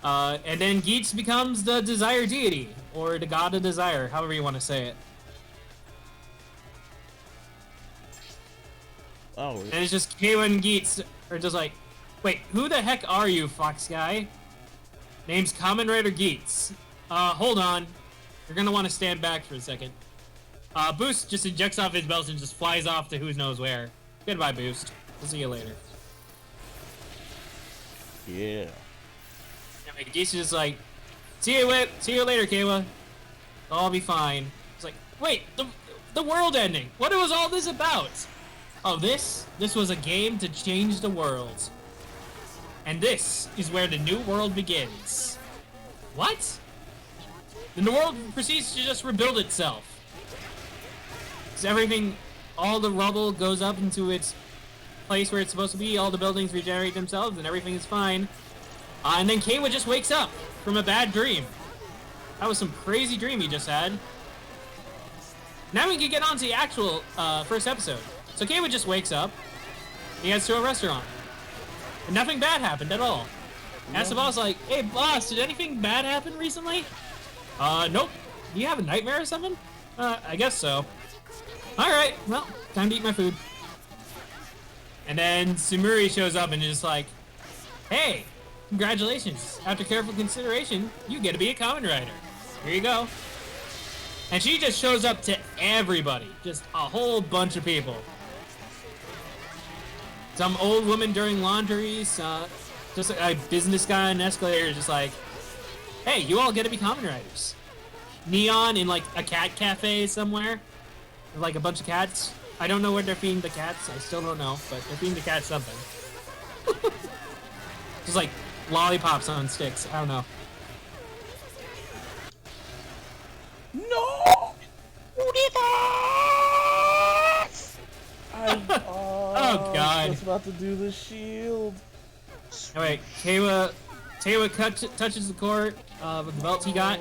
And then Geats becomes the Desire Deity, or the God of Desire, however you want to say it.
Oh.
And it's just Kayla and Geats are just like, wait, who the heck are you, Fox guy? Name's Kamen Rider Geats. Hold on. You're gonna want to stand back for a second. Boost just ejects off his belt and just flies off to who knows where. Goodbye, Boost. We'll see you later.
Yeah.
And Geats is just like, see you later, Kayla. I'll be fine. It's like, wait, the world ending. What was all this about? Oh, this was a game to change the world. And this is where the new world begins. What? Then the world proceeds to just rebuild itself. So everything, all the rubble goes up into its place where it's supposed to be, all the buildings regenerate themselves, and everything is fine. And then Kayla just wakes up from a bad dream. That was some crazy dream he just had. Now we can get on to the actual first episode. So Kayla just wakes up, he heads to a restaurant. And nothing bad happened at all. Asks the boss like, hey boss, did anything bad happen recently? Nope. Do you have a nightmare or something? I guess so. Alright, well, time to eat my food. And then Sumuri shows up and is just like, hey, congratulations. After careful consideration, you get to be a Kamen Rider. Here you go. And she just shows up to everybody. Just a whole bunch of people. Some old woman doing laundries, just a business guy on an escalator just like, hey, you all get to be Kamen Riders. Neon in like a cat cafe somewhere. Like a bunch of cats. I don't know where they're feeding the cats. I still don't know, but they're feeding the cats something. Just like lollipops on sticks. I don't know.
No! Oh
God.
I was about to do the shield.
Anyway, Kayla touches the court with the belt he got.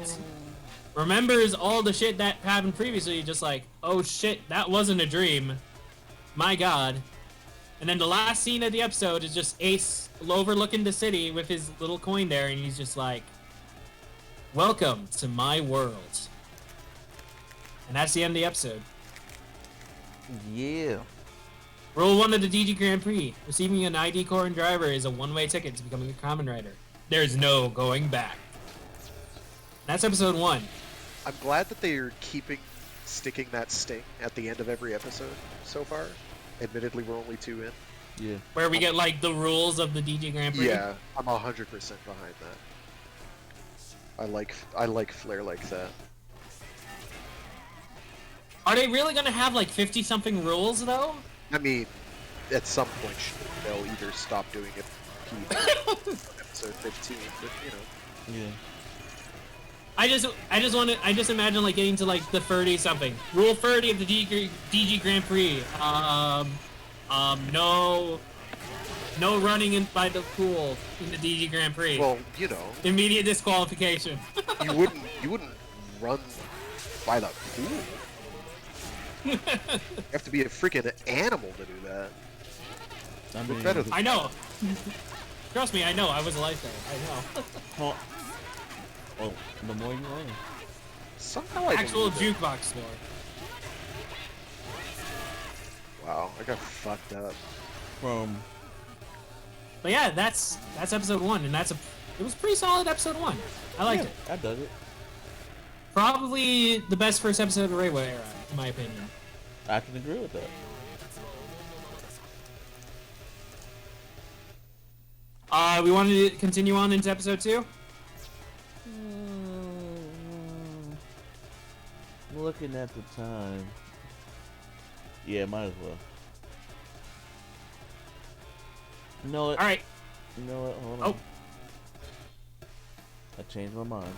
Remembers all the shit that happened previously, just like, oh shit, that wasn't a dream. My god. And then the last scene of the episode is just Ace overlooking the city with his little coin there, and he's just like, welcome to my world. And that's the end of the episode.
Yeah.
Rule 1 of the DG Grand Prix. Receiving an ID core and driver is a one-way ticket to becoming a Kamen Rider. There's no going back. That's episode 1.
I'm glad that they are sticking that sting at the end of every episode so far. Admittedly, we're only 2 in.
Yeah.
Where we get, like, the rules of the DG Grand Prix.
Yeah, I'm 100% behind that. I like flair like that.
Are they really gonna have, like, 50-something rules, though?
I mean, at some point, they'll either stop doing it episode 15, but, you know.
Yeah.
I just imagine like getting to like the 30 something. Rule 30 of the DG Grand Prix. No running in by the pool in the DG Grand Prix.
Well, you know.
Immediate disqualification.
you wouldn't run by the pool. You have to be a freaking animal to do that.
I mean,
better than
I know. Trust me, I know. I was a lifeguard. I know.
Well, the more you learn.
Somehow I
Actual
believe it.
jukebox score.
Wow, I got fucked up.
But yeah, that's episode 1, and it was a pretty solid episode 1. I liked it.
I dug it.
Probably the best first episode of Reiwa era, in my opinion.
I can agree with that.
We wanted to continue on into episode 2?
Looking at the time. Yeah, might as well. You know what?
Alright.
You know what? Hold on. I changed my mind.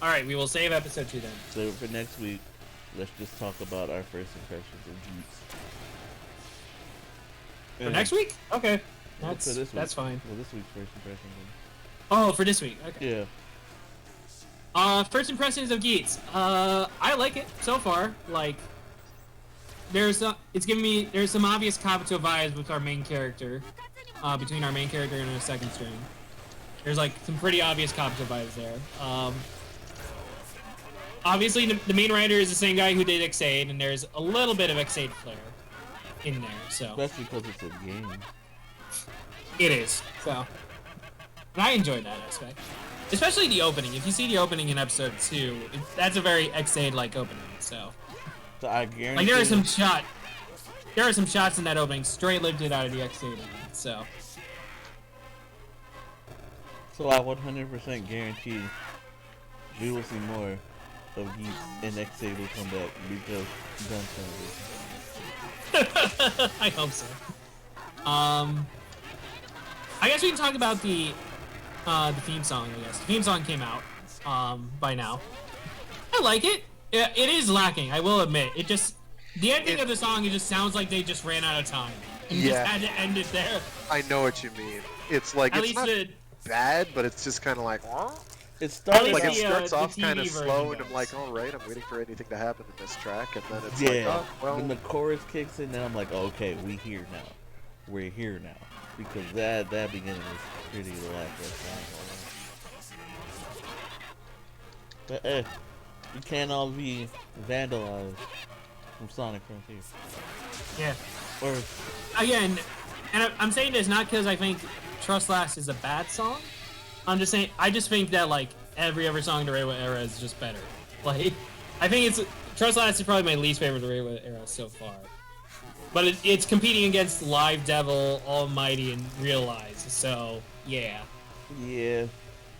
Alright, we will save episode 2 then.
So for next week, let's just talk about our first impressions of Geats.
For next week? Okay.
For this week.
That's fine.
Well, this week's first impressions.
Oh, for this week. Okay.
Yeah.
First impressions of Geats. I like it so far. Like, there's some obvious Kabuto vibes with our main character, between our main character and our second string. There's like some pretty obvious Kabuto vibes there. Obviously the main writer is the same guy who did X8, and there's a little bit of X8 flair in there. So
Especially because it's a game.
it is. So, and I enjoyed that aspect. Especially the opening. If you see the opening in episode 2, that's a very X8-like opening. So
I guarantee.
like there are some shots in that opening straight lifted out of the X8. So
I 100% guarantee we will see more of Geats and X8 will come back because Gun
I hope so. I guess we can talk about the theme song. I guess the theme song came out by now. I like it. It is lacking, I will admit. The ending of the song, it just sounds like they just ran out of time and just had to end it there.
I know what you mean. It's like
At
it's
least
not bad, but it's just kind of like.
It started
Like
the,
it starts
the
off kind of
TV version
slow, and
does.
I'm like, all right, I'm waiting for anything to happen in this track, and then it's
yeah.
like, oh, well,
When the chorus kicks in, then I'm like, okay, we're here now, because that beginning was pretty lackluster. But you can't all be vandalized from Sonic Frontier.
Yeah.
Or
Again, and I'm saying this not because I think Trust Last is a bad song. I'm just saying, I just think that like every other song in the Reiwa era is just better. Like, I think Trust Last is probably my least favorite of the Reiwa era so far. But it's competing against Live Devil, Almighty, and Realize. So yeah.
yeah,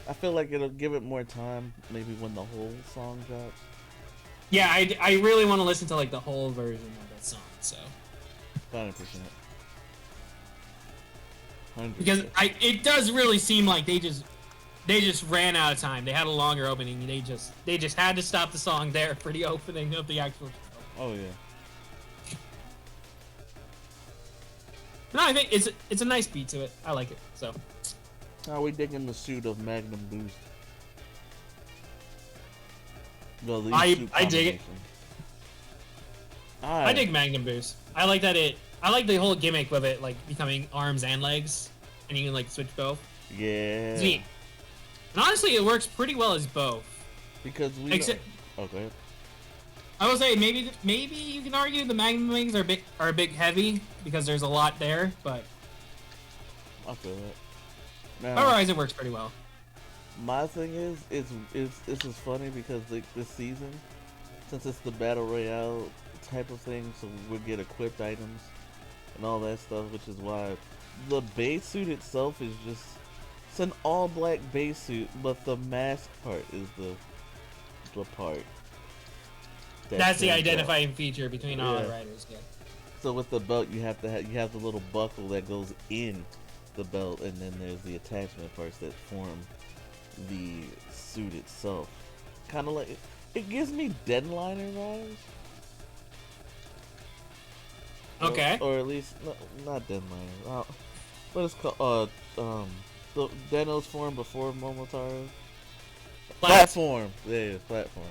I feel like it'll give it more time, maybe when the whole song drops.
Yeah, I really want to listen to like the whole version of that song. So
100%.
because it does really seem like they just ran out of time. They had a longer opening. They just had to stop the song there for the opening of the actual show.
Oh yeah.
No, I think it's a nice beat to it. I like it. So
How are we digging the suit of Magnum Boost? Well, the
I
suit
dig it.
combination.
I dig Magnum Boost. I like the whole gimmick with it like becoming arms and legs, and you can like switch both.
Yeah.
It's neat. And honestly, it works pretty well as both.
Because we.
Except-
Oh, go ahead.
I will say maybe you can argue the Magnum wings are a bit heavy because there's a lot there, but
I feel it. Now,
otherwise it works pretty well.
my thing is this is funny because like this season, since it's the battle royale type of thing, so we'll get equipped items and all that stuff, which is why the base suit itself is just it's an all black base suit, but the mask part is the part.
That's the
stands out.
identifying feature between all the
Yeah.
riders. Yeah.
So with the belt, you have the little buckle that goes in the belt, and then there's the attachment parts that form the suit itself. Kind of like it gives me Deadliner vibes.
Okay.
Or at least not Deadliner. What is it called? The Deno's form before Momotaro. Platform. Yeah, it's platform.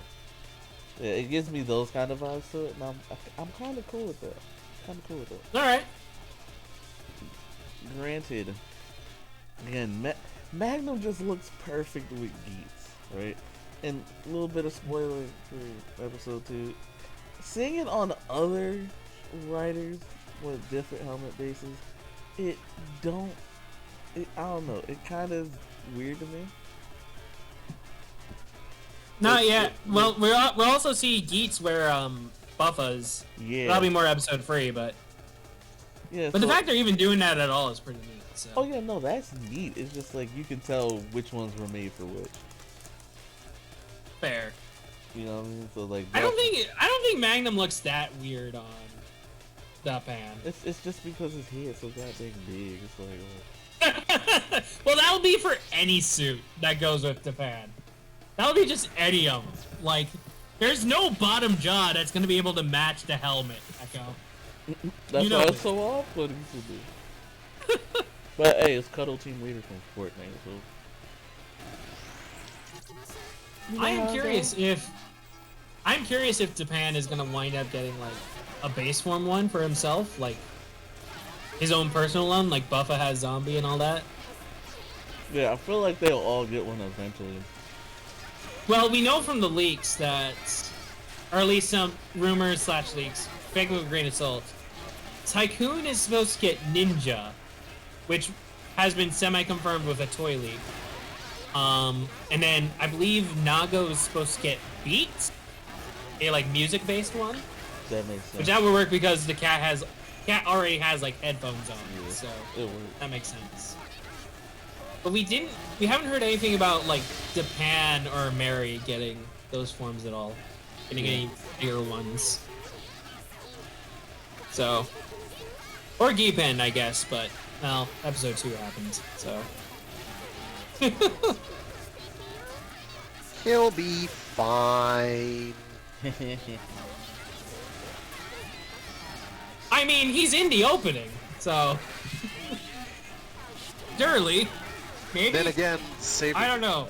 Yeah, it gives me those kind of vibes to it, and I'm kind of cool with that.
All right.
Granted, again, Magnum just looks perfect with Geats, right? And a little bit of spoiler for episode 2. Seeing it on other riders with different helmet bases, I don't know, it kind of weird to me.
Not yet. Well, we'll also see Geats wear buffas.
Yeah.
That'll be more episode 3, but
Yeah.
the fact they're even doing that at all is pretty neat. So.
Oh yeah, no, that's neat. It's just like you can tell which ones were made for which.
Fair.
You know what I mean? So like.
I don't think Magnum looks that weird on the pan.
It's just because his head's so goddamn big. It's like.
Well, that'll be for any suit that goes with the pan. That'll be just any of them. Like, there's no bottom jaw that's gonna be able to match the helmet, Echo.
That's
You know
why
it.
it's so off-putting to do. But hey, it's Cuddle Team Leader from Fortnite, so
I am curious if Japan is gonna wind up getting like a base form one for himself, like his own personal one, like Buffa has zombie and all that.
Yeah, I feel like they'll all get one eventually.
Well, we know from the leaks that, or at least some rumors / leaks, fake with a grain of salt. Tycoon is supposed to get Ninja, which has been semi-confirmed with a toy leak. And then I believe Nago is supposed to get Beats, a like music-based one.
That makes sense.
Which that would work because the cat already has like headphones on,
Yeah,
so
it works.
that makes sense. But we haven't heard anything about like Japan or Mary getting those forms at all, getting any bigger ones. So, or Geepen, I guess, but well, episode 2 happened, so.
He'll be fine.
I mean, he's in the opening, so. Surely. Maybe.
Then again, saving.
I don't know.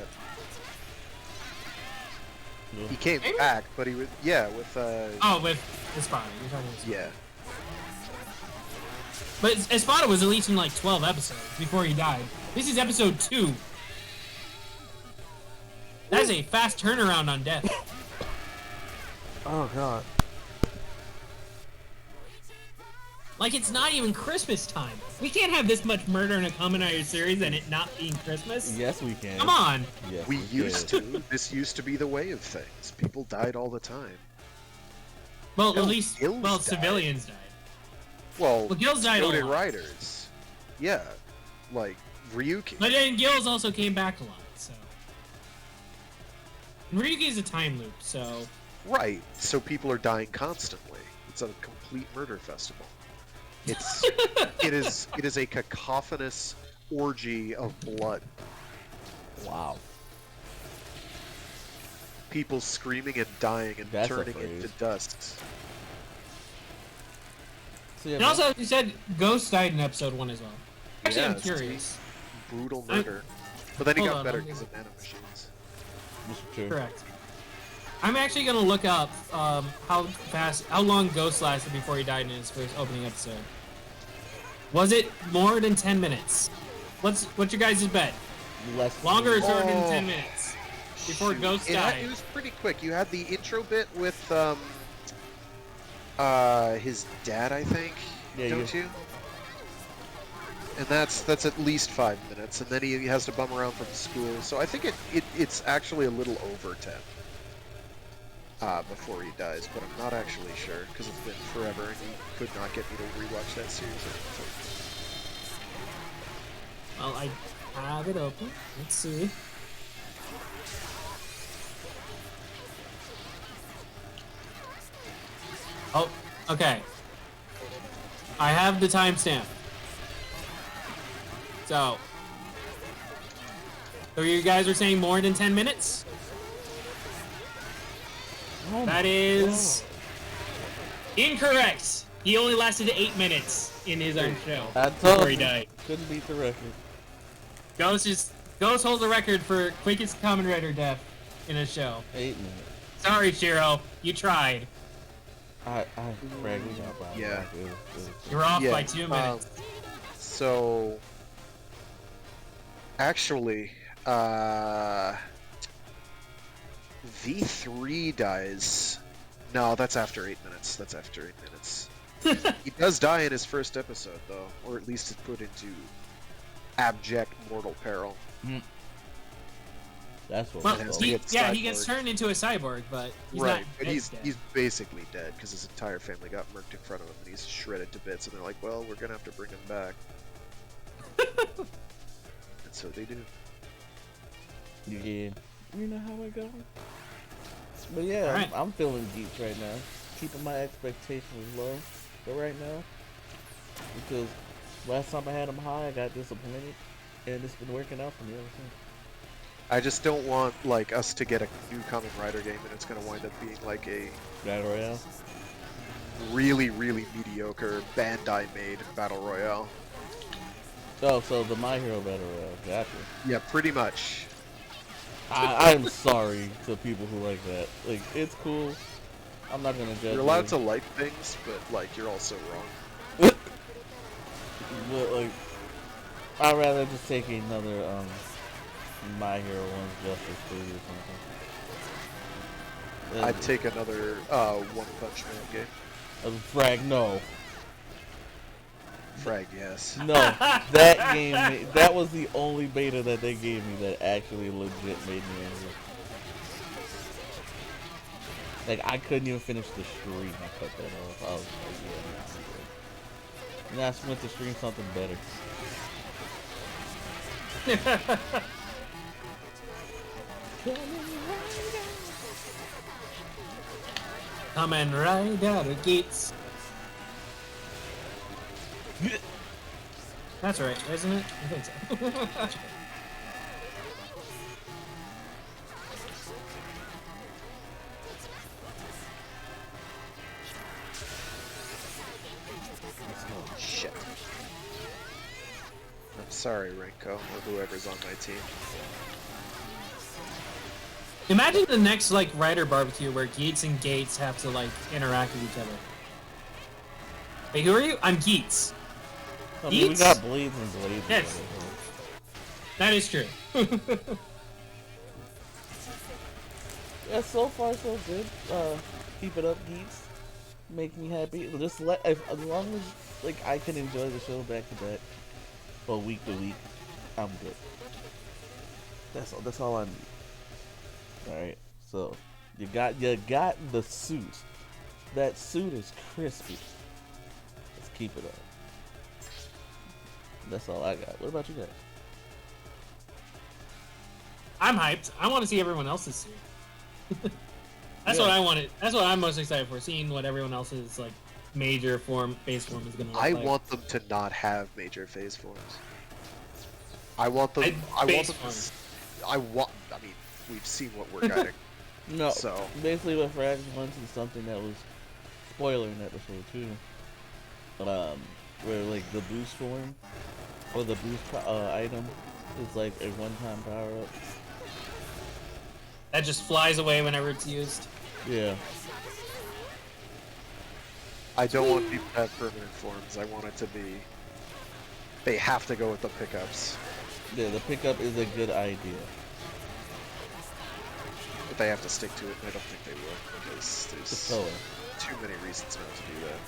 He came
Maybe?
back, but he was with
Oh, with Espada. You're talking about Espada.
yeah.
But Espada was at least in like 12 episodes before he died. This is episode 2. That's a fast turnaround on death.
Oh god.
Like, it's not even Christmas time. We can't have this much murder in a Kamen Rider series and it not being Christmas.
Yes, we can.
Come on.
Yes,
We used
can.
to. This used to be the way of things. People died all the time.
Well,
No,
at least,
Gills died.
civilians died.
Well,
Gills died a
so did
lot.
Riders. Yeah, like Ryuki.
But then Gills also came back a lot, so. And Ryuki's a time loop, so.
Right. So people are dying constantly. It's a complete murder festival. It's it is a cacophonous orgy of blood.
Wow.
People screaming and dying and
That's a
turning
phrase.
into dust.
So, yeah,
And also, you said Ghost died in episode 1 as well. Actually,
Yeah,
I'm
it's
curious.
Brutal murder. But then he
Hold
got
on,
better
I'm
because of nanomachines.
this is true.
Correct. I'm actually gonna look up how long Ghost lasted before he died in his first opening episode. Was it more than 10 minutes? What's your guys' bet?
Less
Longer or
than-
shorter than
Oh.
10 minutes before
Shoot.
Ghost
It
died?
was pretty quick. You had the intro bit with his dad, I think.
Yeah,
don't you? And that's at least 5 minutes, and then he has to bum around from school. So I think it's actually a little over 10 before he dies, but I'm not actually sure because it's been forever, and you could not get me to rewatch that series.
Well, I have it open. Let's see. Oh, okay. I have the timestamp. So you guys are saying more than 10 minutes?
Oh
That
my
is incorrect. He only lasted 8 minutes in his own show
God. I told
before he
you.
died.
Couldn't beat the record.
Ghost holds the record for quickest Kamen Rider death in a show.
8 minutes.
Sorry, Shiro, you tried.
I fragged me out by
Yeah.
You're off
Yeah,
by 2 minutes.
So, actually, V3 dies. No, that's after 8 minutes. That's after 8 minutes. He does die in his first episode, though, or at least is put into abject mortal peril.
That's what
Well,
we're
has
talking
to
about.
get
he gets
cyborg.
turned into a cyborg, but he's
Right,
not
but
dead
he's
dead.
basically dead because his entire family got murked in front of him, and he's shredded to bits. And they're like, "Well, we're gonna have to bring him back," and so they do.
Yeah. You know how it goes. But yeah,
Alright.
I'm feeling Geats right now. Keeping my expectations low for right now. Because last time I had them high, I got disappointed. And it's been working out for me ever since.
I just don't want like us to get a new Kamen Rider game and it's gonna wind up being like a
Battle Royale?
really, really mediocre Bandai-made battle royale.
Oh, so the My Hero Battle Royale. Gotcha.
Yeah, pretty much.
I'm sorry to people who like that. Like, it's cool. I'm not gonna judge
You're allowed
you.
to like things, but like you're also wrong.
But like, I'd rather just take another My Hero One's Justice 3 or something.
I'd take another One Punch Man game.
Frag, no.
Frag, yes.
No, that game, that was the only beta that they gave me that actually legit made me angry. Like, I couldn't even finish the stream. I cut that off. I was like, yeah, nah, I just went to stream something better.
Coming right out of Geats. That's right, isn't it? I think so.
Oh, shit. I'm sorry, Renko, or whoever's on my team.
Imagine the next like Rider barbecue where Geats and Gates have to like interact with each other. Hey, who are you? I'm Geats.
I mean, we
Geats?
got blades and blades.
Yes. That is true.
Yeah, so far so good. Keep it up, Geats. Make me happy. Just as long as like I can enjoy the show back to back, or week to week, I'm good. That's all I need. All right. So you got the suit. That suit is crispy. Let's keep it up. That's all I got. What about you guys?
I'm hyped. I want to see everyone else's suit. That's
Yeah.
what I wanted. That's what I'm most excited for. Seeing what everyone else's like major base form is gonna look
I
like.
want them to not have major phase forms. I want them. I
Base
want them.
form.
I mean, we've seen what we're getting.
No.
So
Basically, what Frags wants is something that was spoiler in episode 2. Where like the boost form or the boost item is like a one-time power up.
That just flies away whenever it's used.
Yeah.
I don't want people to have permanent forms. I want it to be. They have to go with the pickups,
Yeah, the pickup is a good idea.
but they have to stick to it. And I don't think they will because
The
there's
color.
too many reasons not to do that.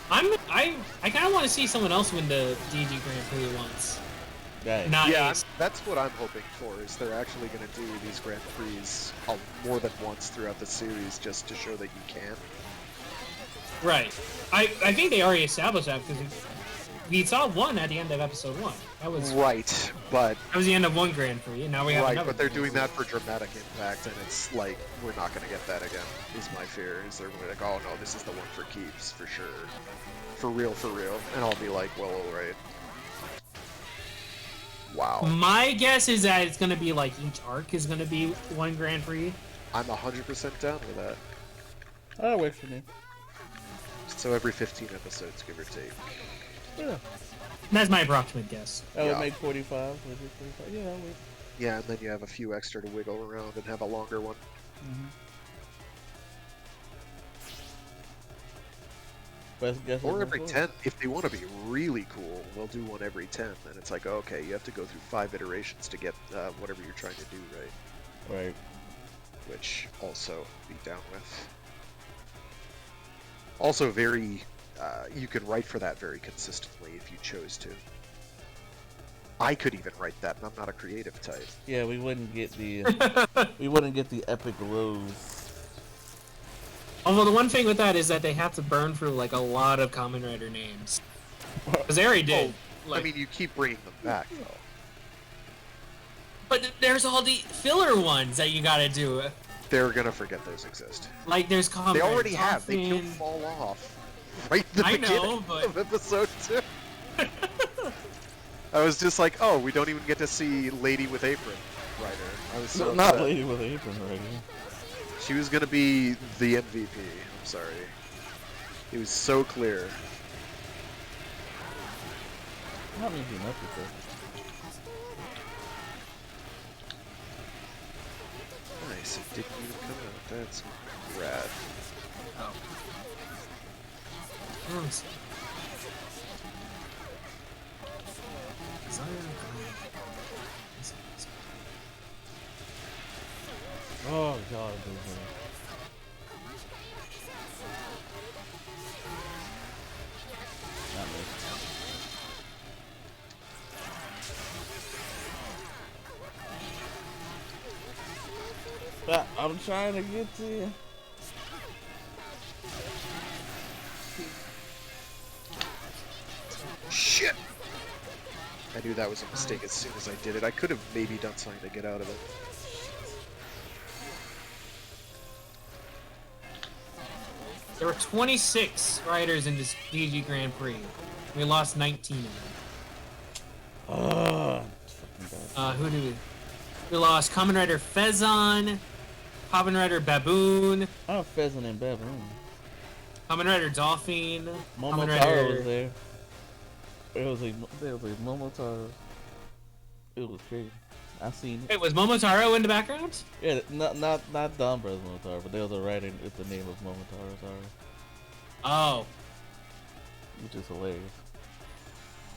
I kind of want to see someone else win the DG Grand Prix once.
Guys.
Not
Yeah,
Ace.
that's what I'm hoping for. Is they're actually going to do these Grand Prix more than once throughout the series, just to show that you can.
Right. I think they already established that because we saw one at the end of episode 1. That was
Right, but
the end of one Grand Prix, and now we have
right,
another.
but they're
Grand
doing
Prix.
that for dramatic impact, and it's like we're not going to get that again. Is my fear? Is they're going to be like, oh no, this is the one for keeps for sure, for real, and I'll be like, well, all right. Wow,
My guess is that it's gonna be like each arc is gonna be one Grand Prix.
I'm 100% down with that.
That works for me.
So every 15 episodes, give or take.
Yeah.
That's my approximate guess.
That would
Yeah.
make 45. Would it 45? Yeah, that would.
Yeah, and then you have a few extra to wiggle around and have a longer one.
Best guess
Or
is
every
before.
10. If they want to be really cool, they'll do one every 10. And it's like, okay, you have to go through 5 iterations to get whatever you're trying to do right.
Right.
Which also be down with. Also very, you can write for that very consistently if you chose to. I could even write that, and I'm not a creative type.
Yeah, we wouldn't get the epic lows.
Although the one thing with that is that they have to burn through like a lot of Kamen Rider names. Because they already did.
I mean, you keep bringing them back, though.
But there's all the filler ones that you gotta do.
They're gonna forget those exist.
Like there's Kamen
They
Rider
already have. They
Dolphin.
killed Fall Off right in the
I
beginning
know, but-
of episode 2. I was just like, oh, we don't even get to see Lady with Apron Rider. I was so
Not
upset.
Lady with Apron already.
She was gonna be the MVP. I'm sorry. It was so clear.
Not making up with
It didn't even come out. That's rad.
Oh. Let me see.
Oh god, dude. Not me. I'm trying to get to you.
Shit! I knew that was a mistake as soon as I did it. I could have maybe done something to get out of it.
There were 26 riders in this DG Grand Prix. We lost 19 of them. Who did we? We lost Kamen Rider Fezon, Kamen Rider Baboon,
Oh, Pheasant and Baboon.
Kamen Rider Dolphin, Kamen
Momotaro
Rider...
was there. There was a Momotaro. It was crazy. I seen it.
Wait, was Momotaro in the background?
Yeah, not Don Brothers Momotaro, but there was a writer with the name of Momotaro,
Oh.
which is hilarious.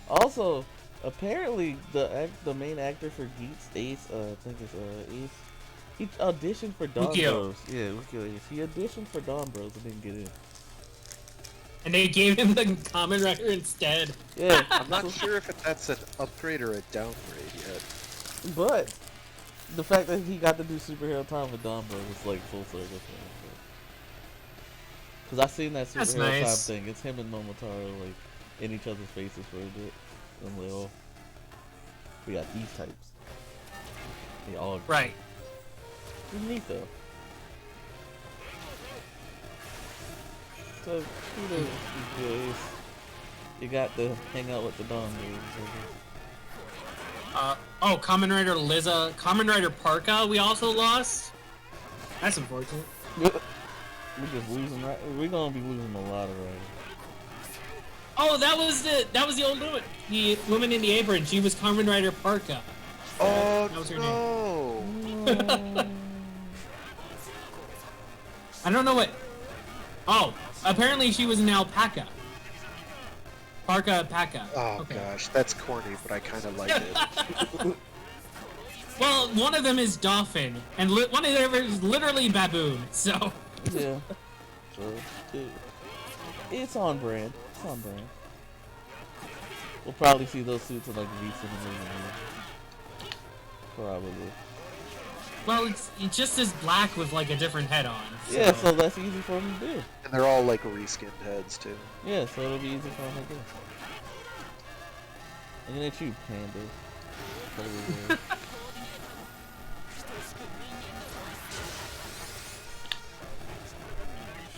Also, apparently the main actor for Geats, Ace, I think it's Ace, he auditioned for Don
Ukyo.
Bros. Yeah, Ukyo Ace. He auditioned for Don Bros and didn't get in.
And they gave him the Kamen Rider instead.
Yeah,
I'm not sure if that's an upgrade or a downgrade yet.
but the fact that he got to do superhero time with Don Bros is like full circle. Because I seen that
That's
superhero
nice.
time thing. It's him and Momotaro like in each other's faces for a bit. And they all, we got these types. They all
Right.
It's neat though. So kudos to you guys. You got to hang out with the Don Bros.
Oh, Kamen Rider Liza, Kamen Rider Parka we also lost. That's unfortunate.
We're just losing, right? We're gonna be losing a lot of riders.
Oh, that was the old woman. The woman in the apron. She was Kamen Rider Parka.
Oh
That was her
no!
I don't know what. Oh, apparently she was an alpaca. Parka alpaca.
Oh
Okay.
gosh, that's corny, but I kind of like it.
Well, one of them is dolphin, and one of them is literally baboon. So.
Yeah. So it's on brand. It's on brand. We'll probably see those suits in like weeks in the movie. Probably.
Well, it's just as black with like a different head on. So.
Yeah, so that's easy for them to do.
And they're all like reskinned heads too.
Yeah, so it'll be easy for them to do. Looking at you, Panda.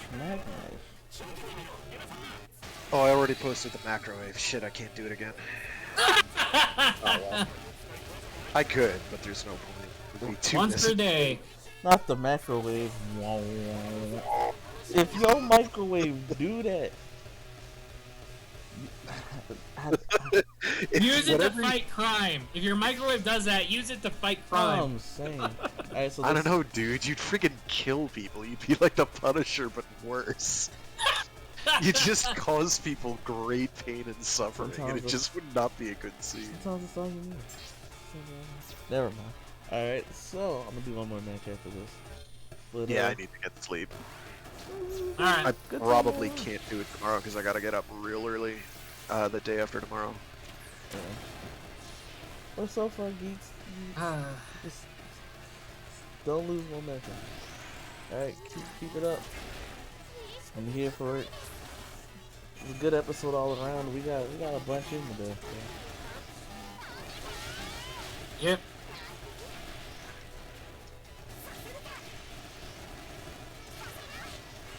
Schmack knife.
Oh, I already posted the macrowave. Shit, I can't do it again. Oh, well. I could, but there's no point. It'd be too
Once per
messy.
day.
Not the microwave. If your microwave do that,
Use it to
whatever you-
fight crime. If your microwave does that, use it to fight crime.
I'm saying. Alright, so
I don't know, dude. You'd freaking kill people. You'd be like the Punisher, but worse. You just cause people great pain and suffering, and
Sometimes
it just would not be a good scene.
Sometimes it's all you need. Never mind. Alright, so I'm gonna do one more match after this. But,
Yeah, I need to get sleep.
Alright.
I
Good to
probably
know.
can't do it tomorrow because I gotta get up real early the day after tomorrow.
Yeah. But so far, Geats, just don't lose momentum. Alright, keep it up. I'm here for it. It was a good episode all around. We got a bunch in today. So.
Yep.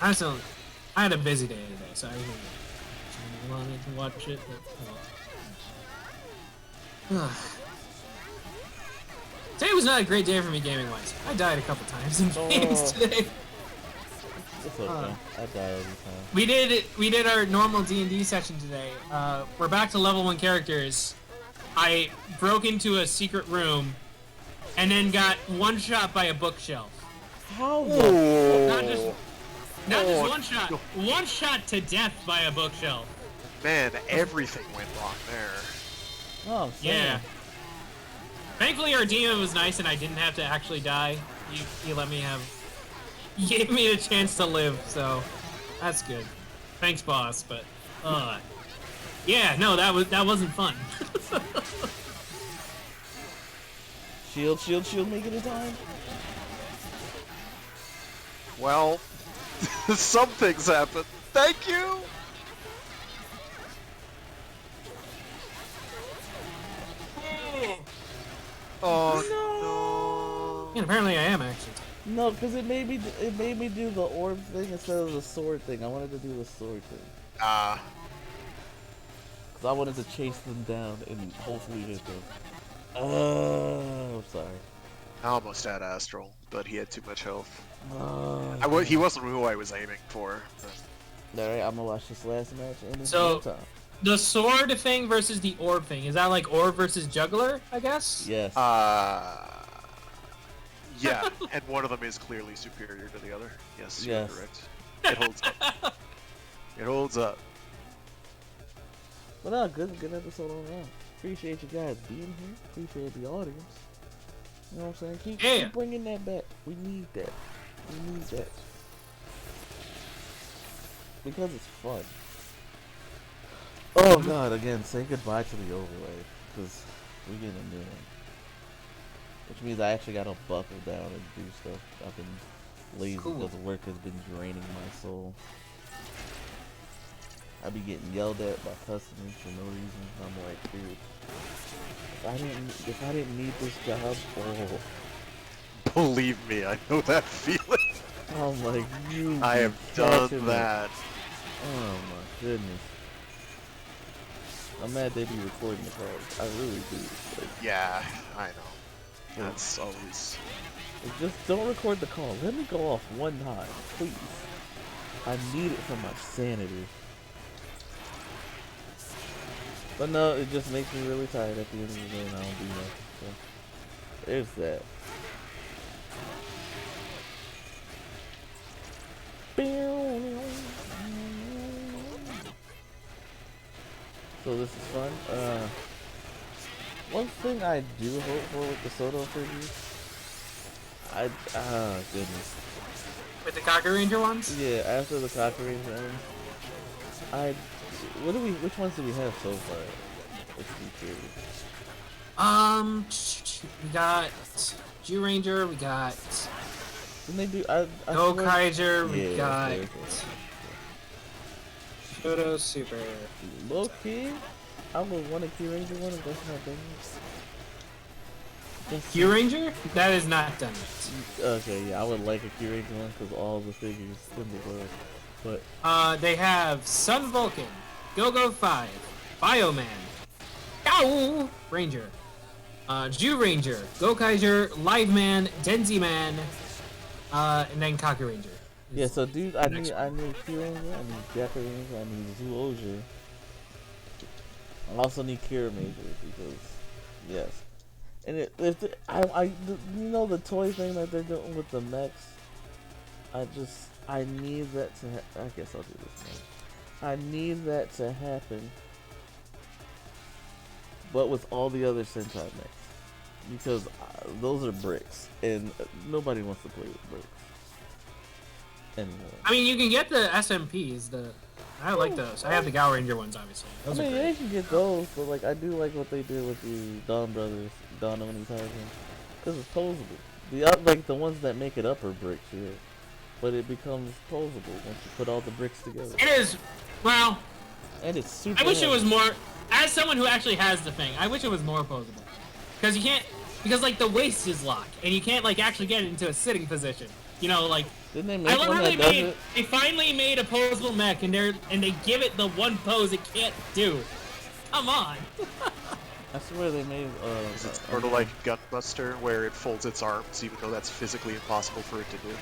Also, I had a busy day today, so I didn't wanted to watch it, but today was not a great day for me gaming-wise. I died a couple times in games today.
It's okay. I die every time.
We did our normal D&D session today. We're back to level 1 characters. I broke into a secret room and then got one shot by a bookshelf.
How the
Not just
Oh,
one shot to death by a bookshelf.
Man, everything went wrong there.
Oh,
Yeah. Thankfully, our demon was nice, and I didn't have to actually die. He let me have. He gave me a chance to live, so that's good. Thanks, boss. But, yeah, no, that wasn't fun.
Shield, shield, shield, make it a time.
Well, some things happen. Thank you! Oh,
And apparently I am, actually.
No, because it made me do the orb thing instead of the sword thing. I wanted to do the sword thing.
no.
Because I wanted to chase them down and hopefully hit them. I'm sorry.
I almost had Astral, but he had too much health.
Uh,
He wasn't who I was aiming for.
Alright, I'm gonna watch this last match and
So-
time.
The sword thing versus the orb thing. Is that like orb versus juggler, I guess?
Yes.
Yeah, and one of them is clearly superior to the other. Yes, you're
Yes.
correct. It holds up. It holds up.
But no, good episode all around. Appreciate you guys being here. Appreciate the audience. You know what I'm saying? Keep bringing that back. We need that. We need that. Because it's fun. Oh god, again, say goodbye to the overlay. Because we're getting a new one. Which means I actually gotta buckle down and do stuff. I've been lazy because work has been draining my soul. I be getting yelled at by customers for no reason. I'm like, dude, if I didn't need this job,
Believe me, I know that feeling.
I'm like, you.
I have done that.
Oh my goodness. I'm mad they be recording the calls. I really do. Like,
Yeah, I know. That's always.
just don't record the call. Let me go off one time, please. I need it for my sanity. But no, it just makes me really tired at the end of the day and I don't do nothing. So, there's that. So this is fun. One thing I do hope for with the Soto figures, goodness.
With the Cocker Ranger ones?
Yeah, after the Cocker Ranger ones, which ones do we have so far? Let's be curious.
We got Jew Ranger, we got
Didn't they do,
Go Kaiser, we
Yeah,
got
okay.
Shoto Super.
Low key, I would want a Key Ranger one if that's not done yet.
Q Ranger? That is not done yet.
Okay, yeah, I would like a Key Ranger one because all the figures in the world. But
They have Sun Vulcan, Go-Go 5, Bioman, Yow! Ranger, Jew Ranger, Go Kaiser, Live Man, Denzi Man, and then Cocker Ranger.
yeah, so dude, I need Key Ranger, I need Jacker Ranger, I need Zoologia. I also need Kira Major because yes. And you know the toy thing that they're doing with the mechs. I need that to. I guess I'll do this now. I need that to happen, but with all the other Sentai mechs, because those are bricks, and nobody wants to play with bricks anymore.
I mean, you can get the SMPs. I like those. I have the Gal Ranger ones, obviously. Those
I
are
mean,
great.
yeah, you can get those, but like I do like what they did with the Dawn Brothers, Dawn Oni Titan, because it's posable. Like the ones that make it up are bricks, yeah, but it becomes posable once you put all the bricks together.
It is. Well,
And it's super.
I wish it
heavy.
was more. As someone who actually has the thing, I wish it was more posable. Because you can't. Because like the waist is locked, and you can't like actually get it into a sitting position. You know, like.
Didn't they
I
make
love
one
how
that does it?
they finally made a posable mech, and they give it the one pose it can't do. Come on.
I swear they made.
It's sort of like Gunbuster, where it folds its arms, even though that's physically impossible for it to do.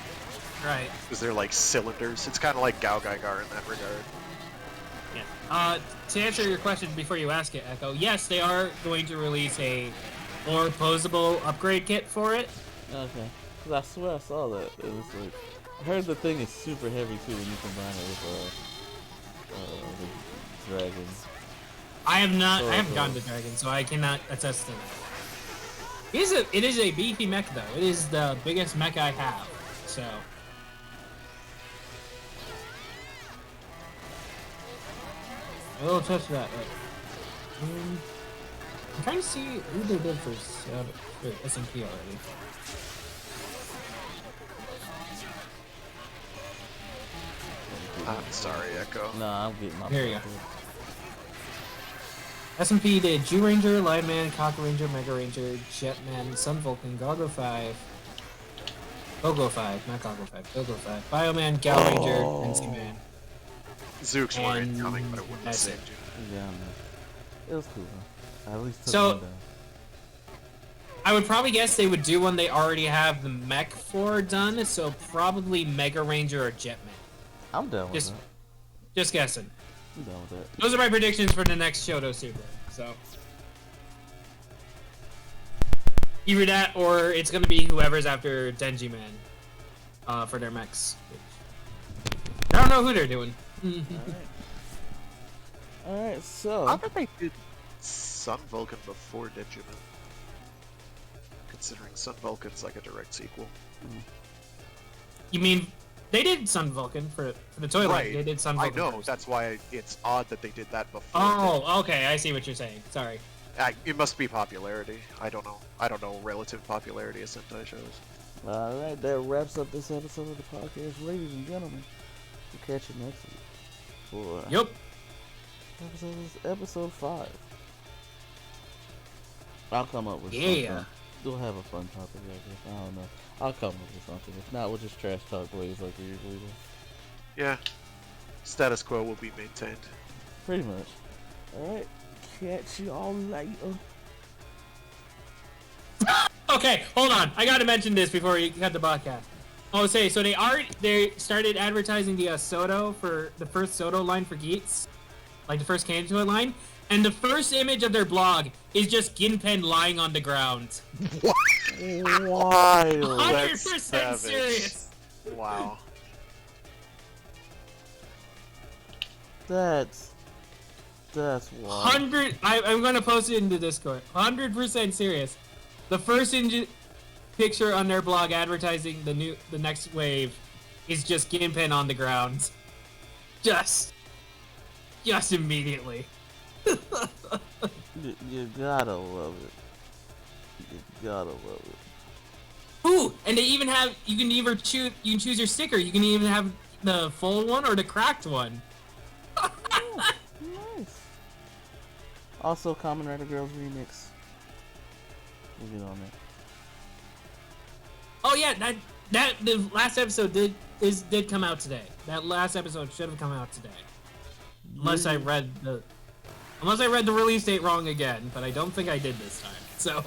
Right.
Because they're like cylinders. It's kind of like Gao Gaigar in that regard.
Yeah. To answer your question before you ask it, Echo, yes, they are going to release a more posable upgrade kit for it.
Okay. Cause I swear I saw that. It was like, I heard the thing is super heavy too when you combine it with the dragon.
I have not.
So,
I haven't gotten to dragon, so I cannot attest to that. It is a beefy mech though. It is the biggest mech I have. So. I will touch that. I'm trying to see who they did for SMP already.
I'm sorry, Echo.
Nah, I'm getting my.
Here you go. SMP did Jew Ranger, Lineman, Cock Ranger, Mega Ranger, Jetman, Sun Vulcan, Gargo 5, Gogo 5, not Gargo 5, Gogo 5, Bioman, Gal Ranger, NC Man.
Zooks were
And
incoming, but I wouldn't have
that's
saved
it.
you.
Yeah, man. It was cool, though. I at least took
So-
one down.
I would probably guess they would do one they already have the mech for done, so probably Mega Ranger or Jetman.
I'm down with
Just-
that.
Just guessing.
I'm down with that.
Those are my predictions for the next Shoto Super. So either that or it's gonna be whoever's after Denji Man for their mechs. I don't know who they're doing.
Alright, so.
How did they do Sun Vulcan before Digimon? Considering Sun Vulcan's like a direct sequel.
You mean they did Sun Vulcan for the toy line?
Right.
They did Sun
I
Vulcan.
know,
first.
that's why it's odd that they did that before.
Oh, okay. I see what you're saying. Sorry.
It must be popularity. I don't know. I don't know relative popularity of Sentai shows.
Alright, that wraps up this episode of the podcast, ladies and gentlemen. We'll catch you next week for
Yep.
episode 5. I'll come up with
Yeah.
something. We'll have a fun topic, I guess. I don't know. I'll come up with something. If not, we'll just trash talk ways like we usually do.
Yeah. Status quo will be maintained.
Pretty much. Alright, catch you all later.
Okay, hold on. I gotta mention this before you cut the podcast. Oh, say so they started advertising the Soto for the first Soto line for Geats, like the first Candy Toy line, and the first image of their blog is just Ginpen lying on the ground.
Wild.
100%
savage.
serious.
Wow.
That's wild.
100. I'm gonna post it into Discord. 100% serious. The first picture on their blog advertising the next wave is just Ginpen on the ground. Just immediately.
You gotta love it. You gotta love it.
Ooh, and they even have you can choose your sticker. You can even have the full one or the cracked one.
Nice. Also, Kamen Rider Girls remix. We'll get on that.
Oh yeah, that the last episode did come out today. That last episode should have come out today. Unless I read the release date wrong again, but I don't think I did this time. So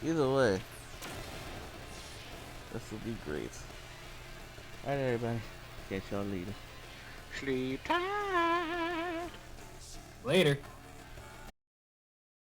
Either way, this will be great. Alright, everybody. Catch y'all later.
Sleep tight.
later.